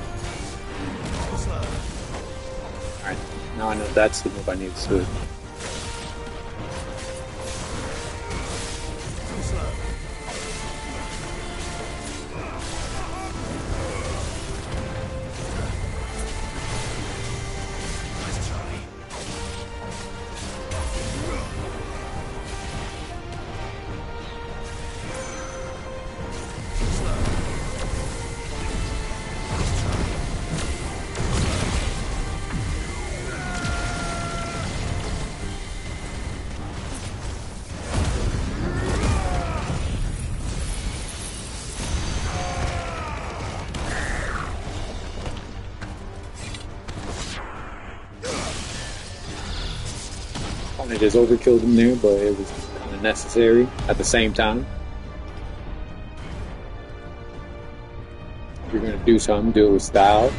Alright, now I know that's the move I need to switch. I just overkilled him there, but it was kind of necessary at the same time. If you're gonna do something, do it with style.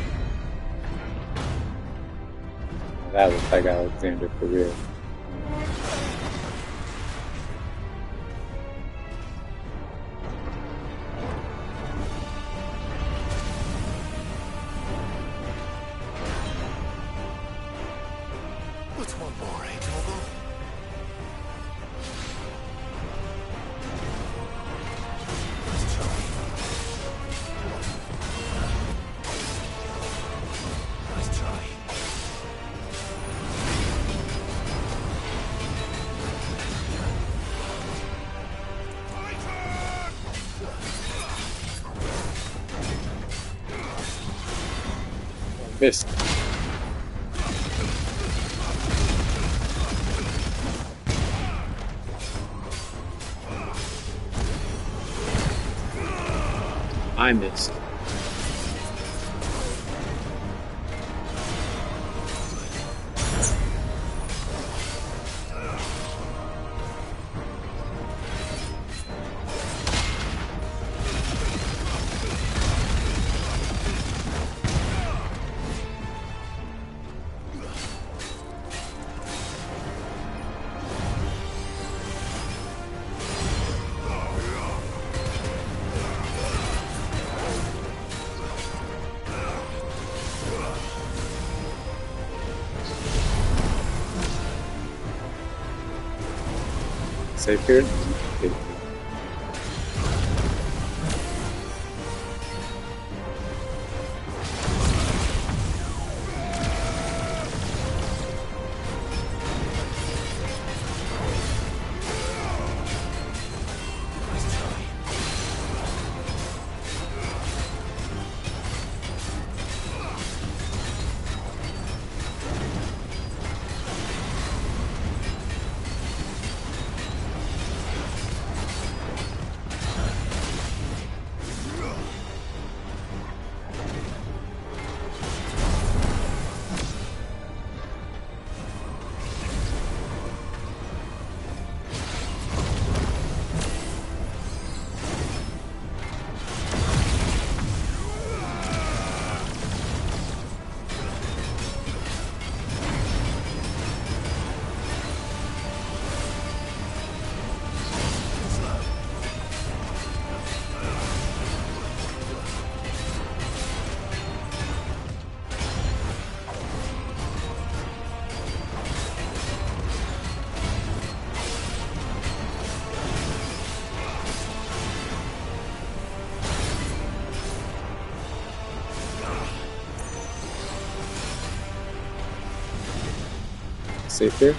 That looks like Alexander for real. What's one more, eh, Togo? Nice try. Nice try. Missed. I missed. Save here. Okay. Safe here.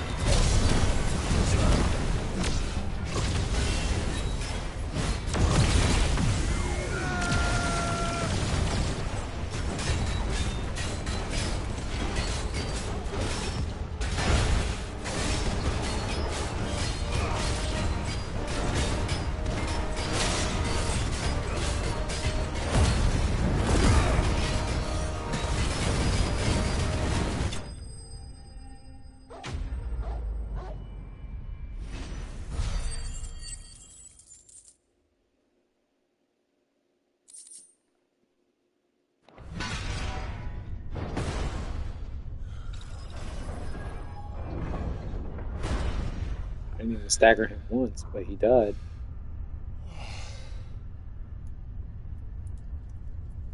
I didn't even stagger him once, but he died.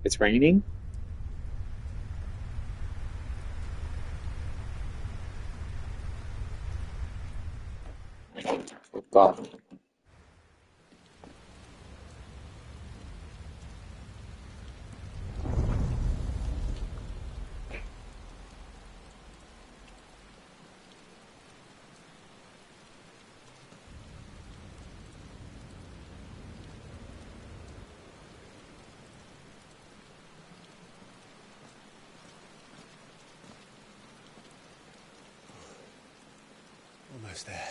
It's raining? Oh God. Almost there.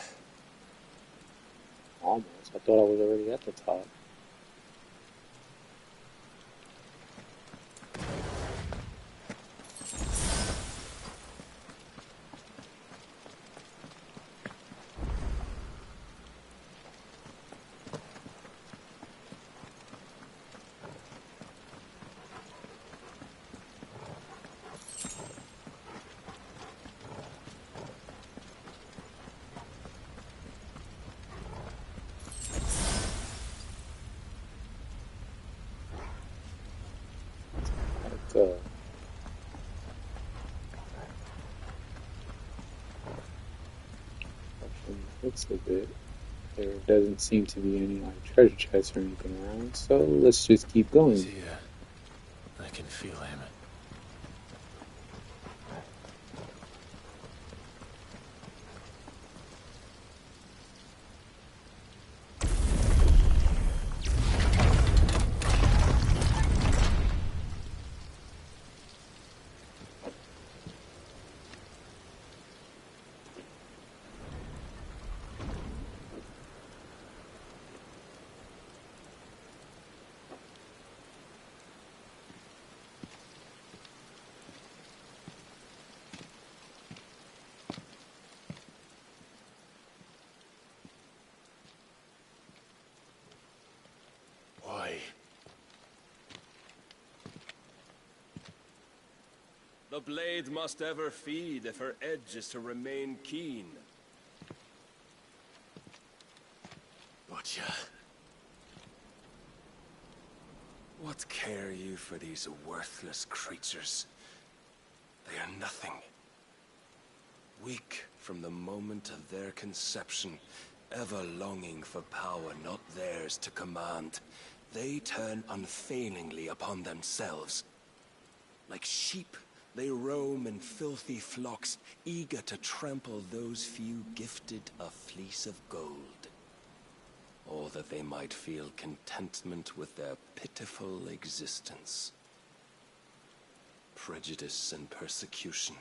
Almost. I thought I was already at the top. Looks a bit. There doesn't seem to be any like treasure chests or anything around, so let's just keep going. He's here. I can feel him. The blade must ever feed if her edge is to remain keen. Butcher. What care you for these worthless creatures? They are nothing. Weak from the moment of their conception, ever longing for power not theirs to command, they turn unfailingly upon themselves. Like sheep, they roam in filthy flocks, eager to trample those few gifted a fleece of gold. Or that they might feel contentment with their pitiful existence. Prejudice and persecution,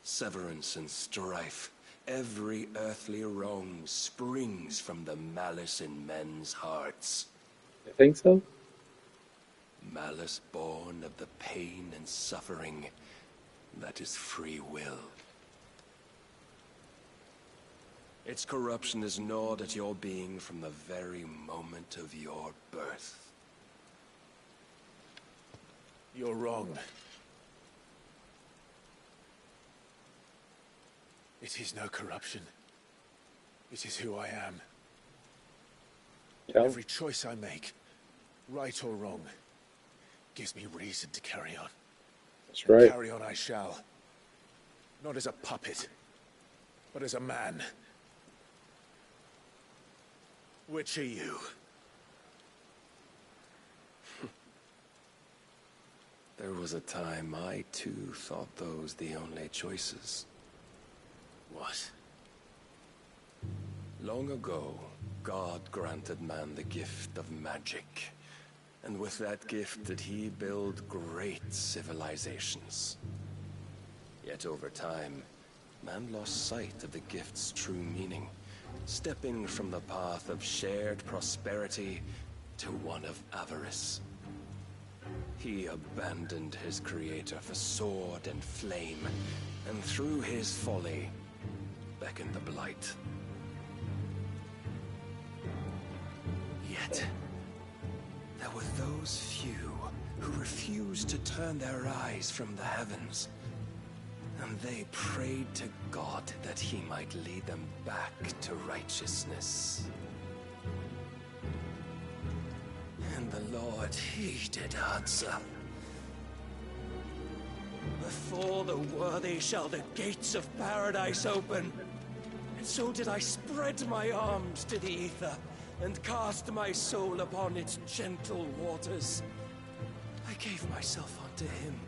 severance and strife, every earthly wrong springs from the malice in men's hearts. I think so. Malice born of the pain and suffering that is free will. Its corruption is gnawed at your being from the very moment of your birth. You're wrong. It is no corruption. It is who I am. Yeah. Every choice I make, right or wrong, gives me reason to carry on. That's right. Carry on I shall. Not as a puppet, but as a man. Which are you? There was a time I too thought those the only choices. What? Long ago, God granted man the gift of magic. And with that gift did he build great civilizations. Yet over time, man lost sight of the gift's true meaning, stepping from the path of shared prosperity to one of avarice. He abandoned his creator for sword and flame, and through his folly, beckoned the blight. Yet, there were those few who refused to turn their eyes from the heavens, and they prayed to God that he might lead them back to righteousness. And the Lord, he did answer. Before the worthy shall the gates of paradise open. And so did I spread my arms to the ether, and cast my soul upon its gentle waters. I gave myself unto him.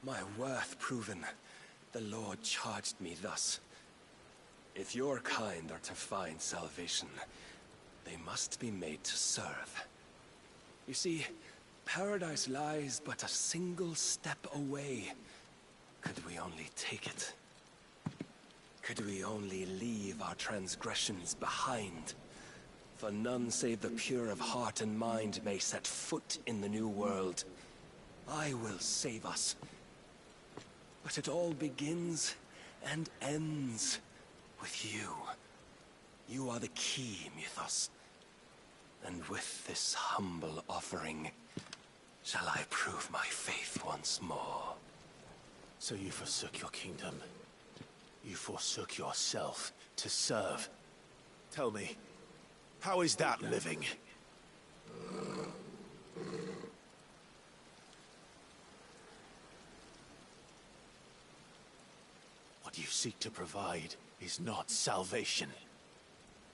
My worth proven, the Lord charged me thus. If your kind are to find salvation, they must be made to serve. You see, paradise lies but a single step away. Could we only take it? Could we only leave our transgressions behind? For none save the pure of heart and mind may set foot in the new world. I will save us. But it all begins and ends with you. You are the key, Mythos. And with this humble offering, shall I prove my faith once more. So you forsook your kingdom. You forsook yourself to serve. Tell me, how is that living? What you seek to provide is not salvation.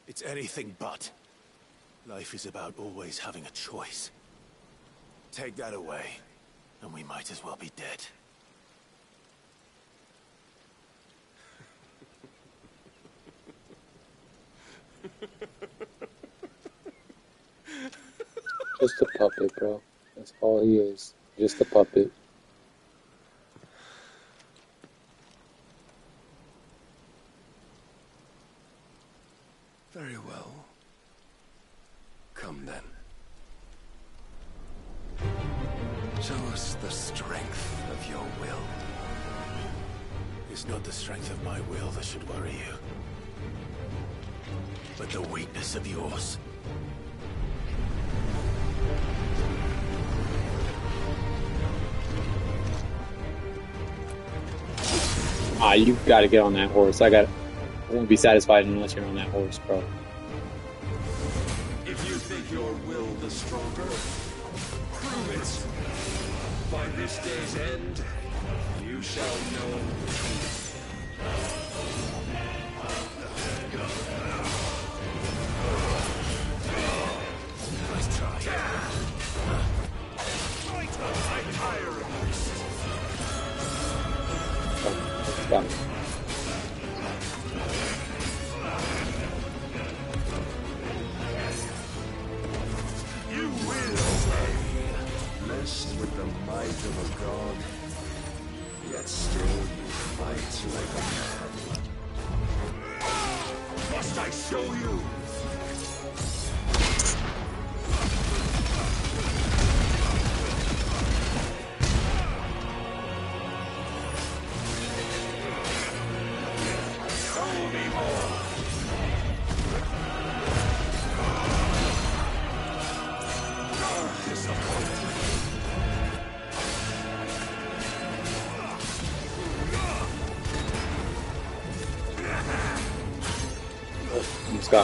It's anything but. Life is about always having a choice. Take that away, and we might as well be dead. Just a puppet, bro. That's all he is. Just a puppet. Very well. Come then. Show us the strength of your will. It's not the strength of my will that should worry you, but the weakness of yours. You gotta get on that horse. I won't be satisfied unless you're on that horse, bro. If you think your will the stronger, prove it. By this day's end, you shall know the truth. Nice try. I'm tired of this. Got it. You will obey. Blessed with the might of a god, yet still you fight like a man. Must I show you? go.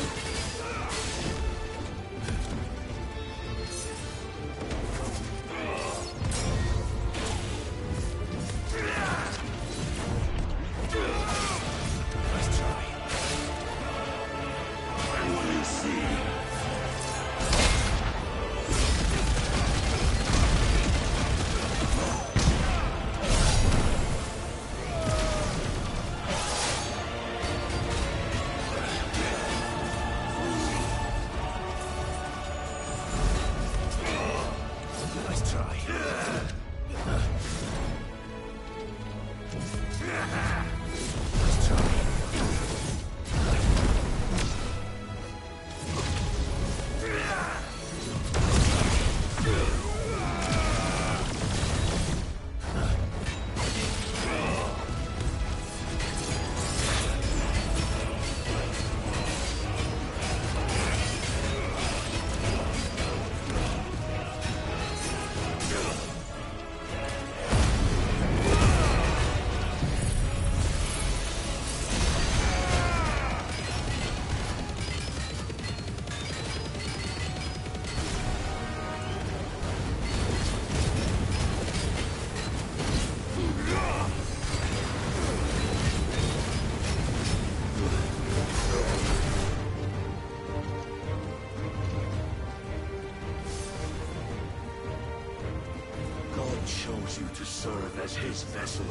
chose you to serve as his vessel,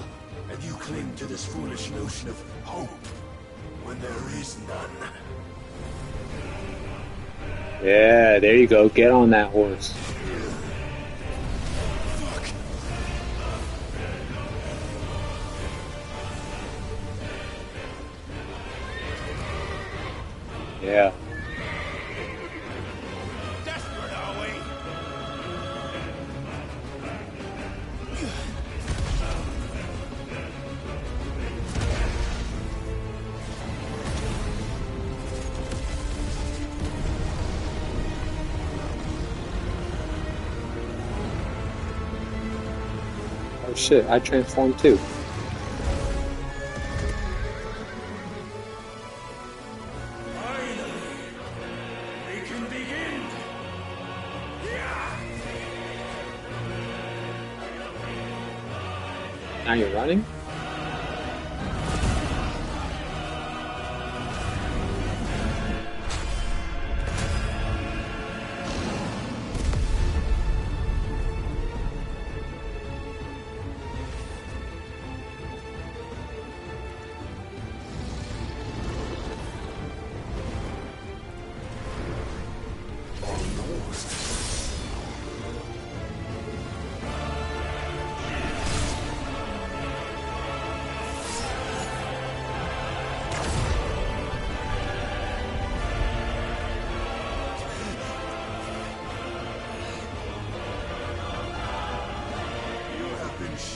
and you cling to this foolish notion of hope when there is none. Yeah, there you go. Get on that horse. Yeah. Desperate, are we? Oh shit, I transformed too. Now you're running?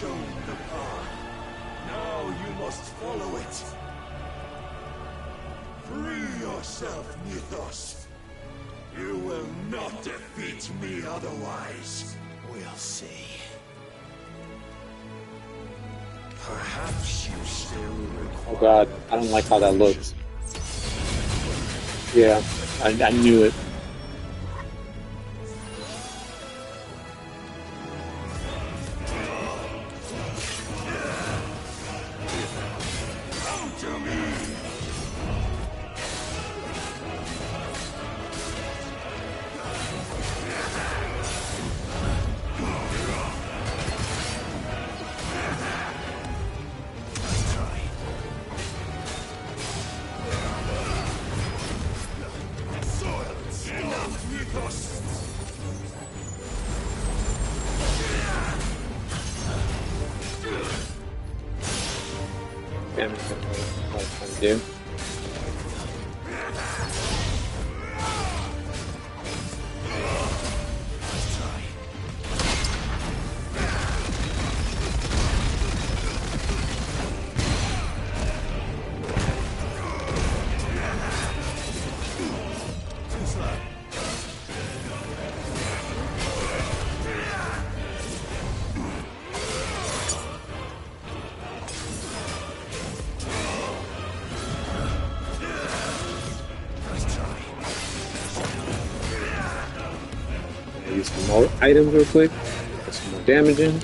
Shown the path. Now you must follow it. Free yourself, Nithos. You will not defeat me otherwise. We'll see. Perhaps you still require... Oh god, I don't like how that looks. Yeah, I knew it. Damage what I'm trying to do. Use some more items real quick. Put some more damage in.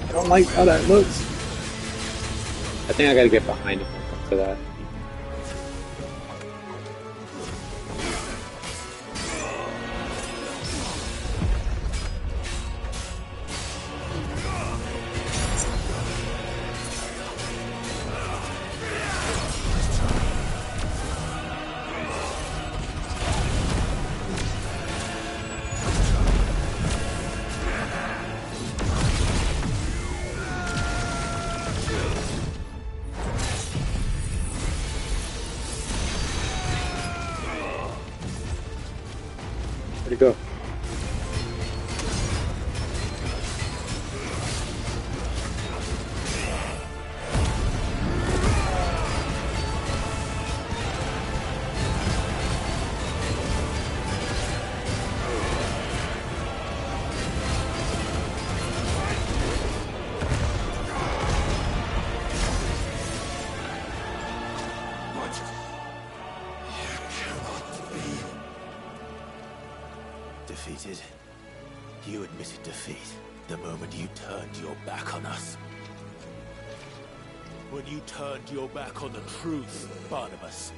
I don't like how that looks. I think I gotta get behind him for that. Where'd it go? Defeated? You admitted defeat the moment you turned your back on us. When you turned your back on the truth, Barnabas.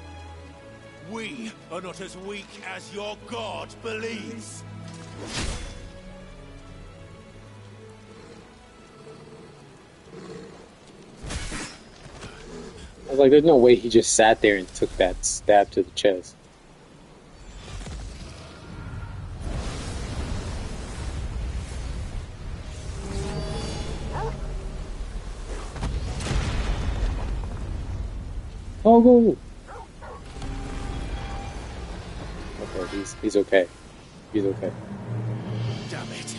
We are not as weak as your god believes. I was like, there's no way he just sat there and took that stab to the chest. Oh, go! Okay, he's okay. He's okay. Damn it.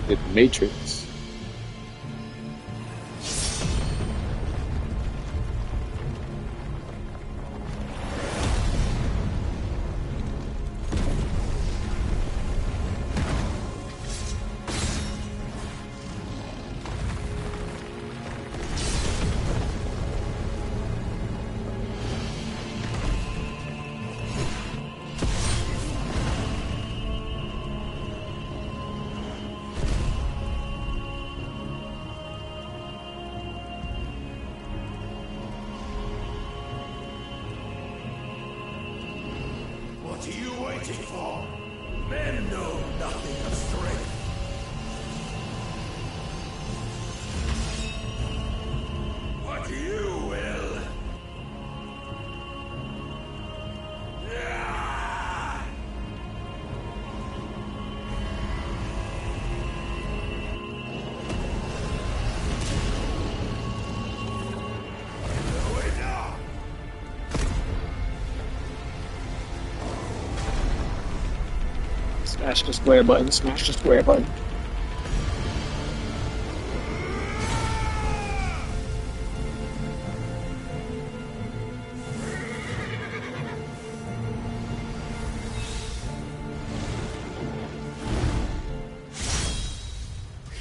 The Matrix. What are you waiting for? Men know nothing of strength. What you will. Smash the square button, smash the square button.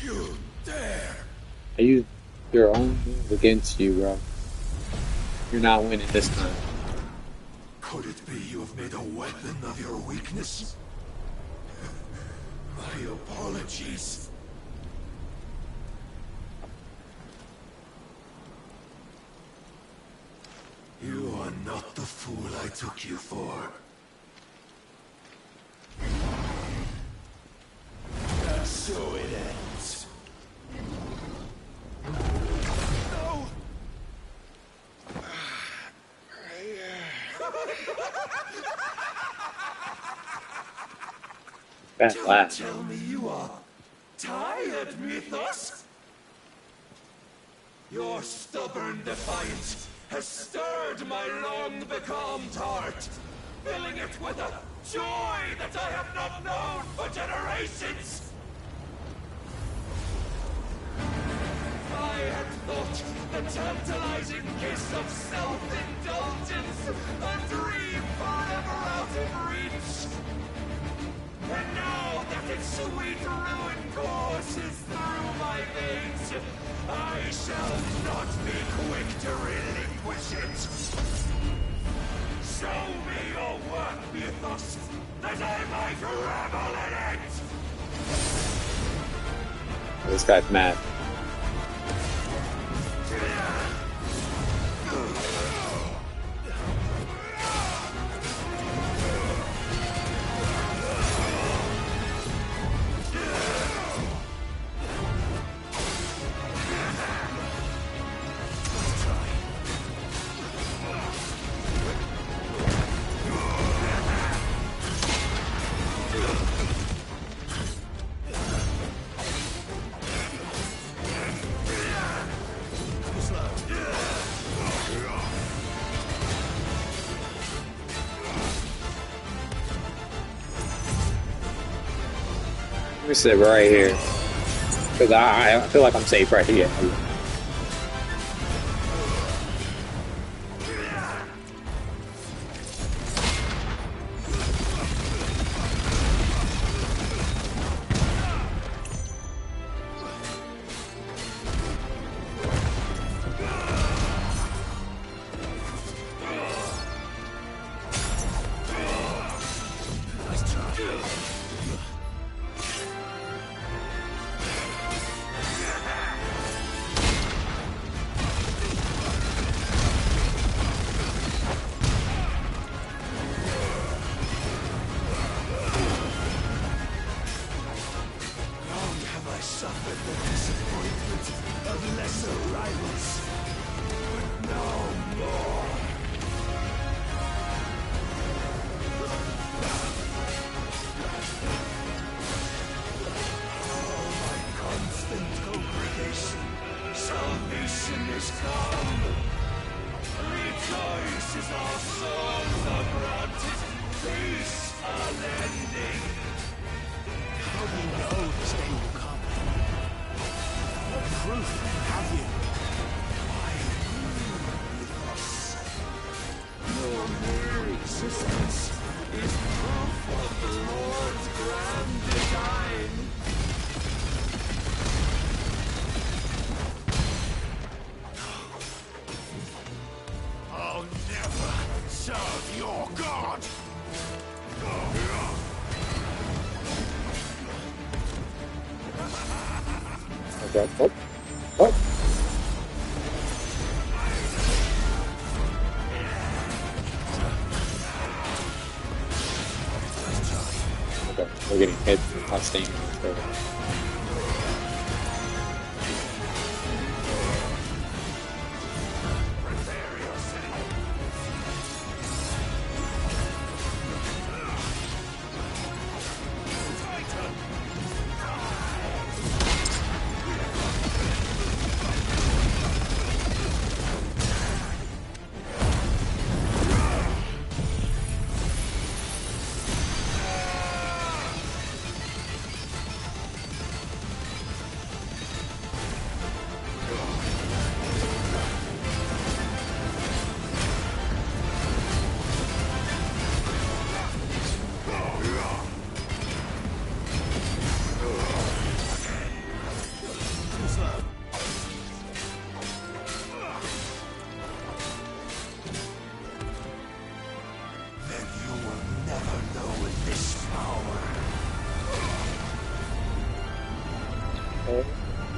You dare! I used your own move against you, bro. You're not winning this time. Could it be you have made a weapon of your weakness? My apologies. You are not the fool I took you for. And so it ends. No! Bad laugh. Tell me you are tired, Mythos? Your stubborn defiance has stirred my long-becalmed heart, filling it with a joy that I have not known for generations! a tantalizing kiss of self-indulgence, a dream forever out of reach. And now that its sweet ruin courses through my veins, I shall not be quick to relinquish it. Show me your work, Mythos, that I might revel in it! This guy's mad. Let me sit right here, because I feel like I'm safe right here. Okay. Oh. Oh. Okay, we're getting hit from hot stain.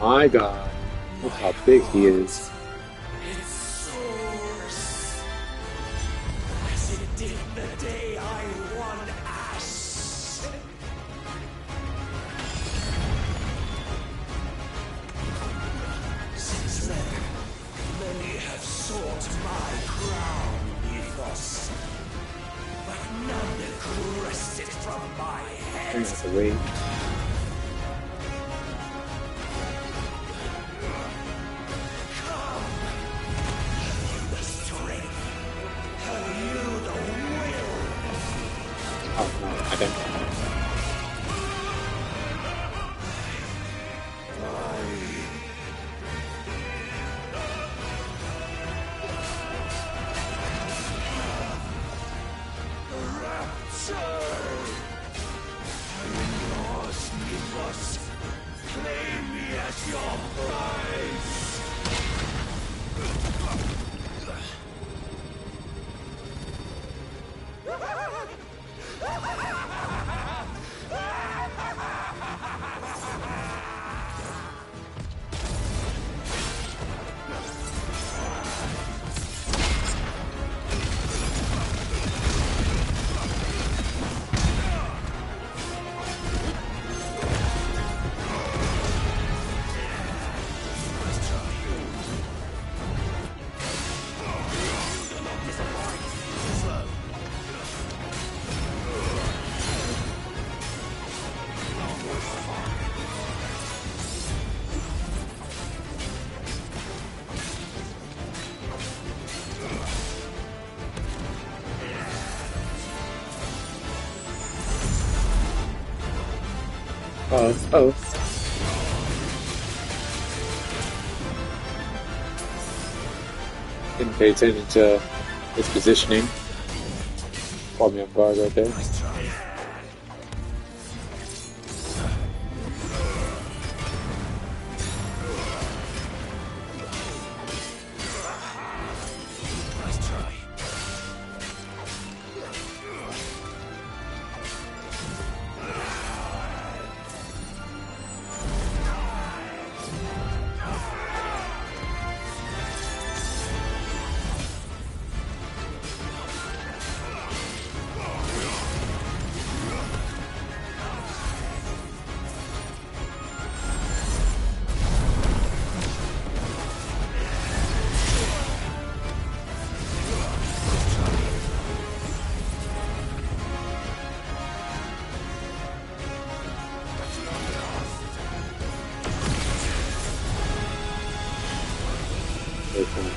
My God, look how big he is. It soars as it did the day I won Ash. Since then, many have sought my crown, Mythos, but none have wrested it from my head. That's a wait. Oh. Didn't pay attention to his positioning. Caught me off guard right there.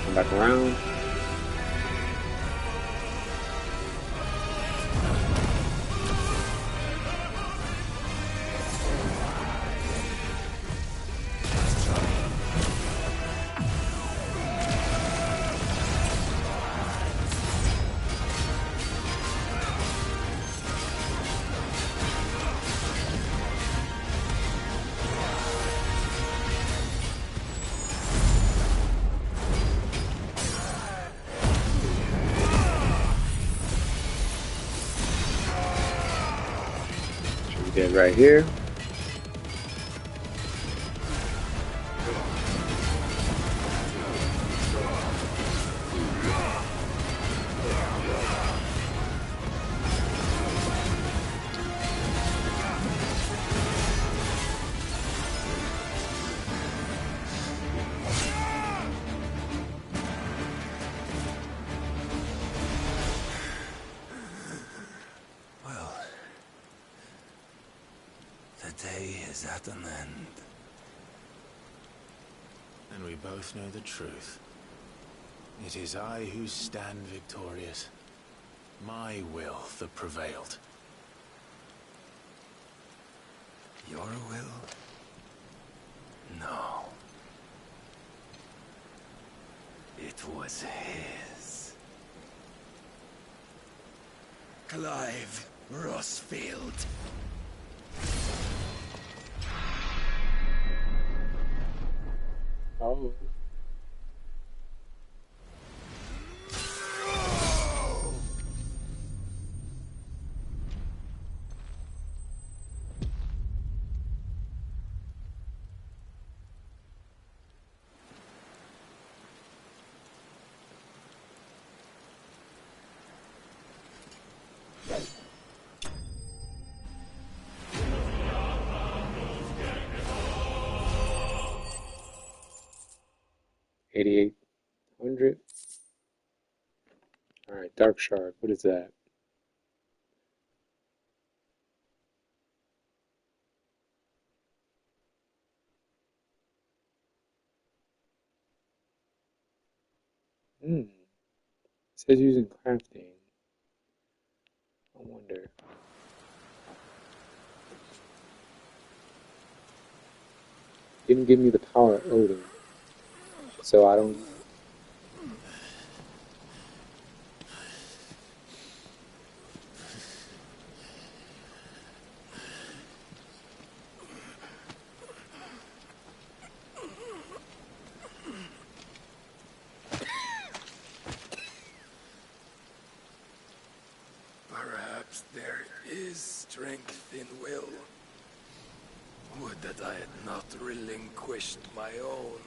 Come back around. Dead right here. At an end. And we both know the truth. It is I who stand victorious. My will that prevailed. Your will? No. It was his. Clive Rossfield. Oh. $8,800. All right, Dark Shard. What is that? It says using crafting. I wonder. Didn't give me the power of Odin, so I don't. Perhaps there is strength in will. Would that I had not relinquished my own.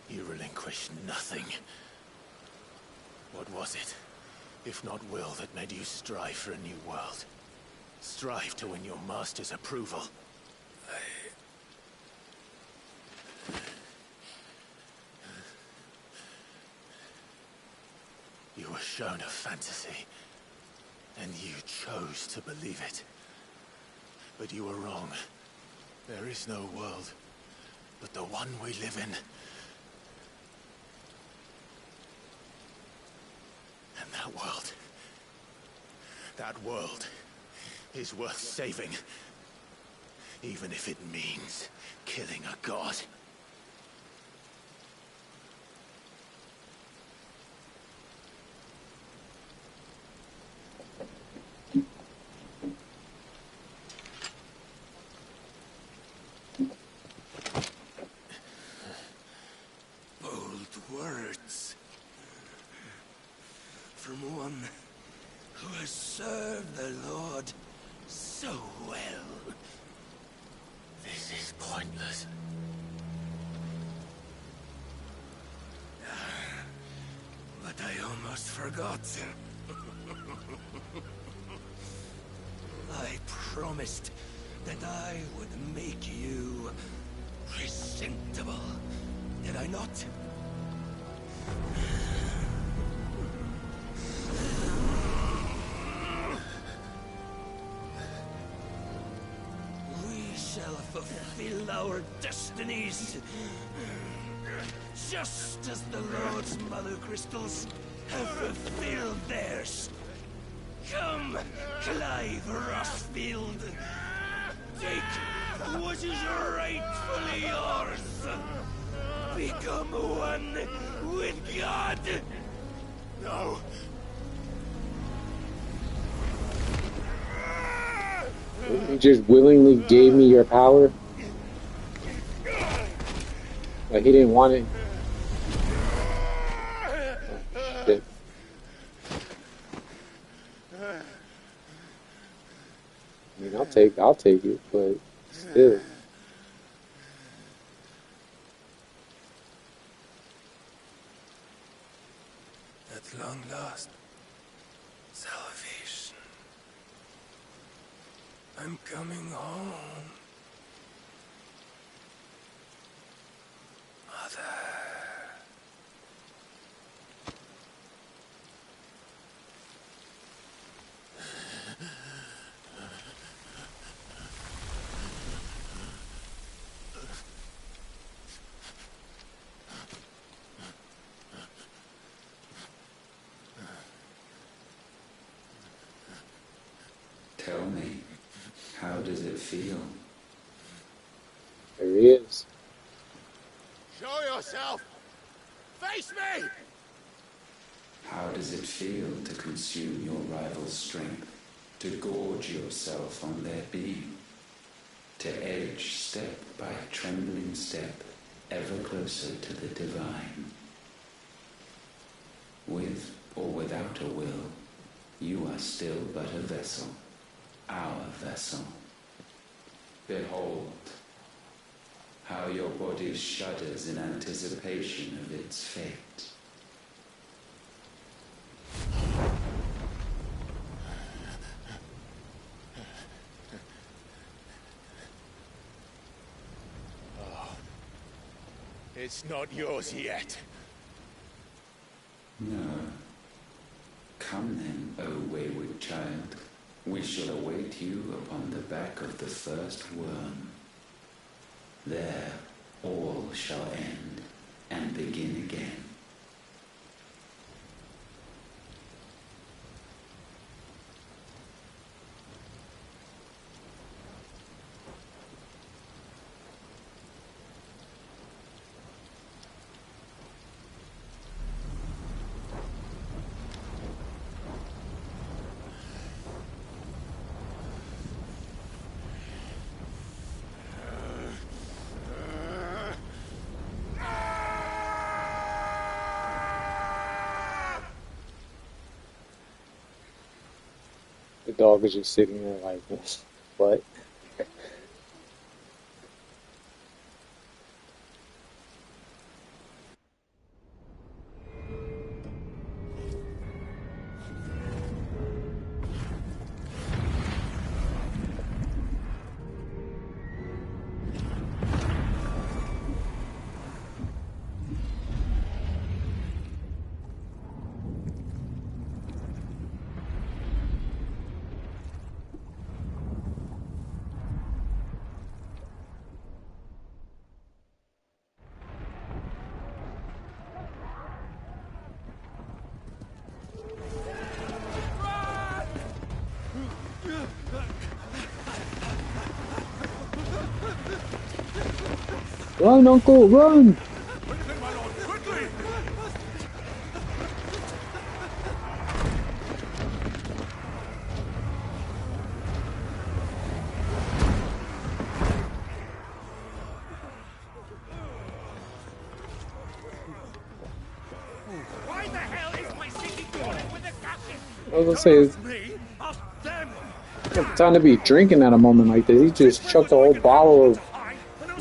You relinquished nothing. What was it, if not will, that made you strive for a new world? Strive to win your master's approval? You were shown a fantasy, and you chose to believe it. But you were wrong. There is no world, but the one we live in. That world is worth saving, even if it means killing a god. Bold words from one who has served the Lord so well. This is pointless. But I almost forgot. I promised that I would make you presentable. Did I not? We shall fulfill our destinies, just as the Lord's Mother Crystals have fulfilled theirs. Come, Clive Rossfield. Take what is rightfully yours. Become one with God. No. You just willingly gave me your power? Like he didn't want it? Oh, shit. I mean, I'll take it, but still. At long last, salvation. I'm coming home. Mother. Tell me, how does it feel? There he is. Show yourself! Face me! How does it feel to consume your rival's strength, to gorge yourself on their beam, to edge step by trembling step ever closer to the divine? With or without a will, you are still but a vessel, our vessel. Behold, how your body shudders in anticipation of its fate. Oh, it's not yours yet. No. Come then, O wayward child. We shall await you upon the back of the first worm. There all shall end and begin again. The dog is just sitting there like, what? Run, Uncle, run! Why the hell is my city calling with a captain? I was gonna say, it's time to be drinking at a moment like this. He just chucked a whole bottle of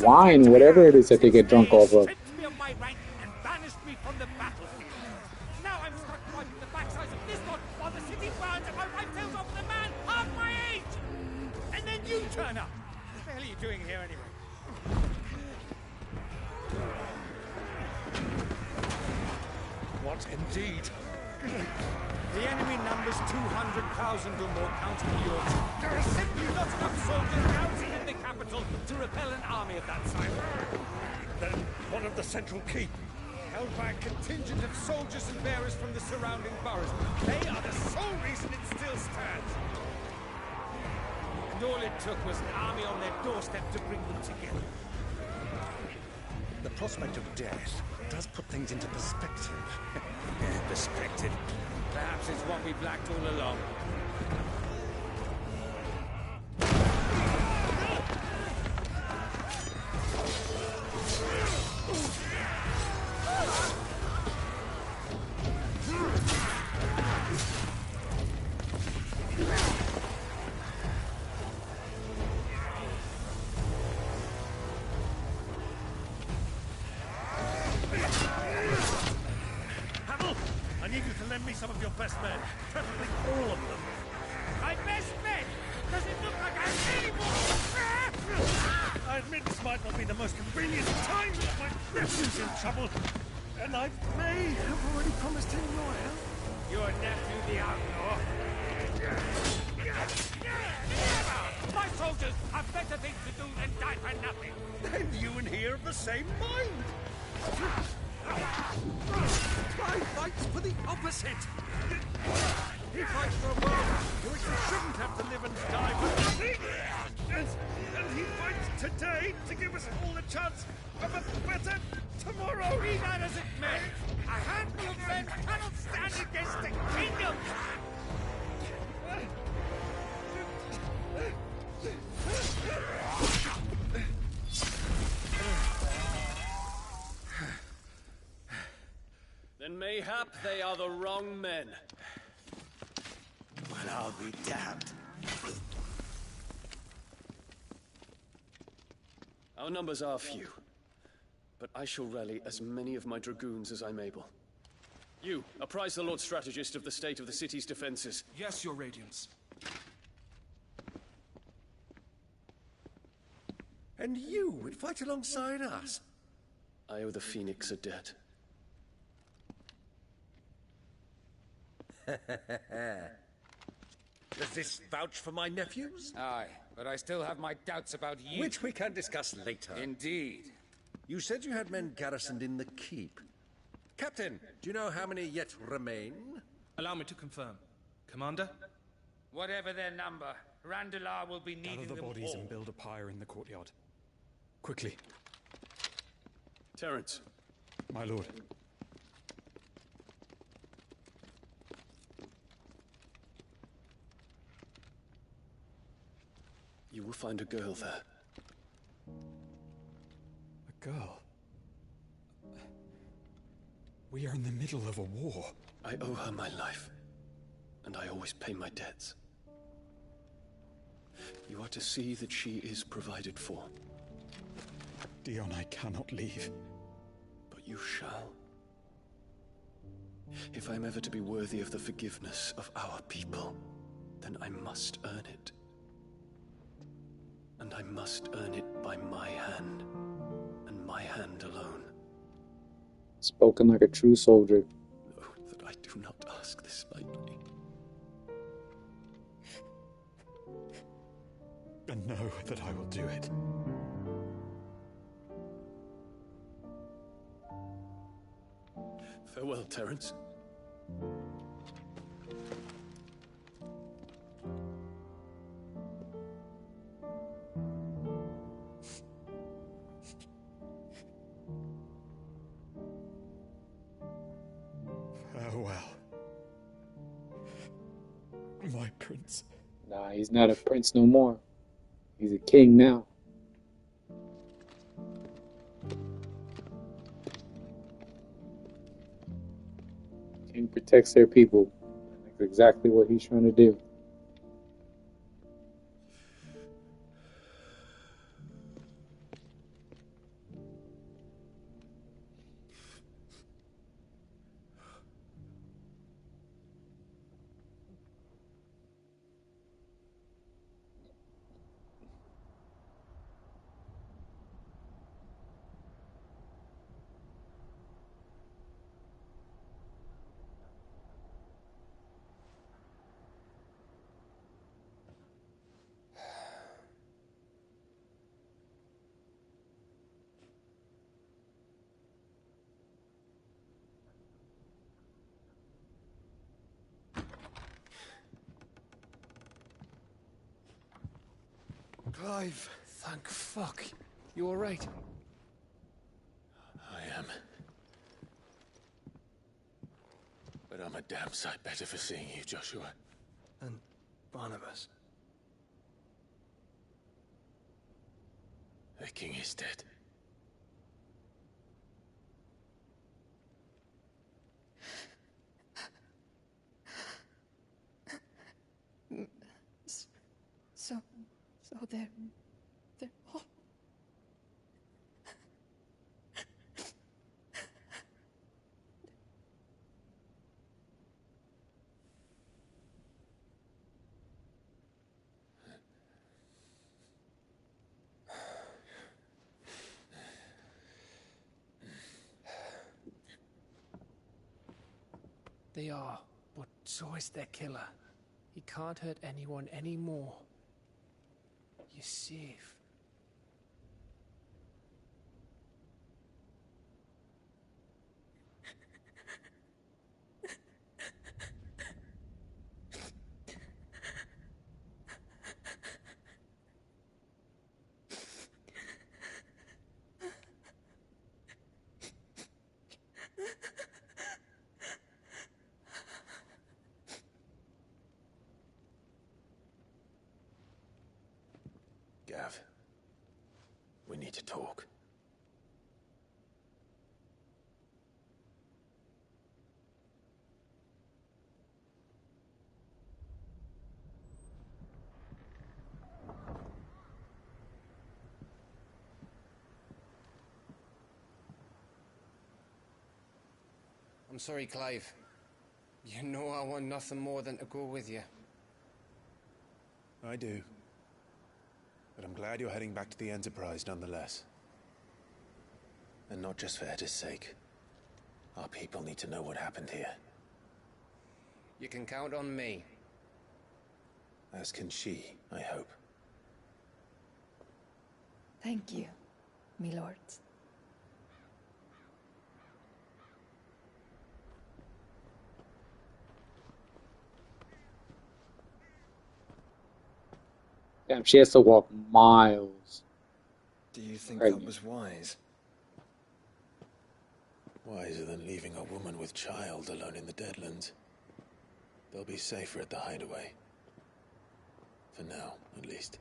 wine, whatever it is that they get drunk off of. Stripped me of my rank and banished me from the battlefield. Now I'm stuck wiping the backsides of this one while the city burns and my wife tells off the man half my age. And then you turn up. What the hell are you doing here anyway? What indeed? The enemy numbers 200,000 or more counting yours. There are simply not enough soldiers garrisoned in the capital to repel an army of that size. Then what of the central keep? Held by a contingent of soldiers and bearers from the surrounding boroughs. They are the sole reason it still stands. And all it took was an army on their doorstep to bring them together. The prospect of death does put things into perspective. Perspective. Perhaps it's what we blacked all along. Havel, I need you to lend me some of your best men, preferably all of them. My best men! Does it look like I have any more? I admit this might not be the most convenient time, but my nephew's in trouble, and I may have already promised him your help. Your nephew, the outlaw. Never! My soldiers have better things to do than die for nothing. Then you and he are of the same mind. I fights for the opposite. He fights for a world in which we shouldn't have to live and die for nothing. And he fights today to give us all a chance of a better tomorrow. Be that as it may, a handful of men cannot stand against the kingdom. Then mayhap they are the wrong men. Well, I'll be damned. Our numbers are few, but I shall rally as many of my dragoons as I'm able. You, apprise the Lord Strategist of the state of the city's defenses. Yes, Your Radiance. And you would fight alongside us? I owe the Phoenix a debt. Does this vouch for my nephews? Aye, but I still have my doubts about you. Which we can discuss later. Indeed. You said you had men garrisoned in the keep. Captain, do you know how many yet remain? Allow me to confirm. Commander? Whatever their number, Randalar will be needing Gather the them bodies all. and build a pyre in the courtyard. Quickly. Terence. My lord. You will find a girl there. A girl? We are in the middle of a war. I owe her my life, and I always pay my debts. You are to see that she is provided for. Dion, I cannot leave. But you shall. If I am ever to be worthy of the forgiveness of our people, then I must earn it. And I must earn it by my hand, and my hand alone. Spoken like a true soldier. Know that I do not ask this lightly. And know that I will do it. Farewell, Terence. My prince. Nah, he's not a prince no more. He's a king now. King protects their people. That's exactly what he's trying to do. Clive! Thank fuck. You alright? I am. But I'm a damn sight better for seeing you, Joshua. And Barnabas. The king is dead. So they're all... They are, but so is their killer. He can't hurt anyone anymore. You're safe. Gav, we need to talk. I'm sorry, Clive. You know I want nothing more than to go with you. I do. But I'm glad you're heading back to the Enterprise nonetheless. And not just for Etta's sake. Our people need to know what happened here. You can count on me. As can she, I hope. Thank you, me lords. Damn, she has to walk miles. Do you think Right. that was wise? Wiser than leaving a woman with child alone in the Deadlands. They'll be safer at the hideaway. For now, at least.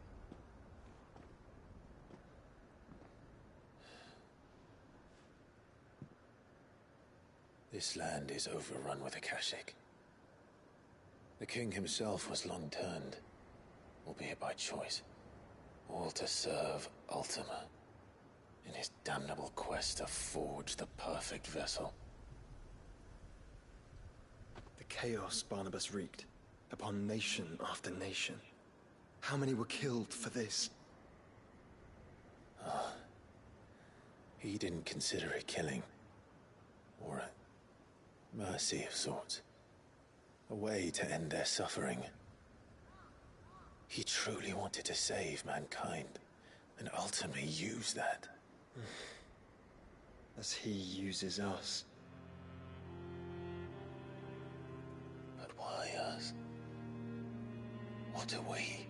This land is overrun with Akashic. The king himself was long turned, albeit by choice, all to serve Ultima, in his damnable quest to forge the perfect vessel. The chaos Barnabas wreaked upon nation after nation. How many were killed for this? He didn't consider it killing, or a mercy of sorts. A way to end their suffering. He truly wanted to save mankind, and ultimately use that. As he uses us. But why us? What are we?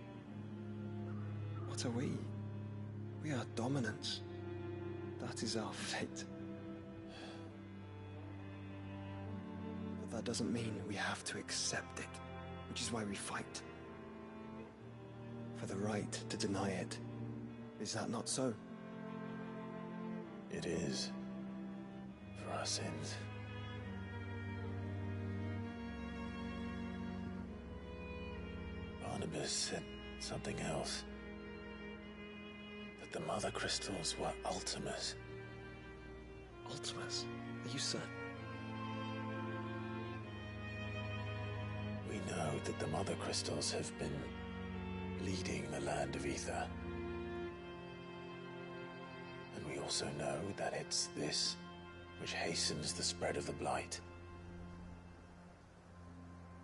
What are we? We are dominance. That is our fate. But that doesn't mean we have to accept it. which is why we fight. For the right to deny it. Is that not so? It is. For our sins. Barnabas said something else. That the Mother Crystals were Ultimas. Ultimas? Are you certain? We know that the Mother Crystals have been leading the land of Ether. And we also know that it's this which hastens the spread of the Blight.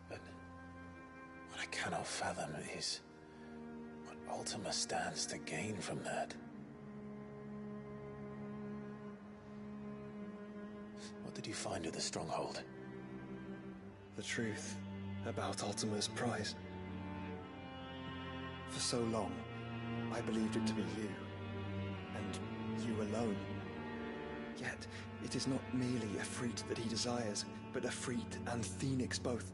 But what I cannot fathom is what Ultima stands to gain from that. What did you find at the Stronghold? The truth about Ultima's prize. For so long, I believed it to be you, and you alone. Yet, it is not merely a Efreet that he desires, but Efreet and Phoenix both.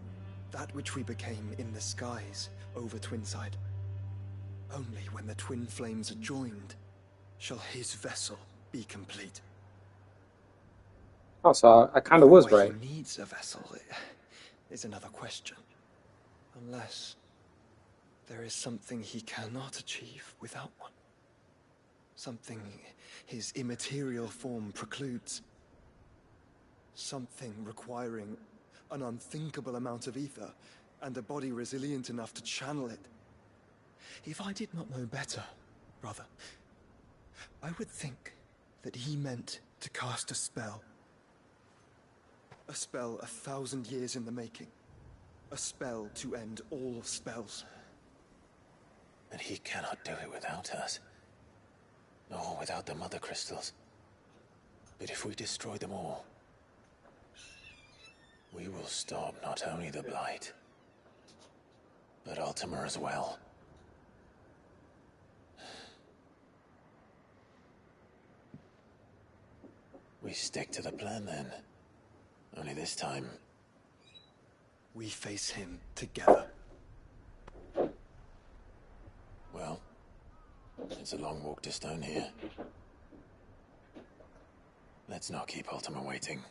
That which we became in the skies over Twinside. Only when the twin flames are joined, shall his vessel be complete. Oh, so I kind of was Why right. he needs a vessel is another question. Unless there is something he cannot achieve without one. Something his immaterial form precludes. Something requiring an unthinkable amount of ether and a body resilient enough to channel it. If I did not know better, brother, I would think that he meant to cast a spell. A spell 1,000 years in the making. A spell to end all spells. And he cannot do it without us. Nor without the Mother Crystals. But if we destroy them all, we will stop not only the Blight, but Ultima as well. We stick to the plan then. Only this time, we face him together. Well, it's a long walk to Stone here. Let's not keep Ultima waiting.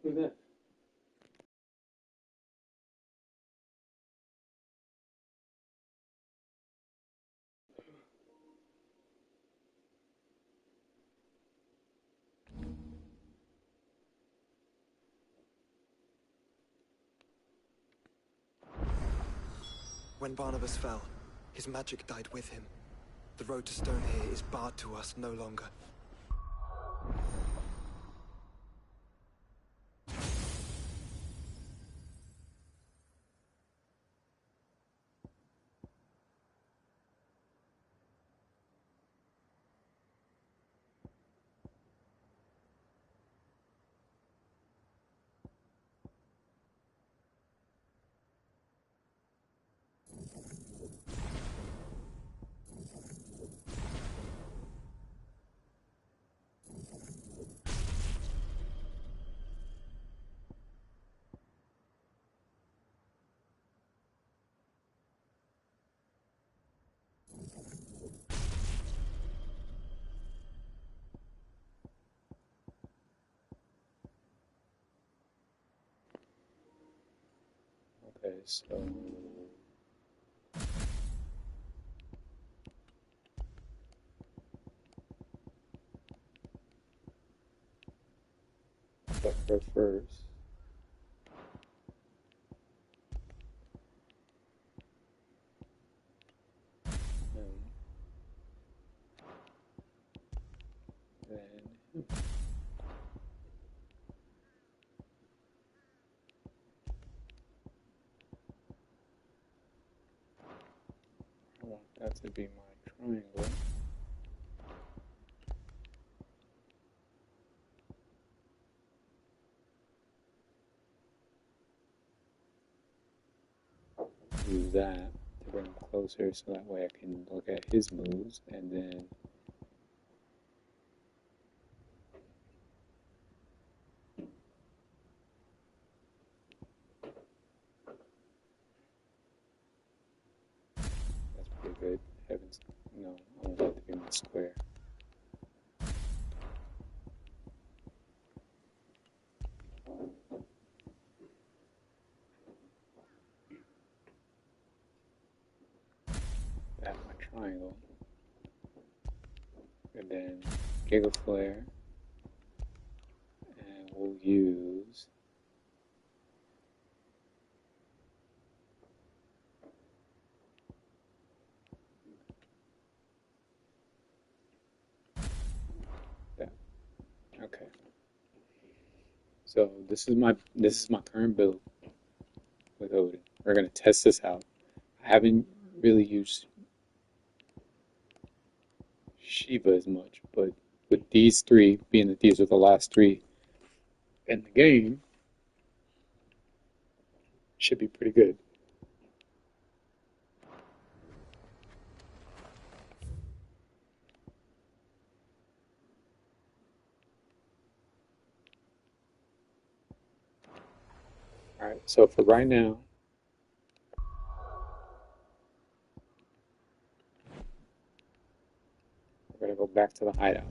Who's that? When Barnabas fell, his magic died with him. The road to Stone here is barred to us no longer. Okay, so but first, then I want that to be my triangle. use that to bring him closer so that way I can look at his moves and then that's pretty good. Heavens, no, I want that to be my square. That's my triangle. And then Giga Flare. And we'll use that. Okay. So this is my current build with Odin. We're gonna test this out. I haven't really used Shiva as much, but with these three, being that these are the last three in the game, should be pretty good. Alright, so for right now, we're gonna go back to the hideout.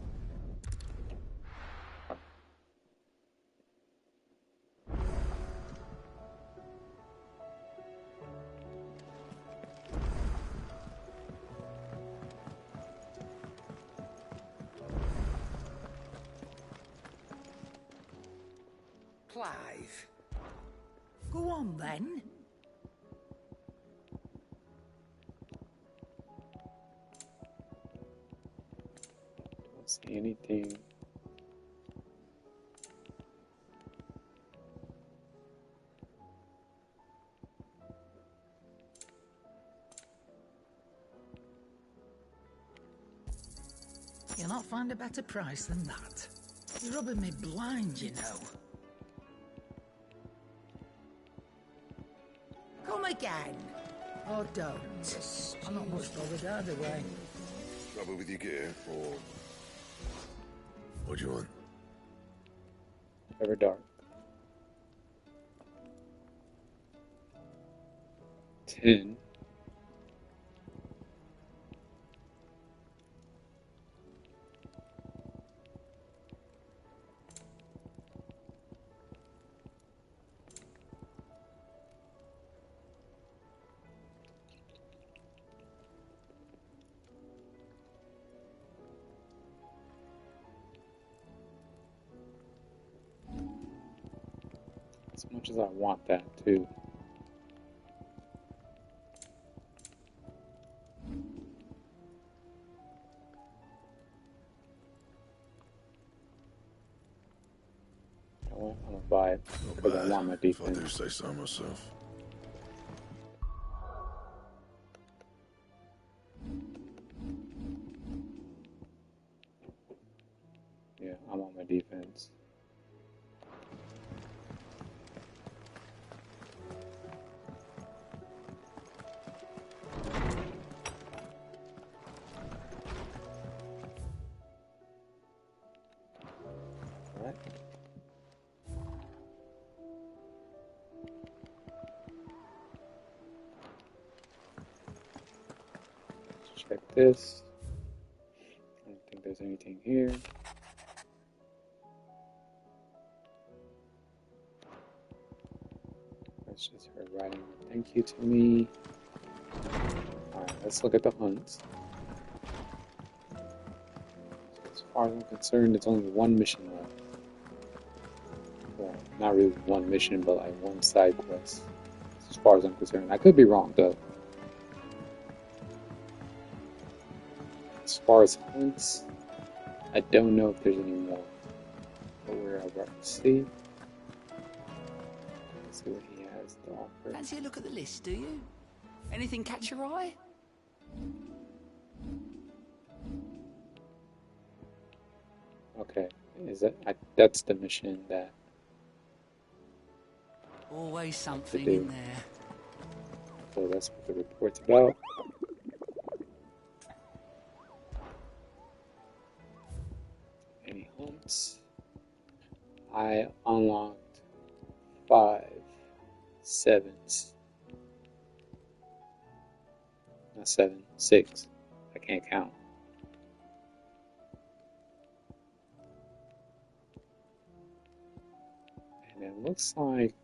Clive. Go on then. Don't see anything. You'll not find a better price than that. You're rubbing me blind, you know. Come again. Or don't. I'm not much bothered either way. Trouble with your gear, or what do you want? Ever dark. 10. As much as I want that too. I'm gonna buy it because I want my defense. If I do say so myself. Yeah, I'm on my defense. Alright. Let's check this. I don't think there's anything here. That's just her writing thank you to me. Alright, let's look at the hunts. As far as I'm concerned, it's only one mission left. Well, not really one mission, but like one side quest. As far as I'm concerned. I could be wrong, though. As far as hunts, I don't know if there's any more. But we're about to see. Let's see what he has to offer. Fancy a look at the list, do you? Anything catch your eye? Okay, is that that's the mission that Always to something do. in there. So that's what the report's about. Any hunts? I unlocked 5 7s. Not 7, 6. I can't count. And it looks like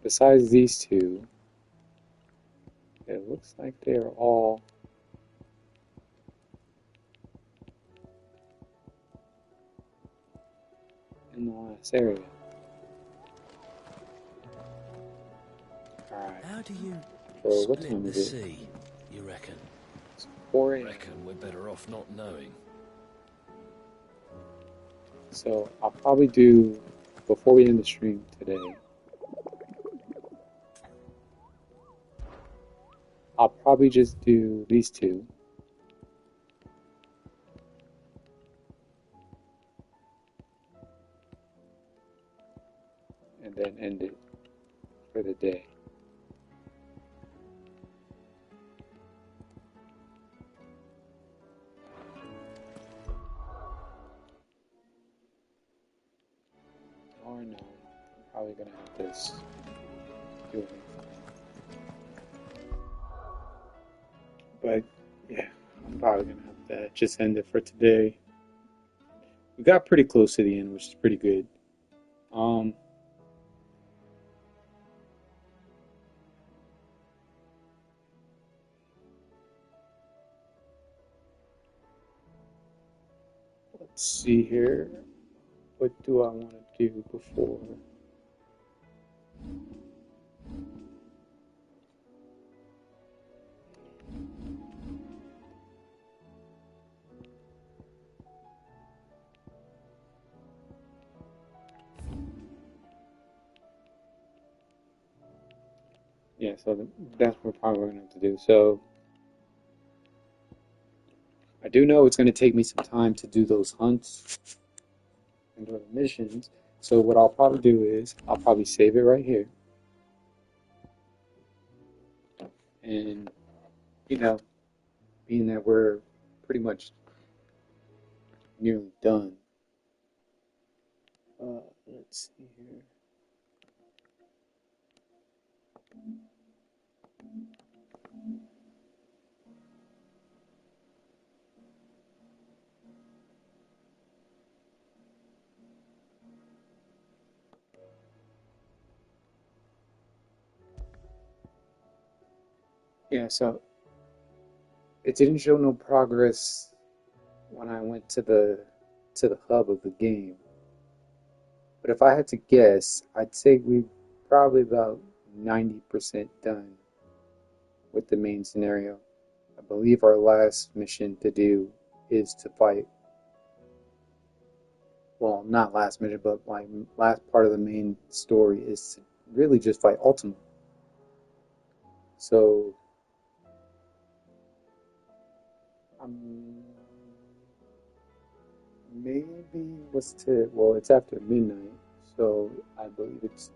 besides these two, it looks like they're all in the last area. Alright. How do you So what split time the is it? sea, you reckon? It's 4 a.m. Reckon we're better off not knowing. So I'll probably do, before we end the stream today, I'll probably just do these two. And then end it for the day. Or no, I'm probably gonna have this do it. But yeah, I'm probably gonna have to just end it for today. We got pretty close to the end, which is pretty good. Let's see here. What do I want to do before? Yeah, so that's what probably we're going to have to do. So I do know it's going to take me some time to do those hunts and do the missions. So what I'll probably do is I'll probably save it right here. And, you know, being that we're pretty much nearly done. Let's see here. Yeah, so it didn't show no progress when I went to the hub of the game. But if I had to guess, I'd say we're probably about 90% done with the main scenario. I believe our last mission to do is to fight, well, not last mission, but my last part of the main story is to really just fight Ultima. So maybe it's after midnight, so I believe it's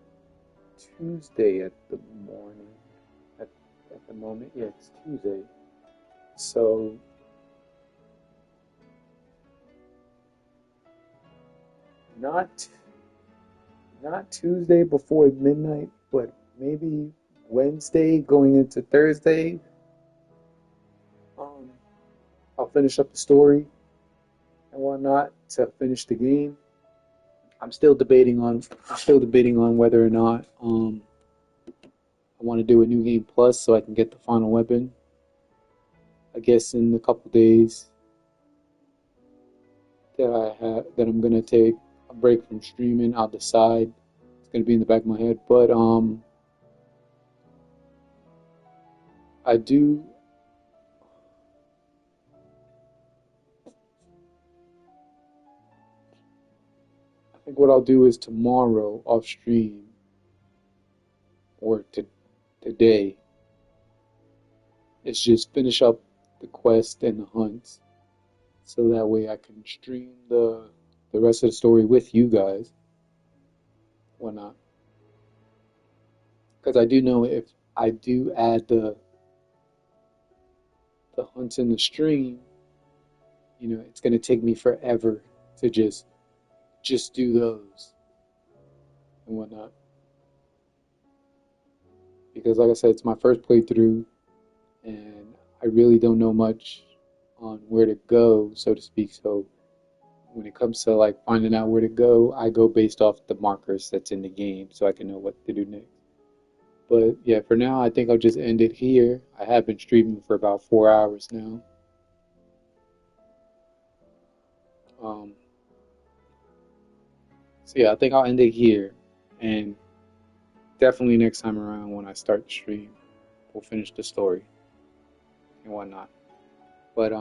Tuesday at the morning. At the moment, yeah, it's Tuesday. So not Tuesday before midnight, but maybe Wednesday going into Thursday. I'll finish up the story and whatnot to finish the game. I'm still debating on whether or not I want to do a new game plus so I can get the final weapon. I guess in a couple days that I'm gonna take a break from streaming, I'll decide. It's gonna be in the back of my head, but I think what I'll do is tomorrow off stream or today is just finish up the quest and the hunts, so that way I can stream the rest of the story with you guys, whatnot. Because I do know if I do add the hunts in the stream, you know, it's gonna take me forever to just do those and whatnot. Because like I said, it's my first playthrough and I really don't know much on where to go, so to speak. So when it comes to like finding out where to go, I go based off the markers that's in the game so I can know what to do next. But yeah, for now, I think I'll just end it here. I have been streaming for about 4 hours now. So yeah, I think I'll end it here. And definitely next time around when I start the stream, we'll finish the story and whatnot. But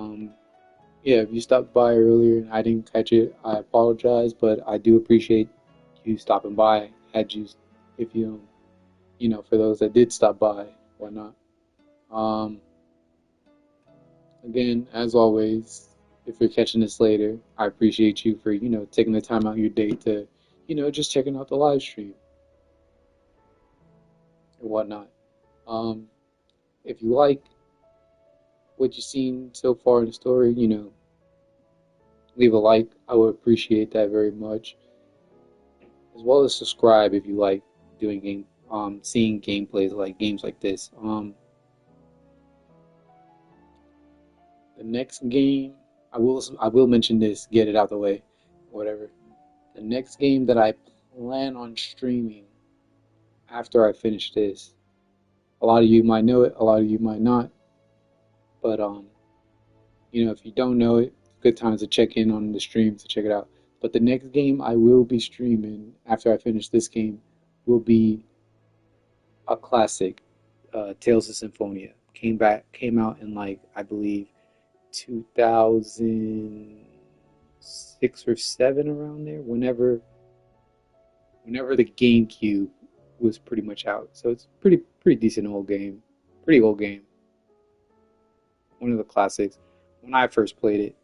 yeah, if you stopped by earlier and I didn't catch it, I apologize, but I do appreciate you stopping by. Had you, if you know, for those that did stop by, whatnot. Again, as always, if you're catching this later, I appreciate you for, you know, taking the time out of your day to, you know, just checking out the live stream and whatnot. If you like what you've seen so far in the story, you know, leave a like. I would appreciate that very much. As well as subscribe if you like doing seeing gameplays like games like this. The next game, I will mention this, get it out the way, whatever. The next game that I plan on streaming after I finish this, a lot of you might know it, a lot of you might not, but you know, if you don't know it, good times to check in on the stream to check it out. But the next game I will be streaming after I finish this game will be a classic, Tales of Symphonia. Came out in, like, I believe 2006 or 7, around there, whenever the GameCube was pretty much out. So it's pretty decent old game. Pretty old game. One of the classics. When I first played it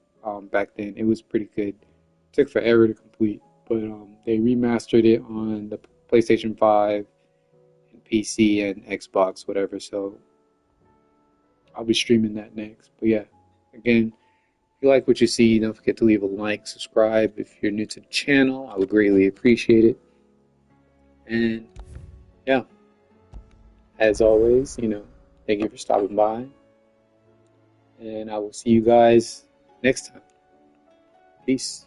back then, it was pretty good. Took forever to complete, but they remastered it on the PlayStation 5 and PC and Xbox, whatever, so I'll be streaming that next. But yeah, again, if you like what you see, don't forget to leave a like, subscribe if you're new to the channel. I would greatly appreciate it. And yeah, as always, you know, thank you for stopping by, and I will see you guys next time. Peace.